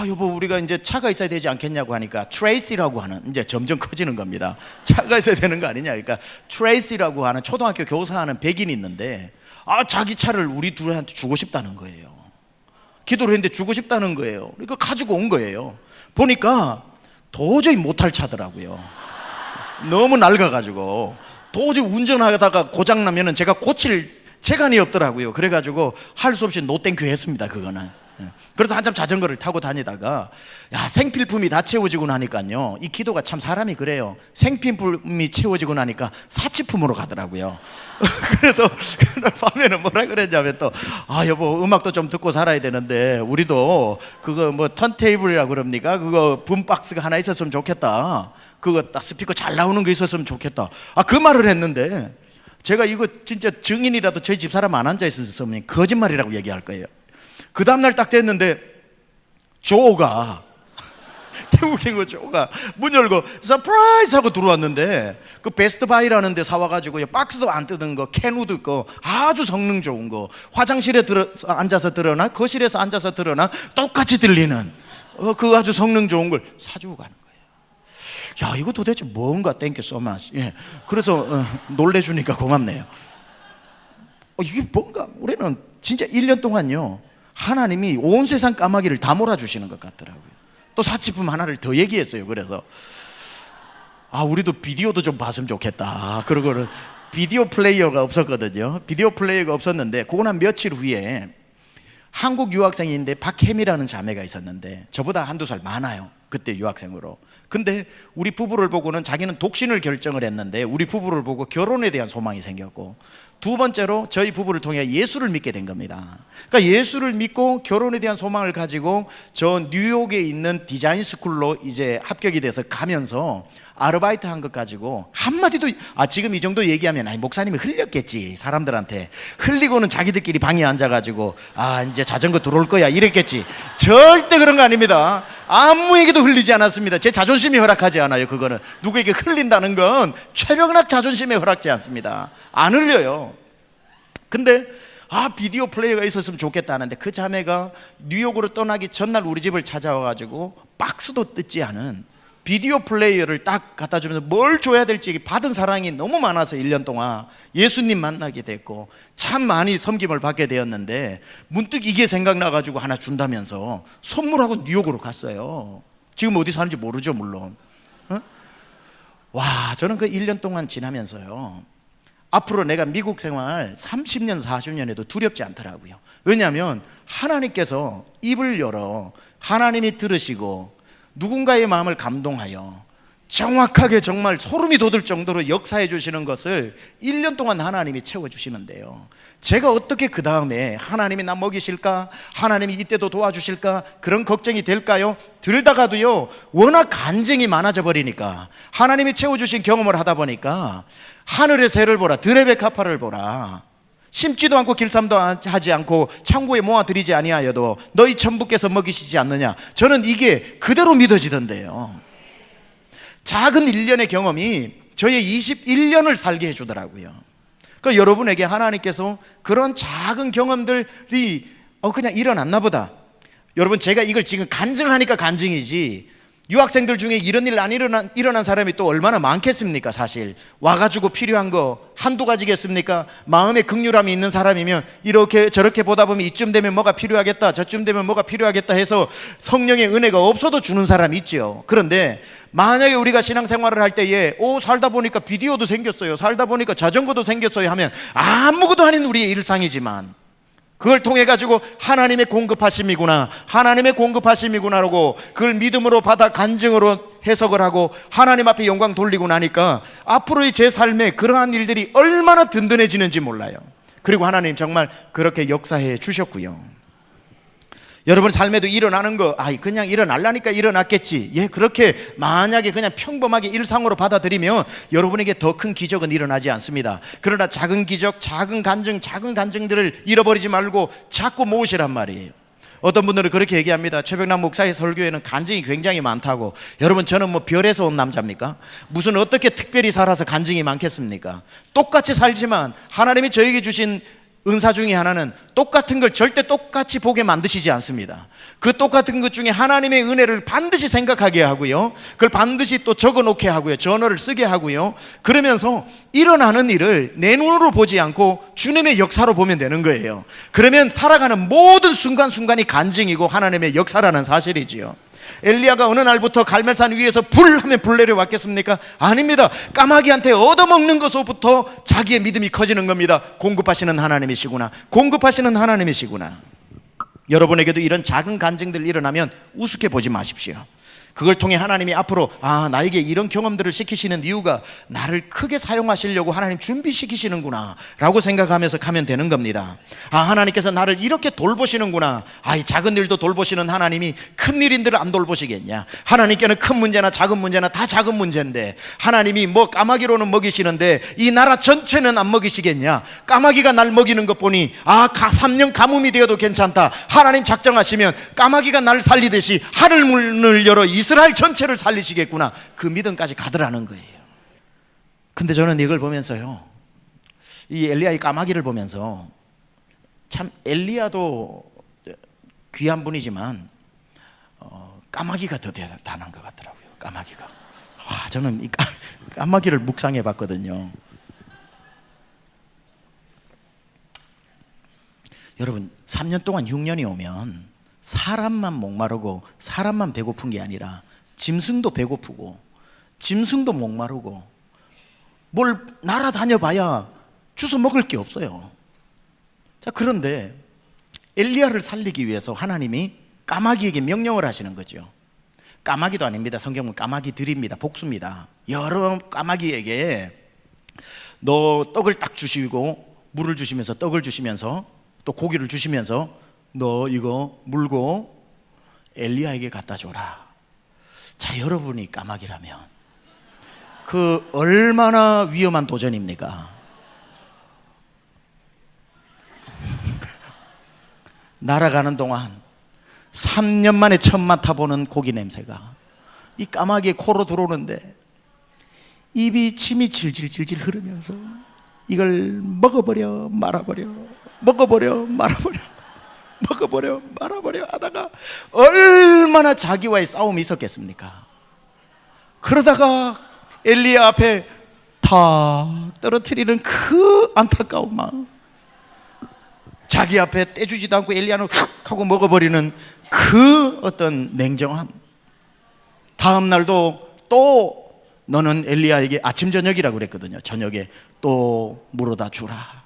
여보 우리가 이제 차가 있어야 되지 않겠냐고 하니까 트레이시라고 하는, 이제 점점 커지는 겁니다. 차가 있어야 되는 거 아니냐. 그러니까 트레이시라고 하는 초등학교 교사하는 백인이 있는데 자기 차를 우리 둘한테 주고 싶다는 거예요. 기도를 했는데 주고 싶다는 거예요. 그러니까 가지고 온 거예요. 보니까 도저히 못할 차더라고요. 너무 낡아가지고 도저히 운전하다가 고장나면은 제가 고칠 재간이 없더라고요. 그래가지고 할 수 없이 노땡큐 했습니다. 그거는. 그래서 한참 자전거를 타고 다니다가 생필품이 다 채워지고 나니까요, 이 기도가 참 사람이 그래요. 생필품이 채워지고 나니까 사치품으로 가더라고요. 그래서 그날 밤에는 뭐라 그랬냐면 또 여보, 음악도 좀 듣고 살아야 되는데 우리도 그거 뭐 턴테이블이라고 그럽니까? 그거 붐박스가 하나 있었으면 좋겠다. 그거 딱 스피커 잘 나오는 거 있었으면 좋겠다. 그 말을 했는데 제가 이거 진짜 증인이라도 저희 집사람 안 앉아있으면 거짓말이라고 얘기할 거예요. 그 다음날 딱 됐는데 조가 태국인 거 조가 문 열고 서프라이즈 하고 들어왔는데 그 베스트바이라는 데 사와가지고 박스도 안 뜯은 거, 캔우드 거, 아주 성능 좋은 거, 화장실에 앉아서 들으나 거실에서 앉아서 들으나 똑같이 들리는 그 아주 성능 좋은 걸 사주고 가는 거예요. 야, 이거 도대체 뭔가 땡큐 소마치. 그래서 놀래주니까 고맙네요. 이게 뭔가 우리는 진짜 1년 동안요, 하나님이 온 세상 까마귀를 다 몰아주시는 것 같더라고요. 또 사치품 하나를 더 얘기했어요. 그래서 우리도 비디오도 좀 봤으면 좋겠다. 그러고는 비디오 플레이어가 없었거든요. 비디오 플레이어가 없었는데 그건 한 며칠 후에 한국 유학생인데 박혜미라는 자매가 있었는데 저보다 한두 살 많아요. 그때 유학생으로. 근데 우리 부부를 보고는 자기는 독신을 결정을 했는데 우리 부부를 보고 결혼에 대한 소망이 생겼고, 두 번째로 저희 부부를 통해 예수를 믿게 된 겁니다. 그러니까 예수를 믿고 결혼에 대한 소망을 가지고 저 뉴욕에 있는 디자인 스쿨로 이제 합격이 돼서 가면서 아르바이트 한 것 가지고 한마디도 지금 이 정도 얘기하면 목사님이 흘렸겠지. 사람들한테 흘리고는 자기들끼리 방에 앉아가지고 이제 자전거 들어올 거야 이랬겠지. 절대 그런 거 아닙니다. 아무에게도 흘리지 않았습니다. 제 자존심이 허락하지 않아요. 그거는 누구에게 흘린다는 건 최병락 자존심에 허락지 않습니다. 안 흘려요. 근데 비디오 플레이어가 있었으면 좋겠다 하는데 그 자매가 뉴욕으로 떠나기 전날 우리 집을 찾아와가지고 박스도 뜯지 않은 비디오 플레이어를 딱 갖다 주면서 뭘 줘야 될지 받은 사랑이 너무 많아서 1년 동안 예수님 만나게 됐고 참 많이 섬김을 받게 되었는데, 문득 이게 생각나가지고 하나 준다면서 선물하고 뉴욕으로 갔어요. 지금 어디 사는지 모르죠 물론. 저는 그 1년 동안 지나면서요, 앞으로 내가 미국 생활 30년 40년 해도 두렵지 않더라고요. 왜냐하면 하나님께서 입을 열어 하나님이 들으시고 누군가의 마음을 감동하여 정확하게 정말 소름이 돋을 정도로 역사해 주시는 것을 1년 동안 하나님이 채워주시는데요, 제가 어떻게 그 다음에 하나님이 나 먹이실까, 하나님이 이때도 도와주실까 그런 걱정이 될까요? 들다가도요, 워낙 간증이 많아져 버리니까 하나님이 채워주신 경험을 하다 보니까 하늘의 새를 보라, 드레베 카파를 보라, 심지도 않고 길쌈도 하지 않고 창고에 모아드리지 아니하여도 너희 천부께서 먹이시지 않느냐. 저는 이게 그대로 믿어지던데요. 작은 1년의 경험이 저의 21년을 살게 해주더라고요. 그러니까 여러분에게 하나님께서 그런 작은 경험들이 그냥 일어났나 보다. 여러분, 제가 이걸 지금 간증하니까 간증이지 유학생들 중에 이런 일 안 일어난 사람이 또 얼마나 많겠습니까? 사실 와가지고 필요한 거 한두 가지겠습니까? 마음에 긍휼함이 있는 사람이면 이렇게 저렇게 보다 보면 이쯤 되면 뭐가 필요하겠다, 저쯤 되면 뭐가 필요하겠다 해서 성령의 은혜가 없어도 주는 사람이 있죠. 그런데 만약에 우리가 신앙생활을 할 때에 살다 보니까 비디오도 생겼어요, 살다 보니까 자전거도 생겼어요 하면 아무것도 아닌 우리의 일상이지만 그걸 통해 가지고 하나님의 공급하심이구나, 하나님의 공급하심이구나라고 그걸 믿음으로 받아 간증으로 해석을 하고 하나님 앞에 영광 돌리고 나니까 앞으로의 제 삶에 그러한 일들이 얼마나 든든해지는지 몰라요. 그리고 하나님 정말 그렇게 역사해 주셨고요. 여러분 삶에도 일어나는 거 그냥 일어나려니까 일어났겠지, 그렇게 만약에 그냥 평범하게 일상으로 받아들이면 여러분에게 더 큰 기적은 일어나지 않습니다. 그러나 작은 기적, 작은 간증들을 잃어버리지 말고 자꾸 모으시란 말이에요. 어떤 분들은 그렇게 얘기합니다. 최병락 목사의 설교에는 간증이 굉장히 많다고. 여러분, 저는 뭐 별에서 온 남자입니까? 무슨 어떻게 특별히 살아서 간증이 많겠습니까? 똑같이 살지만 하나님이 저에게 주신 은사 중에 하나는 똑같은 걸 절대 똑같이 보게 만드시지 않습니다. 그 똑같은 것 중에 하나님의 은혜를 반드시 생각하게 하고요, 그걸 반드시 또 적어놓게 하고요, 저널을 쓰게 하고요, 그러면서 일어나는 일을 내 눈으로 보지 않고 주님의 역사로 보면 되는 거예요. 그러면 살아가는 모든 순간순간이 간증이고 하나님의 역사라는 사실이지요. 엘리야가 어느 날부터 갈멜산 위에서 불 하면 불 내려왔겠습니까? 아닙니다. 까마귀한테 얻어먹는 것부터 자기의 믿음이 커지는 겁니다. 공급하시는 하나님이시구나, 공급하시는 하나님이시구나. 여러분에게도 이런 작은 간증들 일어나면 우습게 보지 마십시오. 그걸 통해 하나님이 앞으로 나에게 이런 경험들을 시키시는 이유가 나를 크게 사용하시려고 하나님 준비시키시는구나 라고 생각하면서 가면 되는 겁니다. 하나님께서 나를 이렇게 돌보시는구나. 이 작은 일도 돌보시는 하나님이 큰 일인들을 안 돌보시겠냐. 하나님께는 큰 문제나 작은 문제나 다 작은 문제인데 하나님이 까마귀로는 먹이시는데 이 나라 전체는 안 먹이시겠냐. 까마귀가 날 먹이는 것 보니 3년 가뭄이 되어도 괜찮다. 하나님 작정하시면 까마귀가 날 살리듯이 하늘문을 열어 이스라엘 전체를 살리시겠구나. 그 믿음까지 가더라는 거예요. 근데 저는 이걸 보면서요, 이 엘리야의 까마귀를 보면서 참 엘리야도 귀한 분이지만 까마귀가 더 대단한 것 같더라고요. 까마귀가. 저는 이 까마귀를 묵상해 봤거든요. 여러분, 3년 동안 흉년이 오면 사람만 목마르고 사람만 배고픈 게 아니라 짐승도 배고프고 짐승도 목마르고 뭘 날아다녀 봐야 주워 먹을 게 없어요. 자, 그런데 엘리야를 살리기 위해서 하나님이 까마귀에게 명령을 하시는 거죠. 까마귀도 아닙니다. 성경은 까마귀들입니다. 복수입니다. 여러 까마귀에게 너 떡을 딱 주시고 물을 주시면서 떡을 주시면서 또 고기를 주시면서 너 이거 물고 엘리야에게 갖다 줘라. 자, 여러분이 까마귀라면 그 얼마나 위험한 도전입니까? 날아가는 동안 3년 만에 처음 맡아보는 고기 냄새가 이 까마귀의 코로 들어오는데 입이 침이 질질질질 흐르면서 이걸 먹어버려 말아버려, 먹어버려 말아버려, 먹어버려 말아버려 하다가 얼마나 자기와의 싸움이 있었겠습니까? 그러다가 엘리야 앞에 탁 떨어뜨리는 그 안타까운 마음, 자기 앞에 떼주지도 않고 엘리야는 훅 하고 먹어버리는 그 어떤 냉정함. 다음 날도 또 너는 엘리야에게 아침 저녁이라고 그랬거든요. 저녁에 또 물어다 주라.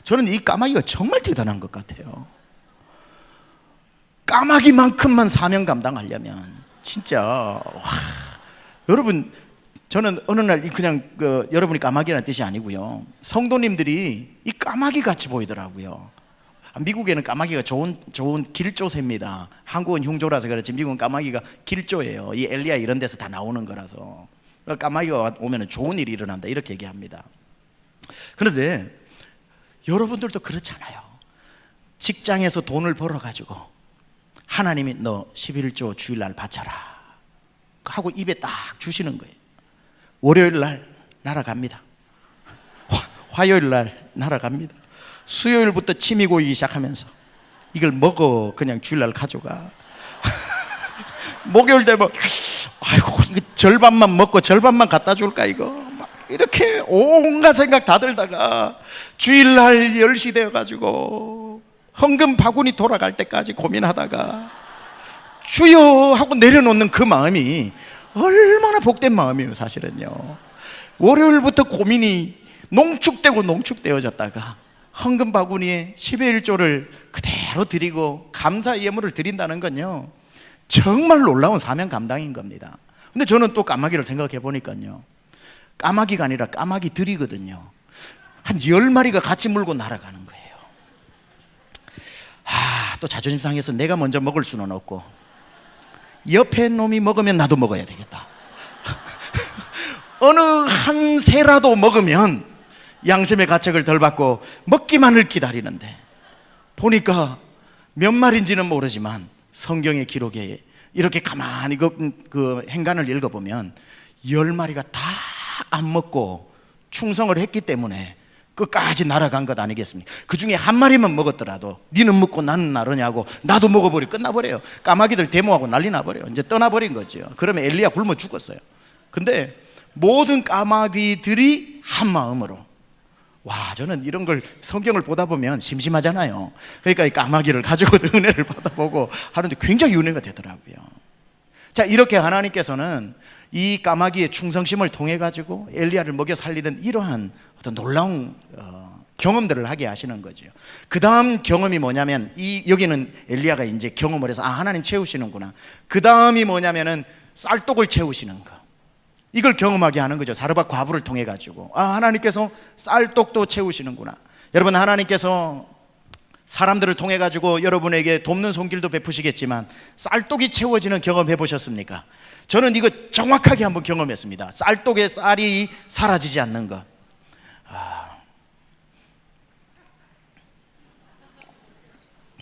저는 이 까마귀가 정말 대단한 것 같아요. 까마귀만큼만 사명 감당하려면 진짜 여러분, 저는 어느 날 그냥 여러분이 까마귀라는 뜻이 아니고요, 성도님들이 이 까마귀 같이 보이더라고요. 미국에는 까마귀가 좋은 길조새입니다. 한국은 흉조라서 그렇지 미국은 까마귀가 길조예요. 이 엘리야 이런 데서 다 나오는 거라서 까마귀가 오면 좋은 일이 일어난다 이렇게 얘기합니다. 그런데 여러분들도 그렇잖아요. 직장에서 돈을 벌어가지고 하나님이 너 11조 주일날 바쳐라 하고 입에 딱 주시는 거예요. 월요일날 날아갑니다. 화요일날 날아갑니다. 수요일부터 침이 고이기 시작하면서 이걸 먹어 그냥 주일날 가져가. 목요일 되면 아이고 이거 절반만 먹고 절반만 갖다 줄까 이거 막 이렇게 온갖 생각 다 들다가 주일날 10시 되어가지고 헌금 바구니 돌아갈 때까지 고민하다가 주여 하고 내려놓는 그 마음이 얼마나 복된 마음이에요. 사실은요, 월요일부터 고민이 농축되어졌다가 헌금 바구니에 10의 1조를 그대로 드리고 감사 예물을 드린다는 건요 정말 놀라운 사명 감당인 겁니다. 근데 저는 또 까마귀를 생각해 보니까요, 까마귀가 아니라 까마귀들이거든요. 한 10마리가 같이 물고 날아가는 거예요. 또 자존심 상해서 내가 먼저 먹을 수는 없고 옆에 놈이 먹으면 나도 먹어야 되겠다. 어느 한 새라도 먹으면 양심의 가책을 덜 받고 먹기만을 기다리는데 보니까 몇 마리인지는 모르지만 성경의 기록에 이렇게 가만히 그 행간을 읽어보면 10마리가 다 안 먹고 충성을 했기 때문에 끝까지 날아간 것 아니겠습니까? 그 중에 한 마리만 먹었더라도 니는 먹고 나는 나르냐고 나도 먹어버리고 끝나버려요. 까마귀들 데모하고 난리 나버려요. 이제 떠나버린 거죠. 그러면 엘리야 굶어 죽었어요. 근데 모든 까마귀들이 한 마음으로, 와, 저는 이런 걸 성경을 보다 보면 심심하잖아요. 그러니까 이 까마귀를 가지고 은혜를 받아보고 하는데 굉장히 은혜가 되더라고요. 자, 이렇게 하나님께서는 이 까마귀의 충성심을 통해 가지고 엘리야를 먹여 살리는 이러한 어떤 놀라운 경험들을 하게 하시는 거죠. 그 다음 경험이 뭐냐면, 여기는 엘리야가 이제 경험을 해서 하나님 채우시는구나. 그 다음이 뭐냐면은 쌀독을 채우시는 거. 이걸 경험하게 하는 거죠. 사르밧 과부를 통해 가지고 하나님께서 쌀독도 채우시는구나. 여러분, 하나님께서 사람들을 통해 가지고 여러분에게 돕는 손길도 베푸시겠지만 쌀독이 채워지는 경험 해보셨습니까? 저는 이거 정확하게 한번 경험했습니다. 쌀독에 쌀이 사라지지 않는 것.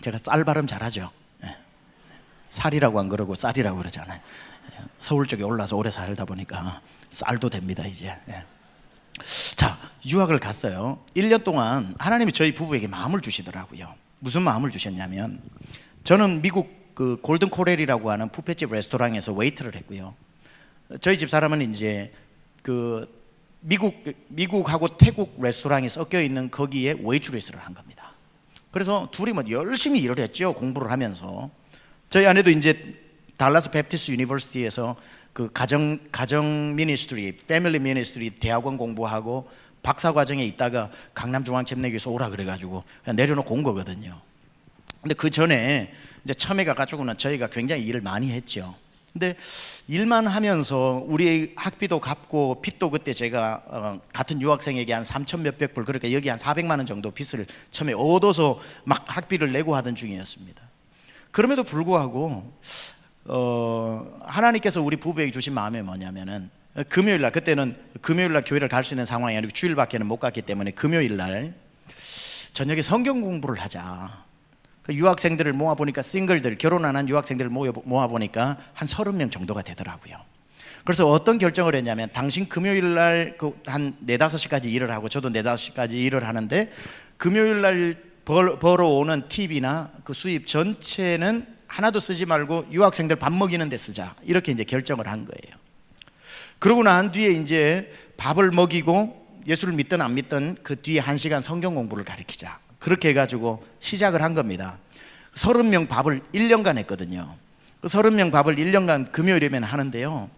제가 쌀 발음 잘하죠. 살이라고 안 그러고 쌀이라고 그러잖아요. 서울 쪽에 올라서 오래 살다 보니까 쌀도 됩니다 이제. 자, 유학을 갔어요. 1년 동안 하나님이 저희 부부에게 마음을 주시더라고요. 무슨 마음을 주셨냐면, 저는 미국 그 골든 코렐이라고 하는 뷔페집 레스토랑에서 웨이터를 했고요. 저희 집 사람은 이제 그 미국하고 태국 레스토랑이 섞여 있는 거기에 웨이트리스를 한 겁니다. 그래서 둘이 뭐 열심히 일을 했죠. 공부를 하면서. 저희 아내도 이제 달라스 베프티스트 유니버시티에서 그 가정 미니스트리, 패밀리 미니스트리 대학원 공부하고 박사 과정에 있다가 강남중앙점례교에서 오라 그래가지고 그냥 내려놓고 온 거거든요. 근데 그 전에 이제 처음에 가가지고는 저희가 굉장히 일을 많이 했죠. 근데 일만 하면서 우리 학비도 갚고 빚도 그때 제가 같은 유학생에게 한 3천 몇백 불, 그러니까 여기 한 400만 원 정도 빚을 처음에 얻어서 막 학비를 내고 하던 중이었습니다. 그럼에도 불구하고 하나님께서 우리 부부에게 주신 마음이 뭐냐면은, 금요일날, 그때는 금요일날 교회를 갈 수 있는 상황이 아니고 주일밖에는 못 갔기 때문에 금요일날 저녁에 성경 공부를 하자. 그 유학생들을 모아보니까, 싱글들, 결혼 안 한 유학생들을 모아보니까 한 30명 정도가 되더라고요. 그래서 어떤 결정을 했냐면, 당신 금요일날 한 4, 5시까지 일을 하고 저도 4, 5시까지 일을 하는데 금요일날 벌어오는 팁이나 그 수입 전체는 하나도 쓰지 말고 유학생들 밥 먹이는 데 쓰자. 이렇게 이제 결정을 한 거예요. 그러고 난 뒤에 이제 밥을 먹이고 예수를 믿든 안 믿든 그 뒤에 1시간 성경 공부를 가르치자. 그렇게 해가지고 시작을 한 겁니다. 30명 밥을 1년간 했거든요. 그 30명 밥을 1년간 금요일이면 하는데요.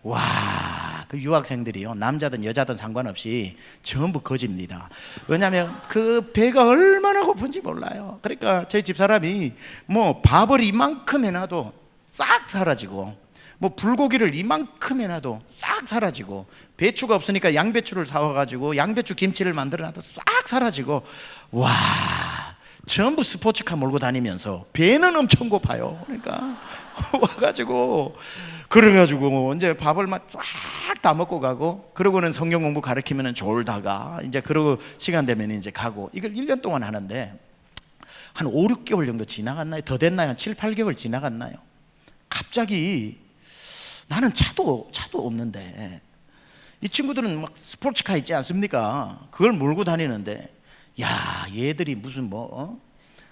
와, 그 유학생들이요, 남자든 여자든 상관없이 전부 거집니다. 왜냐하면 그 배가 얼마나 고픈지 몰라요. 그러니까 저희 집사람이 뭐 밥을 이만큼 해놔도 싹 사라지고, 뭐 불고기를 이만큼 해놔도 싹 사라지고, 배추가 없으니까 양배추를 사와가지고 양배추 김치를 만들어놔도 싹 사라지고, 와, 전부 스포츠카 몰고 다니면서 배는 엄청 고파요. 그러니까 와가지고, 그래가지고 이제 밥을 막 싹 다 먹고 가고, 그러고는 성경 공부 가르치면은 졸다가 이제 그러고 시간 되면 이제 가고, 이걸 1년 동안 하는데 한 5, 6개월 정도 지나갔나요? 더 됐나요? 한 7, 8개월 지나갔나요? 갑자기 나는 차도 없는데 이 친구들은 막 스포츠카 있지 않습니까? 그걸 몰고 다니는데, 야, 얘들이 무슨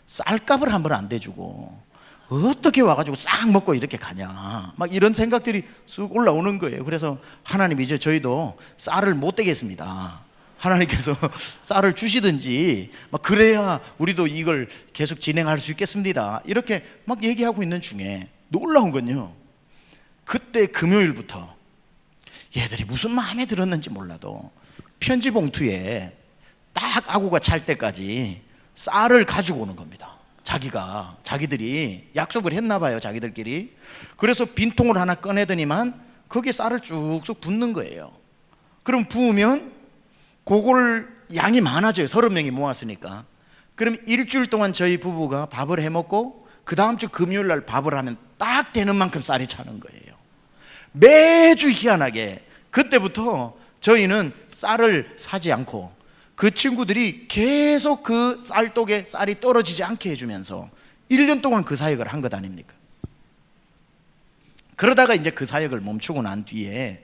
쌀값을 한 번 안 대주고 어떻게 와가지고 싹 먹고 이렇게 가냐, 막 이런 생각들이 쑥 올라오는 거예요. 그래서 하나님, 이제 저희도 쌀을 못 대겠습니다. 하나님께서 쌀을 주시든지 막 그래야 우리도 이걸 계속 진행할 수 있겠습니다. 이렇게 막 얘기하고 있는 중에 놀라운 건요, 그때 금요일부터 얘들이 무슨 마음에 들었는지 몰라도 편지 봉투에 딱 아구가 찰 때까지 쌀을 가지고 오는 겁니다. 자기들이 약속을 했나 봐요, 자기들끼리. 그래서 빈통을 하나 꺼내더니만 거기에 쌀을 쭉쭉 붓는 거예요. 그럼 부으면 그걸 양이 많아져요. 30명이 모았으니까. 그럼 일주일 동안 저희 부부가 밥을 해 먹고 그 다음 주 금요일 날 밥을 하면 딱 되는 만큼 쌀이 차는 거예요. 매주 희한하게 그때부터 저희는 쌀을 사지 않고 그 친구들이 계속 그 쌀독에 쌀이 떨어지지 않게 해주면서 1년 동안 그 사역을 한 것 아닙니까? 그러다가 이제 그 사역을 멈추고 난 뒤에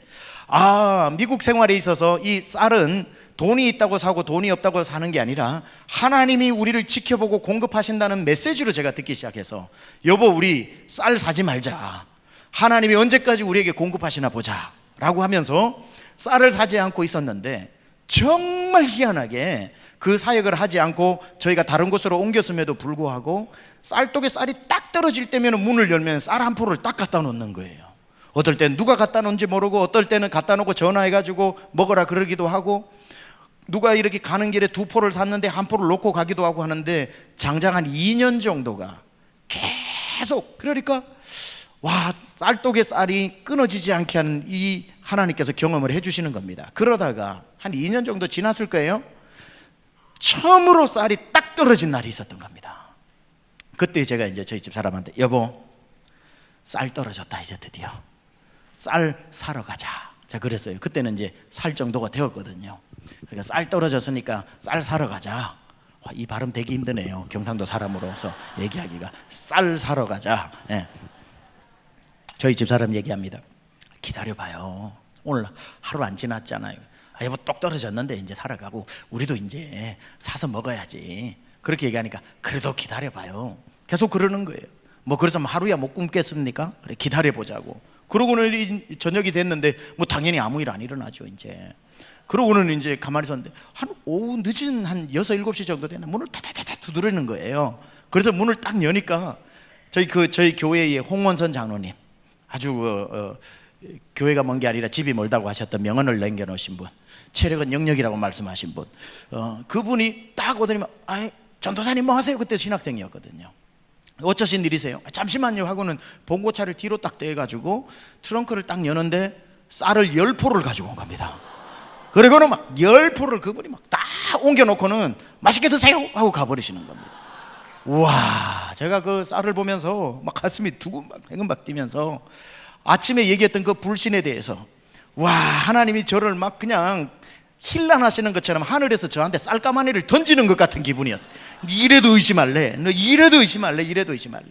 미국 생활에 있어서 이 쌀은 돈이 있다고 사고 돈이 없다고 사는 게 아니라 하나님이 우리를 지켜보고 공급하신다는 메시지로 제가 듣기 시작해서, 여보 우리 쌀 사지 말자, 하나님이 언제까지 우리에게 공급하시나 보자 라고 하면서 쌀을 사지 않고 있었는데, 정말 희한하게 그 사역을 하지 않고 저희가 다른 곳으로 옮겼음에도 불구하고 쌀독에 쌀이 딱 떨어질 때면 문을 열면 쌀 한 포를 딱 갖다 놓는 거예요. 어떨 때는 누가 갖다 놓은지 모르고, 어떨 때는 갖다 놓고 전화해가지고 먹으라 그러기도 하고, 누가 이렇게 가는 길에 2포를 샀는데 1포를 놓고 가기도 하고 하는데, 장장 한 2년 정도가 계속, 그러니까 쌀독의 쌀이 끊어지지 않게 하는 이 하나님께서 경험을 해주시는 겁니다. 그러다가 한 2년 정도 지났을 거예요. 처음으로 쌀이 딱 떨어진 날이 있었던 겁니다. 그때 제가 이제 저희 집 사람한테, 여보 쌀 떨어졌다, 이제 드디어 쌀 사러 가자, 제가 그랬어요. 그때는 이제 살 정도가 되었거든요. 그러니까 쌀 떨어졌으니까 쌀 사러 가자. 이 발음 되게 힘드네요, 경상도 사람으로서 얘기하기가. 쌀 사러 가자. 예. 저희 집 사람 얘기합니다. 기다려봐요, 오늘 하루 안 지났잖아요. 여보 똑 떨어졌는데 이제 사러 가고 우리도 이제 사서 먹어야지. 그렇게 얘기하니까 그래도 기다려봐요, 계속 그러는 거예요. 뭐 그래서 하루야 못 굶겠습니까? 그래 기다려보자고. 그러고는 저녁이 됐는데 뭐 당연히 아무 일 안 일어나죠 이제. 그러고는 이제 가만히 있었는데 한 오후 늦은 한 6, 7시 정도 되나 문을 타타타타 두드리는 거예요. 그래서 문을 딱 여니까 저희 교회의 홍원선 장로님, 아주 교회가 먼 게 아니라 집이 멀다고 하셨던 명언을 남겨놓으신 분, 체력은 영역이라고 말씀하신 분, 그분이 딱 오더니만, 전도사님 뭐 하세요? 그때 신학생이었거든요. 어쩌신 일이세요? 잠시만요 하고는 봉고차를 뒤로 딱 떼가지고 트렁크를 딱 여는데 쌀을 10포를 가지고 온 겁니다. 그리고는 막 10포를 그분이 막 딱 옮겨놓고는 맛있게 드세요 하고 가버리시는 겁니다. 와, 제가 그 쌀을 보면서 막 가슴이 두근막 뛰면서 아침에 얘기했던 그 불신에 대해서, 하나님이 저를 막 그냥 힐난하시는 것처럼 하늘에서 저한테 쌀가마니를 던지는 것 같은 기분이었어요. 이래도 의심할래, 너 이래도 의심할래, 이래도 의심할래.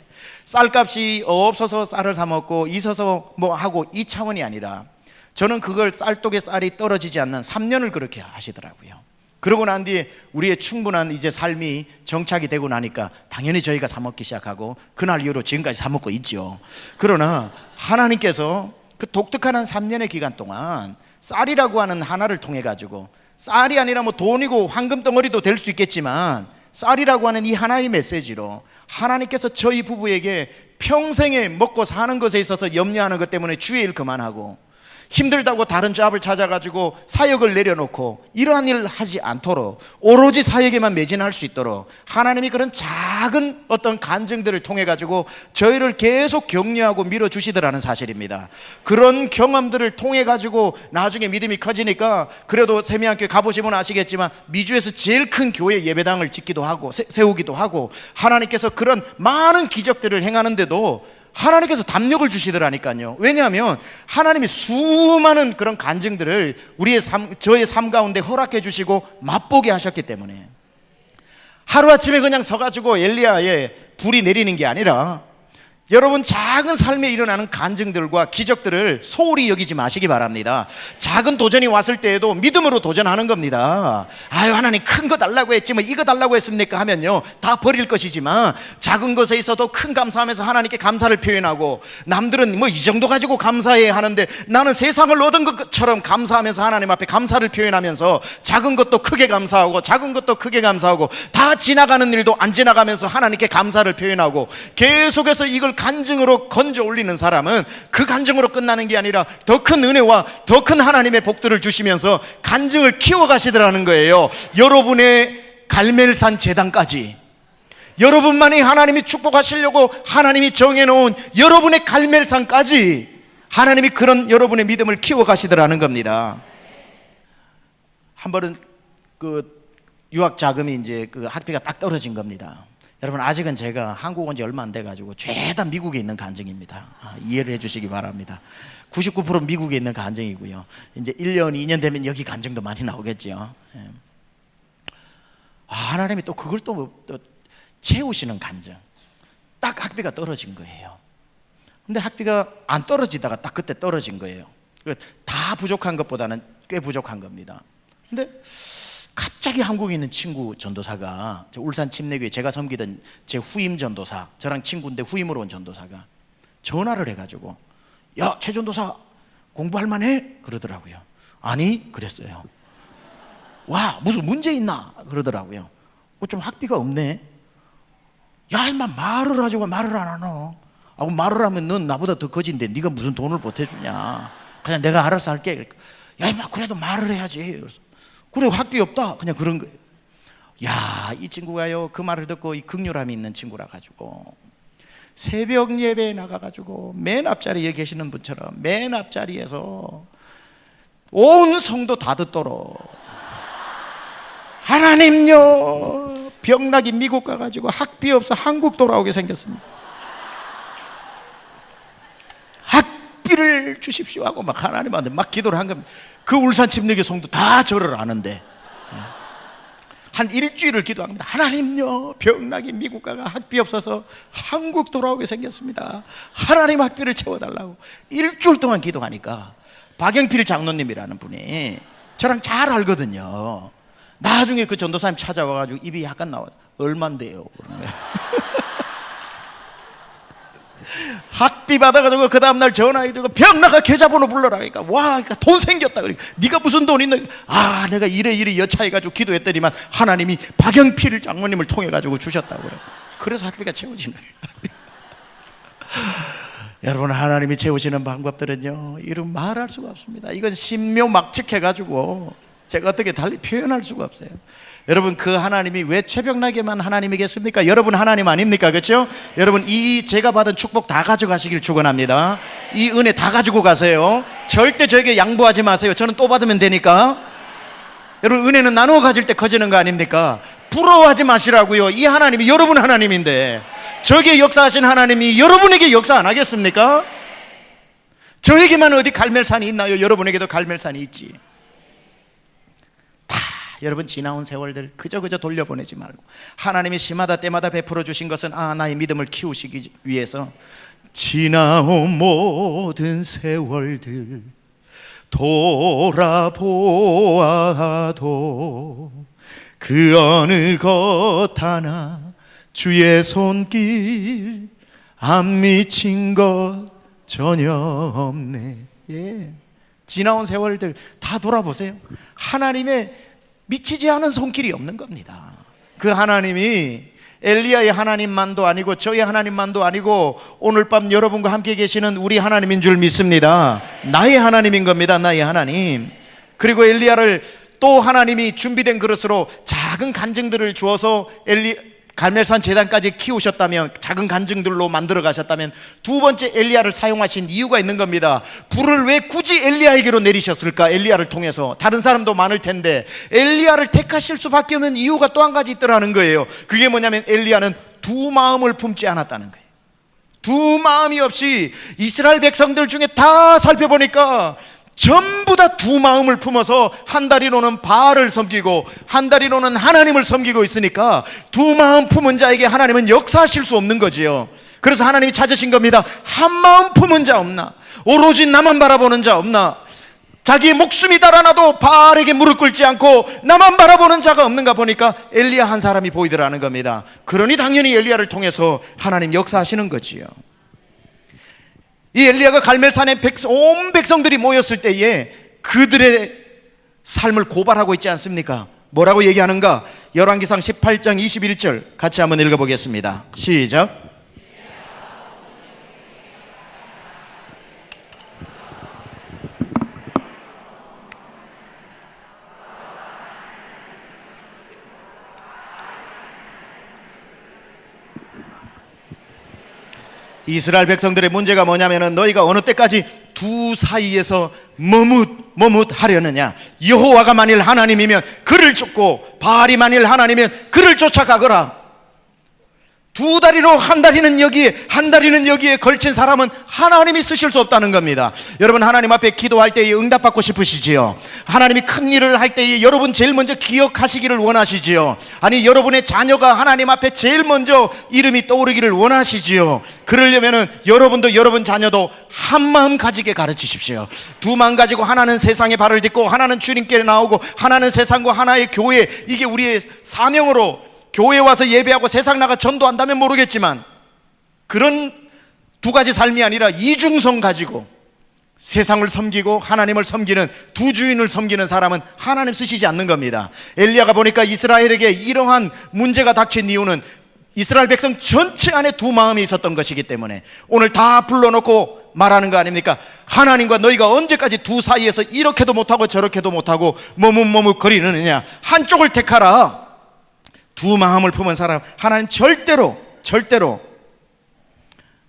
쌀값이 없어서 쌀을 사 먹고 있어서 뭐 하고 이 차원이 아니라, 저는 그걸 쌀독에 쌀이 떨어지지 않는 3년을 그렇게 하시더라고요. 그러고 난 뒤에 우리의 충분한 이제 삶이 정착이 되고 나니까 당연히 저희가 사 먹기 시작하고 그날 이후로 지금까지 사 먹고 있죠. 그러나 하나님께서 그 독특한 한 3년의 기간 동안 쌀이라고 하는 하나를 통해 가지고, 쌀이 아니라 뭐 돈이고 황금 덩어리도 될 수 있겠지만 쌀이라고 하는 이 하나의 메시지로 하나님께서 저희 부부에게 평생에 먹고 사는 것에 있어서 염려하는 것 때문에 주의 일 그만하고 힘들다고 다른 잡을 찾아가지고 사역을 내려놓고 이러한 일을 하지 않도록 오로지 사역에만 매진할 수 있도록 하나님이 그런 작은 어떤 간증들을 통해 가지고 저희를 계속 격려하고 밀어주시더라는 사실입니다. 그런 경험들을 통해 가지고 나중에 믿음이 커지니까, 그래도 세미한교회 가보시면 아시겠지만 미주에서 제일 큰 교회 예배당을 짓기도 하고 세우기도 하고, 하나님께서 그런 많은 기적들을 행하는데도 하나님께서 담력을 주시더라니까요. 왜냐하면 하나님이 수많은 그런 간증들을 저의 삶 가운데 허락해 주시고 맛보게 하셨기 때문에, 하루아침에 그냥 서가지고 엘리야의 불이 내리는 게 아니라, 여러분 작은 삶에 일어나는 간증들과 기적들을 소홀히 여기지 마시기 바랍니다. 작은 도전이 왔을 때에도 믿음으로 도전하는 겁니다. 하나님 큰 거 달라고 했지 뭐 이거 달라고 했습니까 하면요 다 버릴 것이지만, 작은 것에 있어도 큰 감사하면서 하나님께 감사를 표현하고, 남들은 뭐 이 정도 가지고 감사해 하는데 나는 세상을 얻은 것처럼 감사하면서 하나님 앞에 감사를 표현하면서, 작은 것도 크게 감사하고 작은 것도 크게 감사하고, 다 지나가는 일도 안 지나가면서 하나님께 감사를 표현하고, 계속해서 이걸 간증으로 건져 올리는 사람은 그 간증으로 끝나는 게 아니라 더 큰 은혜와 더 큰 하나님의 복들을 주시면서 간증을 키워가시더라는 거예요. 여러분의 갈멜산 제단까지, 여러분만이 하나님이 축복하시려고 하나님이 정해놓은 여러분의 갈멜산까지 하나님이 그런 여러분의 믿음을 키워가시더라는 겁니다. 한 번은 그 유학 자금이 이제 그 학비가 딱 떨어진 겁니다. 여러분 아직은 제가 한국 온 지 얼마 안 돼가지고 죄다 미국에 있는 간증입니다. 이해를 해주시기 바랍니다. 99% 미국에 있는 간증이고요. 이제 1년, 2년 되면 여기 간증도 많이 나오겠죠. 하나님이 또 그걸 또 채우시는 간증. 딱 학비가 떨어진 거예요. 근데 학비가 안 떨어지다가 딱 그때 떨어진 거예요. 다 부족한 것보다는 꽤 부족한 겁니다. 근데 갑자기 한국에 있는 친구 전도사가, 울산 침례교회 제가 섬기던 제 후임 전도사, 저랑 친구인데 후임으로 온 전도사가 전화를 해가지고, 야, 최 전도사 공부할 만해? 그러더라고요. 아니 그랬어요. 와, 무슨 문제 있나? 그러더라고요. 좀 학비가 없네. 야, 임마, 말을 하자고 말을 안 하노. 말을 하면 넌 나보다 더 거진데 네가 무슨 돈을 보태주냐. 그냥 내가 알아서 할게. 야, 임마, 그래도 말을 해야지. 그래, 학비 없다. 그냥 그런 거예요. 야, 이 친구가요, 그 말을 듣고 이 극률함이 있는 친구라 가지고 새벽 예배에 나가가지고 맨 앞자리에 계시는 분처럼 맨 앞자리에서 온 성도 다 듣도록, 하나님요, 병나기 미국 가가지고 학비 없어 한국 돌아오게 생겼습니다. 학비를 주십시오 하고 막 하나님한테 막 기도를 한 겁니다. 그 울산 침례교 성도 다 저를 아는데 한 일주일을 기도한 겁니다. 하나님요, 병나기 미국 가가 학비 없어서 한국 돌아오게 생겼습니다. 하나님 학비를 채워달라고 일주일 동안 기도하니까 박영필 장로님이라는 분이 저랑 잘 알거든요. 나중에 그 전도사님 찾아와가지고 입이 약간 나와, 얼만데요? 그러는 거예요. 학비 받아가지고 그 다음날 전화해주고 병나가 계좌번호 불러라. 그러니까 와, 그러니까 돈 생겼다. 그러니까 네가 무슨 돈 있나? 아, 내가 이래 여차해가지고 기도했더니만 하나님이 박영필 장모님을 통해가지고 주셨다고 그래. 그래서 학비가 채워지는 거예요. 여러분, 하나님이 채우시는 방법들은요, 이런 말할 수가 없습니다. 이건 신묘막측해가지고 제가 어떻게 달리 표현할 수가 없어요. 여러분, 그 하나님이 왜 최병나게만 하나님이겠습니까? 여러분 하나님 아닙니까? 그렇죠? 여러분, 이 제가 받은 축복 다 가져가시길 축원합니다. 이 은혜 다 가지고 가세요. 절대 저에게 양보하지 마세요. 저는 또 받으면 되니까. 여러분, 은혜는 나누어 가질 때 커지는 거 아닙니까? 부러워하지 마시라고요. 이 하나님이 여러분 하나님인데, 저에게 역사하신 하나님이 여러분에게 역사 안 하겠습니까? 저에게만 어디 갈멜산이 있나요? 여러분에게도 갈멜산이 있지. 여러분, 지나온 세월들 그저 돌려보내지 말고 하나님이 시마다 때마다 베풀어 주신 것은 나의 믿음을 키우시기 위해서 지나온 모든 세월들 돌아보아도 그 어느 것 하나 주의 손길 안 미친 것 전혀 없네. 예. 지나온 세월들 다 돌아보세요. 하나님의 미치지 않은 손길이 없는 겁니다. 그 하나님이 엘리야의 하나님만도 아니고 저의 하나님만도 아니고 오늘 밤 여러분과 함께 계시는 우리 하나님인 줄 믿습니다. 나의 하나님인 겁니다. 나의 하나님. 그리고 엘리야를 또 하나님이 준비된 그릇으로 작은 간증들을 주어서 갈멜산 제단까지 키우셨다면, 작은 간증들로 만들어 가셨다면 두 번째 엘리야를 사용하신 이유가 있는 겁니다. 불을 왜 굳이 엘리야에게로 내리셨을까? 엘리야를 통해서 다른 사람도 많을 텐데 엘리야를 택하실 수밖에 없는 이유가 또 한 가지 있더라는 거예요. 그게 뭐냐면 엘리야는 두 마음을 품지 않았다는 거예요. 두 마음이 없이 이스라엘 백성들 중에 다 살펴보니까 전부 다 두 마음을 품어서 한 다리로는 바알을 섬기고 한 다리로는 하나님을 섬기고 있으니까 두 마음 품은 자에게 하나님은 역사하실 수 없는 거지요. 그래서 하나님이 찾으신 겁니다. 한 마음 품은 자 없나? 오로지 나만 바라보는 자 없나? 자기의 목숨이 달아나도 바알에게 무릎 꿇지 않고 나만 바라보는 자가 없는가 보니까 엘리야 한 사람이 보이더라는 겁니다. 그러니 당연히 엘리야를 통해서 하나님 역사하시는 거지요. 이 엘리야가 갈멜산에 온 백성들이 모였을 때에 그들의 삶을 고발하고 있지 않습니까? 뭐라고 얘기하는가? 열왕기상 18장 21절 같이 한번 읽어보겠습니다. 시작. 이스라엘 백성들의 문제가 뭐냐면은 너희가 어느 때까지 두 사이에서 머뭇하려느냐. 여호와가 만일 하나님이면 그를 쫓고 바알이 만일 하나님이면 그를 쫓아가거라. 두 다리로 한 다리는 여기에 한 다리는 여기에 걸친 사람은 하나님이 쓰실 수 없다는 겁니다. 여러분, 하나님 앞에 기도할 때에 응답받고 싶으시지요? 하나님이 큰 일을 할 때에 여러분 제일 먼저 기억하시기를 원하시지요? 아니, 여러분의 자녀가 하나님 앞에 제일 먼저 이름이 떠오르기를 원하시지요? 그러려면은 여러분도 여러분 자녀도 한 마음 가지게 가르치십시오. 두 마음 가지고, 하나는 세상에 발을 딛고 하나는 주님께 나오고 하나는 세상과 하나의 교회, 이게 우리의 사명으로 교회에 와서 예배하고 세상 나가 전도한다면 모르겠지만, 그런 두 가지 삶이 아니라 이중성 가지고 세상을 섬기고 하나님을 섬기는, 두 주인을 섬기는 사람은 하나님 쓰시지 않는 겁니다. 엘리야가 보니까 이스라엘에게 이러한 문제가 닥친 이유는 이스라엘 백성 전체 안에 두 마음이 있었던 것이기 때문에 오늘 다 불러놓고 말하는 거 아닙니까? 하나님과 너희가 언제까지 두 사이에서 이렇게도 못하고 저렇게도 못하고 머뭇머뭇거리느냐? 한쪽을 택하라. 두 마음을 품은 사람, 하나님 절대로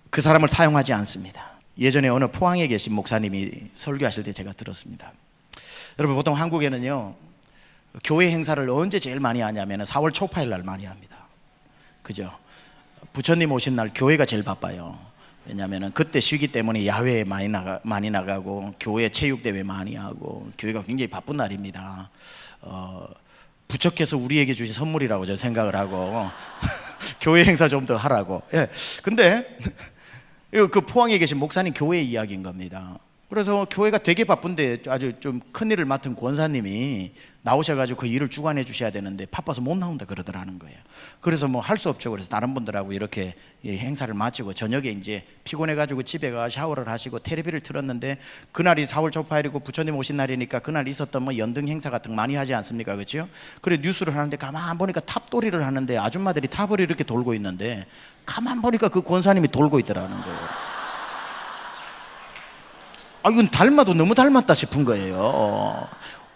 그 사람을 사용하지 않습니다. 예전에 어느 포항에 계신 목사님이 설교하실 때 제가 들었습니다. 여러분, 보통 한국에는요, 교회 행사를 언제 제일 많이 하냐면 4월 초파일 날 많이 합니다. 그죠? 부처님 오신 날 교회가 제일 바빠요. 왜냐하면 그때 쉬기 때문에 야외에 많이 나가고 교회 체육대회 많이 하고 교회가 굉장히 바쁜 날입니다. 부처께서 우리에게 주신 선물이라고 저는 생각을 하고 교회 행사 좀 더 하라고. 예. 근데 그 포항에 계신 목사님 교회 이야기인 겁니다. 그래서 교회가 되게 바쁜데 아주 좀 큰 일을 맡은 권사님이 나오셔가지고 그 일을 주관해 주셔야 되는데 바빠서 못 나온다 그러더라는 거예요. 그래서 뭐 할 수 없죠. 그래서 다른 분들하고 이렇게 행사를 마치고 저녁에 이제 피곤해가지고 집에 가 샤워를 하시고 텔레비를 틀었는데, 그날이 4월 초파일이고 부처님 오신 날이니까 그날 있었던 뭐 연등 행사 같은 거 많이 하지 않습니까? 그렇죠? 그래 뉴스를 하는데 가만 보니까 탑돌이를 하는데 아줌마들이 탑을 이렇게 돌고 있는데, 가만 보니까 그 권사님이 돌고 있더라는 거예요. 아, 이건 닮아도 너무 닮았다 싶은 거예요.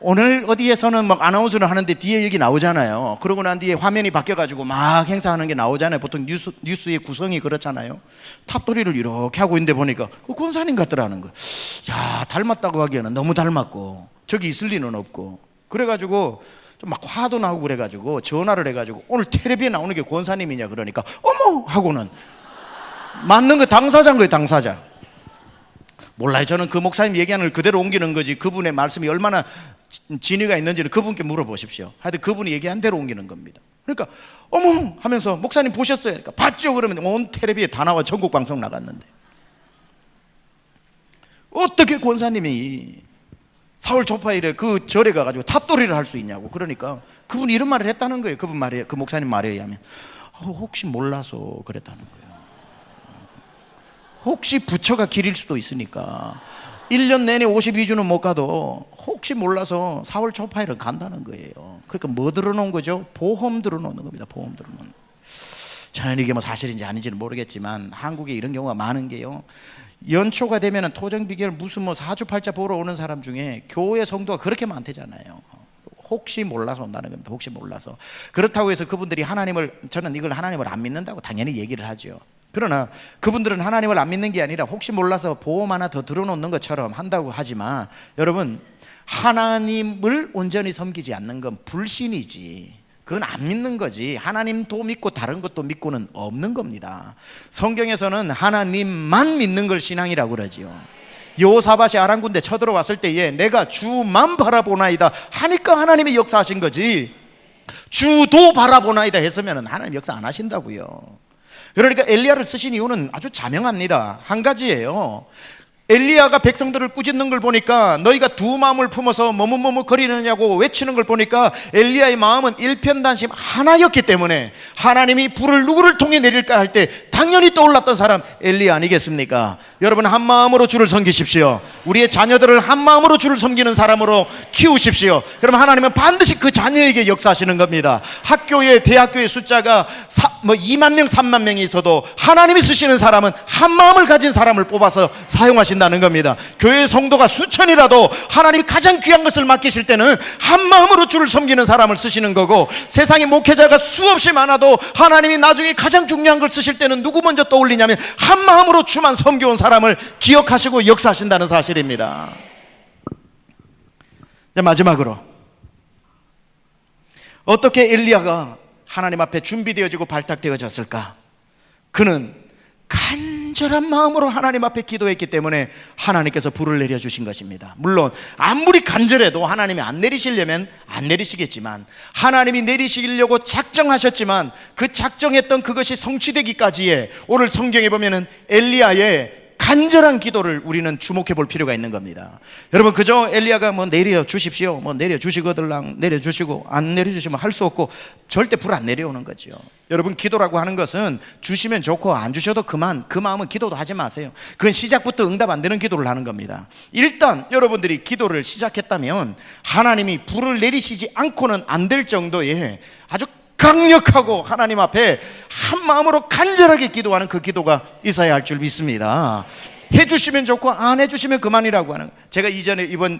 오늘 어디에서는 막 아나운서를 하는데 뒤에 여기 나오잖아요. 그러고 난 뒤에 화면이 바뀌어가지고 막 행사하는 게 나오잖아요. 보통 뉴스의 구성이 그렇잖아요. 탑돌이를 이렇게 하고 있는데 보니까 그 권사님 같더라는 거예요. 야, 닮았다고 하기에는 너무 닮았고 저기 있을 리는 없고, 그래가지고 좀 막 화도 나고 그래가지고 전화를 해가지고 오늘 텔레비에 나오는 게 권사님이냐 그러니까 어머 하고는 맞는 거 당사자인 거예요. 당사자. 몰라요. 저는 그 목사님 얘기하는 걸 그대로 옮기는 거지, 그분의 말씀이 얼마나 진위가 있는지는 그분께 물어보십시오. 하여튼 그분이 얘기한 대로 옮기는 겁니다. 그러니까 어머 하면서 목사님 보셨어요? 그러니까 봤죠. 그러면 온 텔레비에 다 나와 전국 방송 나갔는데, 어떻게 권사님이 4월 초파일에 그 절에 가가지고 탑돌이를 할 수 있냐고. 그러니까 그분이 이런 말을 했다는 거예요. 그분 말에, 그 목사님 말에 의하면 혹시 몰라서 그랬다는 거예요. 혹시 부처가 길일 수도 있으니까 1년 내내 52주는 못 가도 혹시 몰라서 4월 초파일은 간다는 거예요. 그러니까 뭐 들어놓은 거죠? 보험 들어놓는 겁니다. 보험 들어놓는. 저는 이게 뭐 사실인지 아닌지는 모르겠지만 한국에 이런 경우가 많은 게요, 연초가 되면은 토정비결 무슨 뭐 사주팔자 보러 오는 사람 중에 교회 성도가 그렇게 많대잖아요. 혹시 몰라서 온다는 겁니다. 혹시 몰라서. 그렇다고 해서 그분들이 저는 이걸 하나님을 안 믿는다고 당연히 얘기를 하죠. 그러나 그분들은 하나님을 안 믿는 게 아니라 혹시 몰라서 보험 하나 더 들어놓는 것처럼 한다고 하지만, 여러분, 하나님을 온전히 섬기지 않는 건 불신이지, 그건 안 믿는 거지. 하나님도 믿고 다른 것도 믿고는 없는 겁니다. 성경에서는 하나님만 믿는 걸 신앙이라고 그러지요. 여호사밧이 아람 군대 쳐들어왔을 때에 내가 주만 바라보나이다 하니까 하나님이 역사하신 거지, 주도 바라보나이다 했으면 하나님 역사 안 하신다고요. 그러니까 엘리야를 쓰신 이유는 아주 자명합니다. 한 가지예요. 엘리야가 백성들을 꾸짖는 걸 보니까, 너희가 두 마음을 품어서 머뭇머뭇거리느냐고 외치는 걸 보니까 엘리야의 마음은 일편단심 하나였기 때문에 하나님이 불을 누구를 통해 내릴까 할 때 당연히 떠올랐던 사람 엘리야 아니겠습니까? 여러분, 한 마음으로 주를 섬기십시오. 우리의 자녀들을 한 마음으로 주를 섬기는 사람으로 키우십시오. 그럼 하나님은 반드시 그 자녀에게 역사하시는 겁니다. 학교에, 대학교의 숫자가 2만 명, 3만 명이 있어도 하나님이 쓰시는 사람은 한 마음을 가진 사람을 뽑아서 사용하신다는 겁니다. 교회 성도가 수천이라도 하나님이 가장 귀한 것을 맡기실 때는 한 마음으로 주를 섬기는 사람을 쓰시는 거고, 세상에 목회자가 수없이 많아도 하나님이 나중에 가장 중요한 걸 쓰실 때는 누구 먼저 떠올리냐면 한 마음으로 주만 섬겨온 사람을 기억하시고 역사하신다는 사실입니다. 이제 마지막으로, 어떻게 엘리야가 하나님 앞에 준비되어지고 발탁되어졌을까? 그는 간절한 마음으로 하나님 앞에 기도했기 때문에 하나님께서 불을 내려주신 것입니다. 물론 아무리 간절해도 하나님이 안 내리시려면 안 내리시겠지만, 하나님이 내리시려고 작정하셨지만 그 작정했던 그것이 성취되기까지의, 오늘 성경에 보면은 엘리야의 간절한 기도를 우리는 주목해 볼 필요가 있는 겁니다. 여러분, 그저 엘리야가 뭐 내려 주십시오, 뭐 내려 주시거들랑 내려주시고 안 내려주시면 할 수 없고, 절대 불 안 내려오는 거죠. 여러분, 기도라고 하는 것은 주시면 좋고 안 주셔도 그만, 그 마음은 기도도 하지 마세요. 그건 시작부터 응답 안 되는 기도를 하는 겁니다. 일단 여러분들이 기도를 시작했다면 하나님이 불을 내리시지 않고는 안 될 정도의 아주 강력하고 하나님 앞에 한 마음으로 간절하게 기도하는 그 기도가 있어야 할 줄 믿습니다. 해주시면 좋고 안 해주시면 그만이라고 하는, 제가 이전에 이번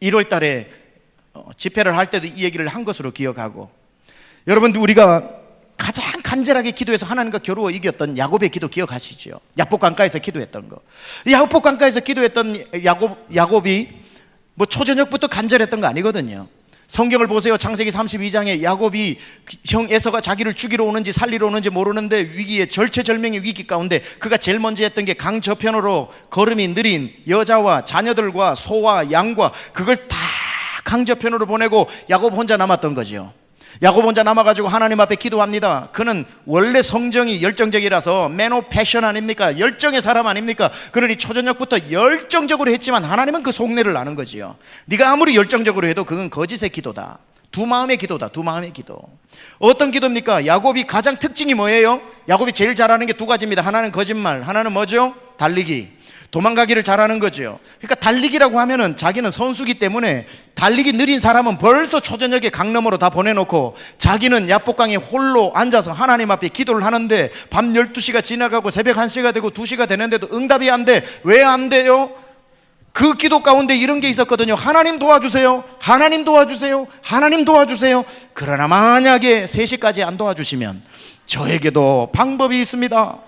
1월 달에 집회를 할 때도 이 얘기를 한 것으로 기억하고, 여러분들 우리가 가장 간절하게 기도해서 하나님과 겨루어 이겼던 야곱의 기도 기억하시죠? 야복 강가에서 기도했던 거. 야복 강가에서 기도했던 야곱이 뭐 초저녁부터 간절했던 거 아니거든요. 성경을 보세요. 창세기 32장에 야곱이 형 에서가 자기를 죽이러 오는지 살리러 오는지 모르는데 위기에, 절체절명의 위기 가운데 그가 제일 먼저 했던 게 강 저편으로 걸음이 느린 여자와 자녀들과 소와 양과 그걸 다 강 저편으로 보내고 야곱 혼자 남았던 거죠. 야곱 혼자 남아가지고 하나님 앞에 기도합니다. 그는 원래 성정이 열정적이라서 man of passion 아닙니까? 열정의 사람 아닙니까? 그러니 초저녁부터 열정적으로 했지만 하나님은 그 속내를 아는 거지요. 네가 아무리 열정적으로 해도 그건 거짓의 기도다. 두 마음의 기도다. 두 마음의 기도. 어떤 기도입니까? 야곱이 가장 특징이 뭐예요? 야곱이 제일 잘하는 게 두 가지입니다. 하나는 거짓말, 하나는 뭐죠? 달리기. 도망가기를 잘하는 거죠. 그러니까 달리기라고 하면은 자기는 선수기 때문에 달리기 느린 사람은 벌써 초저녁에 강 너머로 다 보내놓고 자기는 야복강에 홀로 앉아서 하나님 앞에 기도를 하는데 밤 12시가 지나가고 새벽 1시가 되고 2시가 되는데도 응답이 안 돼. 왜 안 돼요? 그 기도 가운데 이런 게 있었거든요. 하나님 도와주세요. 하나님 도와주세요. 하나님 도와주세요. 그러나 만약에 3시까지 안 도와주시면 저에게도 방법이 있습니다.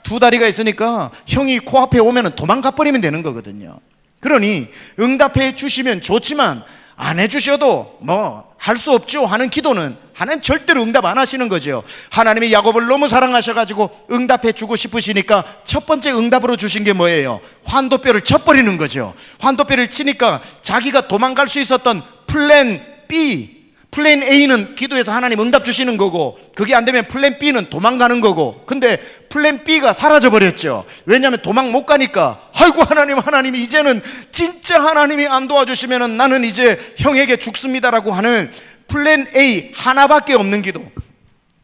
두 다리가 있으니까 형이 코앞에 오면 도망가 버리면 되는 거거든요. 그러니 응답해 주시면 좋지만 안 해주셔도 뭐 할 수 없죠 하는 기도는 하나님 절대로 응답 안 하시는 거죠. 하나님이 야곱을 너무 사랑하셔가지고 응답해 주고 싶으시니까 첫 번째 응답으로 주신 게 뭐예요? 환도뼈를 쳐버리는 거죠. 환도뼈를 치니까 자기가 도망갈 수 있었던 플랜 B, 플랜 A는 기도해서 하나님 응답 주시는 거고, 그게 안 되면 플랜 B는 도망가는 거고, 근데 플랜 B가 사라져 버렸죠. 왜냐하면 도망 못 가니까. 아이고 하나님 이제는 진짜 하나님이 안 도와주시면 나는 이제 형에게 죽습니다라고 하는 플랜 A 하나밖에 없는 기도,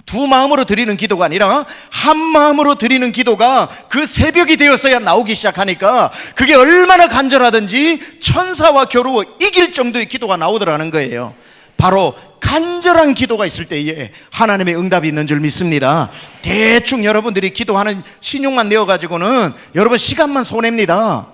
두 마음으로 드리는 기도가 아니라 한 마음으로 드리는 기도가 그 새벽이 되었어야 나오기 시작하니까 그게 얼마나 간절하든지 천사와 겨루어 이길 정도의 기도가 나오더라는 거예요. 바로 간절한 기도가 있을 때에 하나님의 응답이 있는 줄 믿습니다. 대충 여러분들이 기도하는 신용만 내어가지고는 여러분 시간만 손해입니다.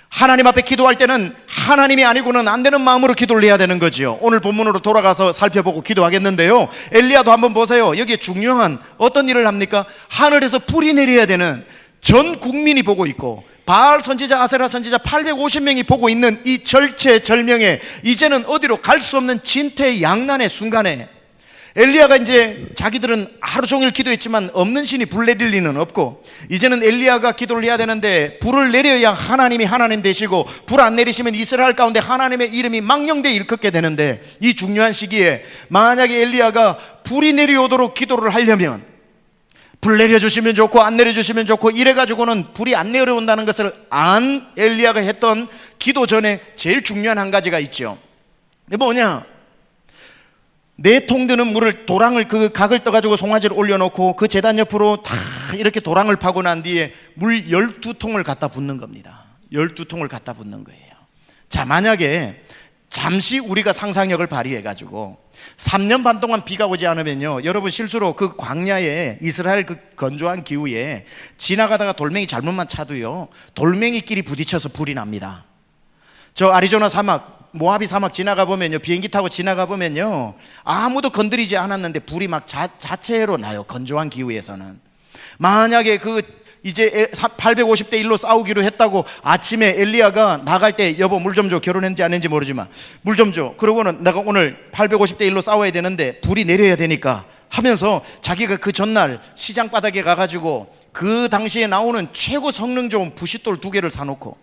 하나님 앞에 기도할 때는 하나님이 아니고는 안 되는 마음으로 기도를 해야 되는 거지요. 오늘 본문으로 돌아가서 살펴보고 기도하겠는데요. 엘리야도 한번 보세요. 여기에 중요한 어떤 일을 합니까? 하늘에서 불이 내려야 되는, 전 국민이 보고 있고 바알 선지자, 아세라 선지자 850명이 보고 있는 이 절체절명에 이제는 어디로 갈 수 없는 진퇴양난의 순간에 엘리야가 이제 자기들은 하루 종일 기도했지만 없는 신이 불 내릴 리는 없고, 이제는 엘리야가 기도를 해야 되는데 불을 내려야 하나님이 하나님 되시고 불 안 내리시면 이스라엘 가운데 하나님의 이름이 망령되이 일컫게 되는데, 이 중요한 시기에 만약에 엘리야가 불이 내려오도록 기도를 하려면 불 내려주시면 좋고 안 내려주시면 좋고 이래가지고는 불이 안 내려온다는 것을 안 엘리야가 했던 기도 전에 제일 중요한 한 가지가 있죠. 뭐냐? 4통 드는 물을, 도랑을, 그 각을 떠가지고 송아지를 올려놓고 그 제단 옆으로 다 이렇게 도랑을 파고 난 뒤에 물 12통을 갖다 붓는 겁니다. 12통을 갖다 붓는 거예요. 자, 만약에 잠시 우리가 상상력을 발휘해가지고 3년 반 동안 비가 오지 않으면요, 여러분 실수로 그 광야에, 이스라엘 그 건조한 기후에 지나가다가 돌멩이 잘못만 차도요 돌멩이끼리 부딪혀서 불이 납니다. 저 아리조나 사막, 모하비 사막 지나가 보면요, 비행기 타고 지나가 보면요 아무도 건드리지 않았는데 불이 막 자체로 나요. 건조한 기후에서는. 만약에 그 이제 850대 1로 싸우기로 했다고 아침에 엘리야가 나갈 때 여보 물 좀 줘, 결혼했는지 안 했는지 모르지만 물 좀 줘, 그러고는 내가 오늘 850대 1로 싸워야 되는데 불이 내려야 되니까 하면서 자기가 그 전날 시장 바닥에 가가지고 그 당시에 나오는 최고 성능 좋은 부싯돌 2개를 사놓고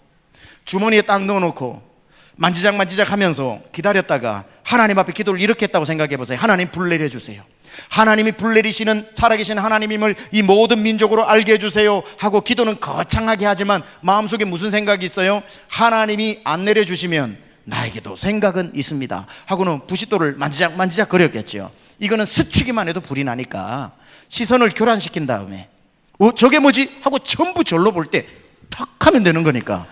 주머니에 딱 넣어놓고 만지작 하면서 기다렸다가 하나님 앞에 기도를 이렇게 했다고 생각해 보세요. 하나님 불 내려주세요. 하나님이 불 내리시는 살아계신 하나님임을 이 모든 민족으로 알게 해주세요 하고 기도는 거창하게 하지만 마음속에 무슨 생각이 있어요? 하나님이 안 내려주시면 나에게도 생각은 있습니다 하고는 부싯돌을 만지작 거렸겠죠. 이거는 스치기만 해도 불이 나니까 시선을 교란시킨 다음에 저게 뭐지? 하고 전부 절로 볼 때 탁 하면 되는 거니까,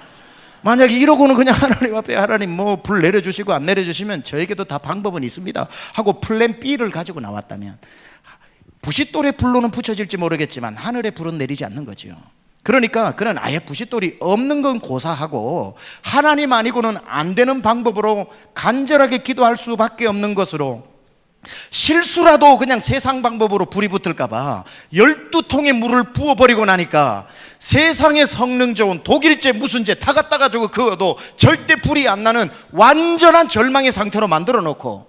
만약에 이러고는 그냥 하나님 앞에 하나님 뭐 불 내려주시고 안 내려주시면 저에게도 다 방법은 있습니다 하고 플랜 B를 가지고 나왔다면 부싯돌의 불로는 붙여질지 모르겠지만 하늘의 불은 내리지 않는 거죠. 그러니까 그는 아예 부싯돌이 없는 건 고사하고 하나님 아니고는 안 되는 방법으로 간절하게 기도할 수밖에 없는 것으로, 실수라도 그냥 세상 방법으로 불이 붙을까봐 12통의 물을 부어버리고 나니까 세상에 성능 좋은 독일제 무슨 제 다 갖다 가지고 그어도 절대 불이 안 나는 완전한 절망의 상태로 만들어 놓고,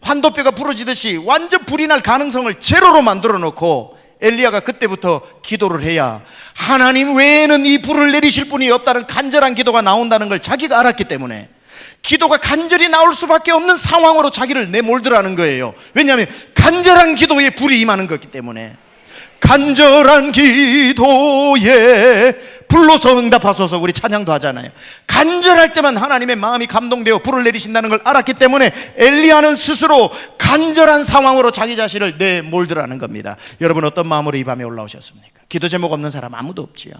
환도뼈가 부러지듯이 완전 불이 날 가능성을 제로로 만들어 놓고 엘리야가 그때부터 기도를 해야 하나님 외에는 이 불을 내리실 분이 없다는 간절한 기도가 나온다는 걸 자기가 알았기 때문에 기도가 간절히 나올 수밖에 없는 상황으로 자기를 내몰더라는 거예요. 왜냐하면 간절한 기도에 불이 임하는 거기 때문에. 간절한 기도에 불로서 응답하소서 우리 찬양도 하잖아요. 간절할 때만 하나님의 마음이 감동되어 불을 내리신다는 걸 알았기 때문에 엘리야는 스스로 간절한 상황으로 자기 자신을 내몰더라는 겁니다. 여러분 어떤 마음으로 이 밤에 올라오셨습니까? 기도 제목 없는 사람 아무도 없지요.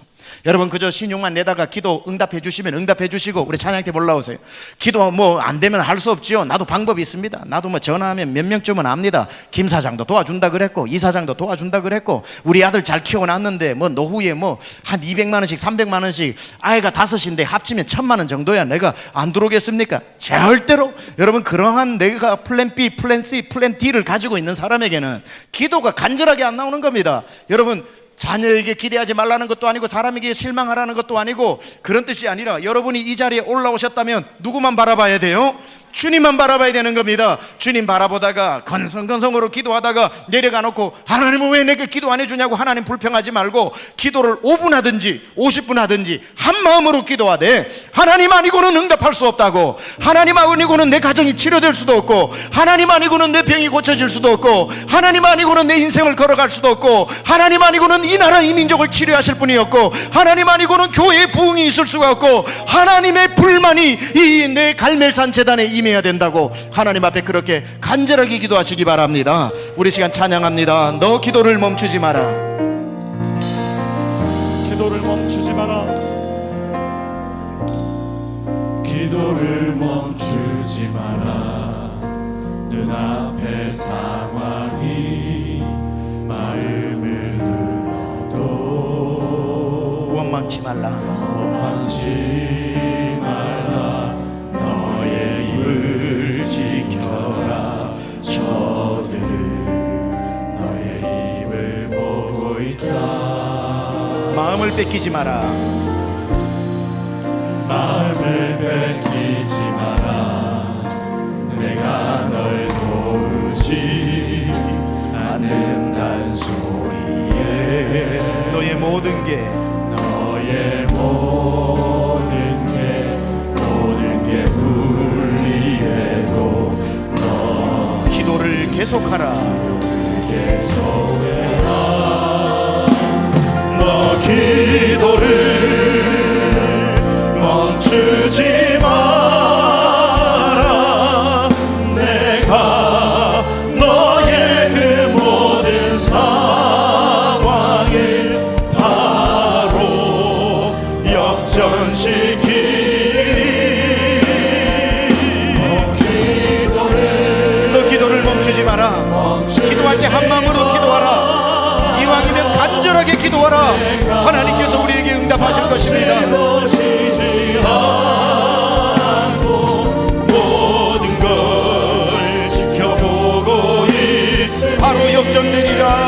여러분 그저 신용만 내다가 기도 응답해 주시면 응답해 주시고 우리 찬양 때 올라오세요. 기도 뭐 안 되면 할 수 없지요. 나도 방법이 있습니다. 나도 뭐 전화하면 몇 명쯤은 압니다. 김 사장도 도와준다 그랬고 이 사장도 도와준다 그랬고 우리 아들 잘 키워놨는데 뭐 노후에 뭐 한 200만 원씩 300만 원씩 아이가 5인데 합치면 1000만 원 정도야 내가 안 들어오겠습니까? 절대로. 여러분 그러한 내가 플랜 B, 플랜 C, 플랜 D를 가지고 있는 사람에게는 기도가 간절하게 안 나오는 겁니다. 여러분 자녀에게 기대하지 말라는 것도 아니고 사람에게 실망하라는 것도 아니고 그런 뜻이 아니라 여러분이 이 자리에 올라오셨다면 누구만 바라봐야 돼요? 주님만 바라봐야 되는 겁니다. 주님 바라보다가 건성건성으로 기도하다가 내려가 놓고 하나님은 왜 내게 기도 안 해주냐고 하나님 불평하지 말고 기도를 5분 하든지 50분 하든지 한 마음으로 기도하되 하나님 아니고는 응답할 수 없다고, 하나님 아니고는 내 가정이 치료될 수도 없고 하나님 아니고는 내 병이 고쳐질 수도 없고 하나님 아니고는 내 인생을 걸어갈 수도 없고 하나님 아니고는 이 나라 이 민족을 치료하실 분이 없고 하나님 아니고는 교회에 부흥이 있을 수가 없고 하나님의 불만이 이 내 갈멜산 재단에 임해야 된다고 하나님 앞에 그렇게 간절하게 기도하시기 바랍니다. 우리 시간 찬양합니다. 너 기도를 멈추지 마라. 기도를 멈추지 마라. 기도를 멈추지 마라. 눈앞의 상황이 마음을 눌러도 원망치 말라. 원망치 말라. 너의 입을 지켜라. 저들은 너의 입을 보고 있다. 마음을 뺏기지 마라. 마음을 뺏기지 마라. 내가 널 도우지 않는단 소리에 너의 모든 게 너의 모든 게 불리해도 기도를 계속하라. 계속해라. 너 기도를 멈추지 마라. 내가 너의 그 모든 상황을 바로 역전시키리. 너 기도를 멈추지 마라. 기도할 때 한 마음으로 기도하라. 이왕이면 간절하게 기도하라. 하나님께서 우리에게 응답하실 것입니다. 놓치지 않고 모든 걸 지켜보고 있으니 바로 역전되리라.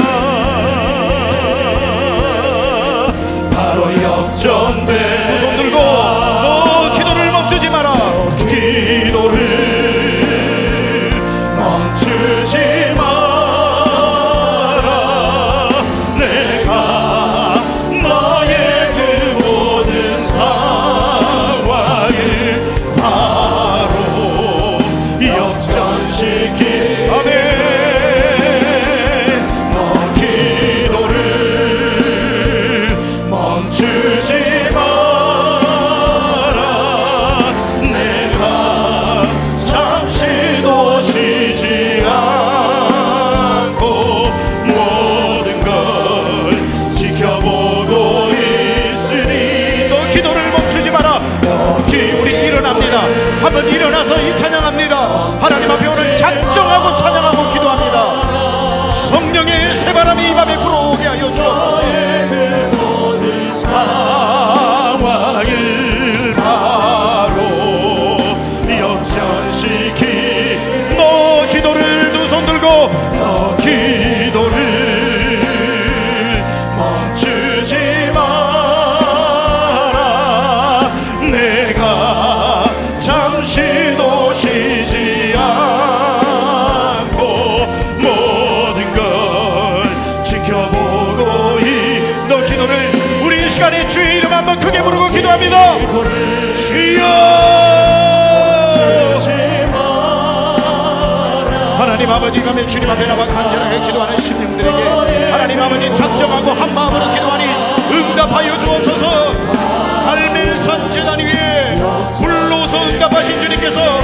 바로 역전되리라. 두 손 들고 너 기도를 멈추지 마라. 기도를 멈추지 마라. 일어나서 이 찬양합니다. 하나님 앞에 오늘 작정하고 찬양하고 기도합니다. 성령의 새바람이 이 밤에 불어오게 하여 주옵소서. 상황을 바로 역전시키 너 기도를 두 손 들고 너 기도를 멈추지 마라. 내가 잠시도 쉬지 않고 모든 걸 지켜보고 너 기도를 우리 이 시간에 주의 이름 한번 크게 부르고 기도합니다. 주여 하나님 아버지 밤에 주님 앞에 나와 간절하게 기도하는 심령들에게 하나님 아버지 작정하고 한 마음으로 기도하니 응답하여 주옵소서. 갈멜산 제단 위에 불로서 응답하신 주님께서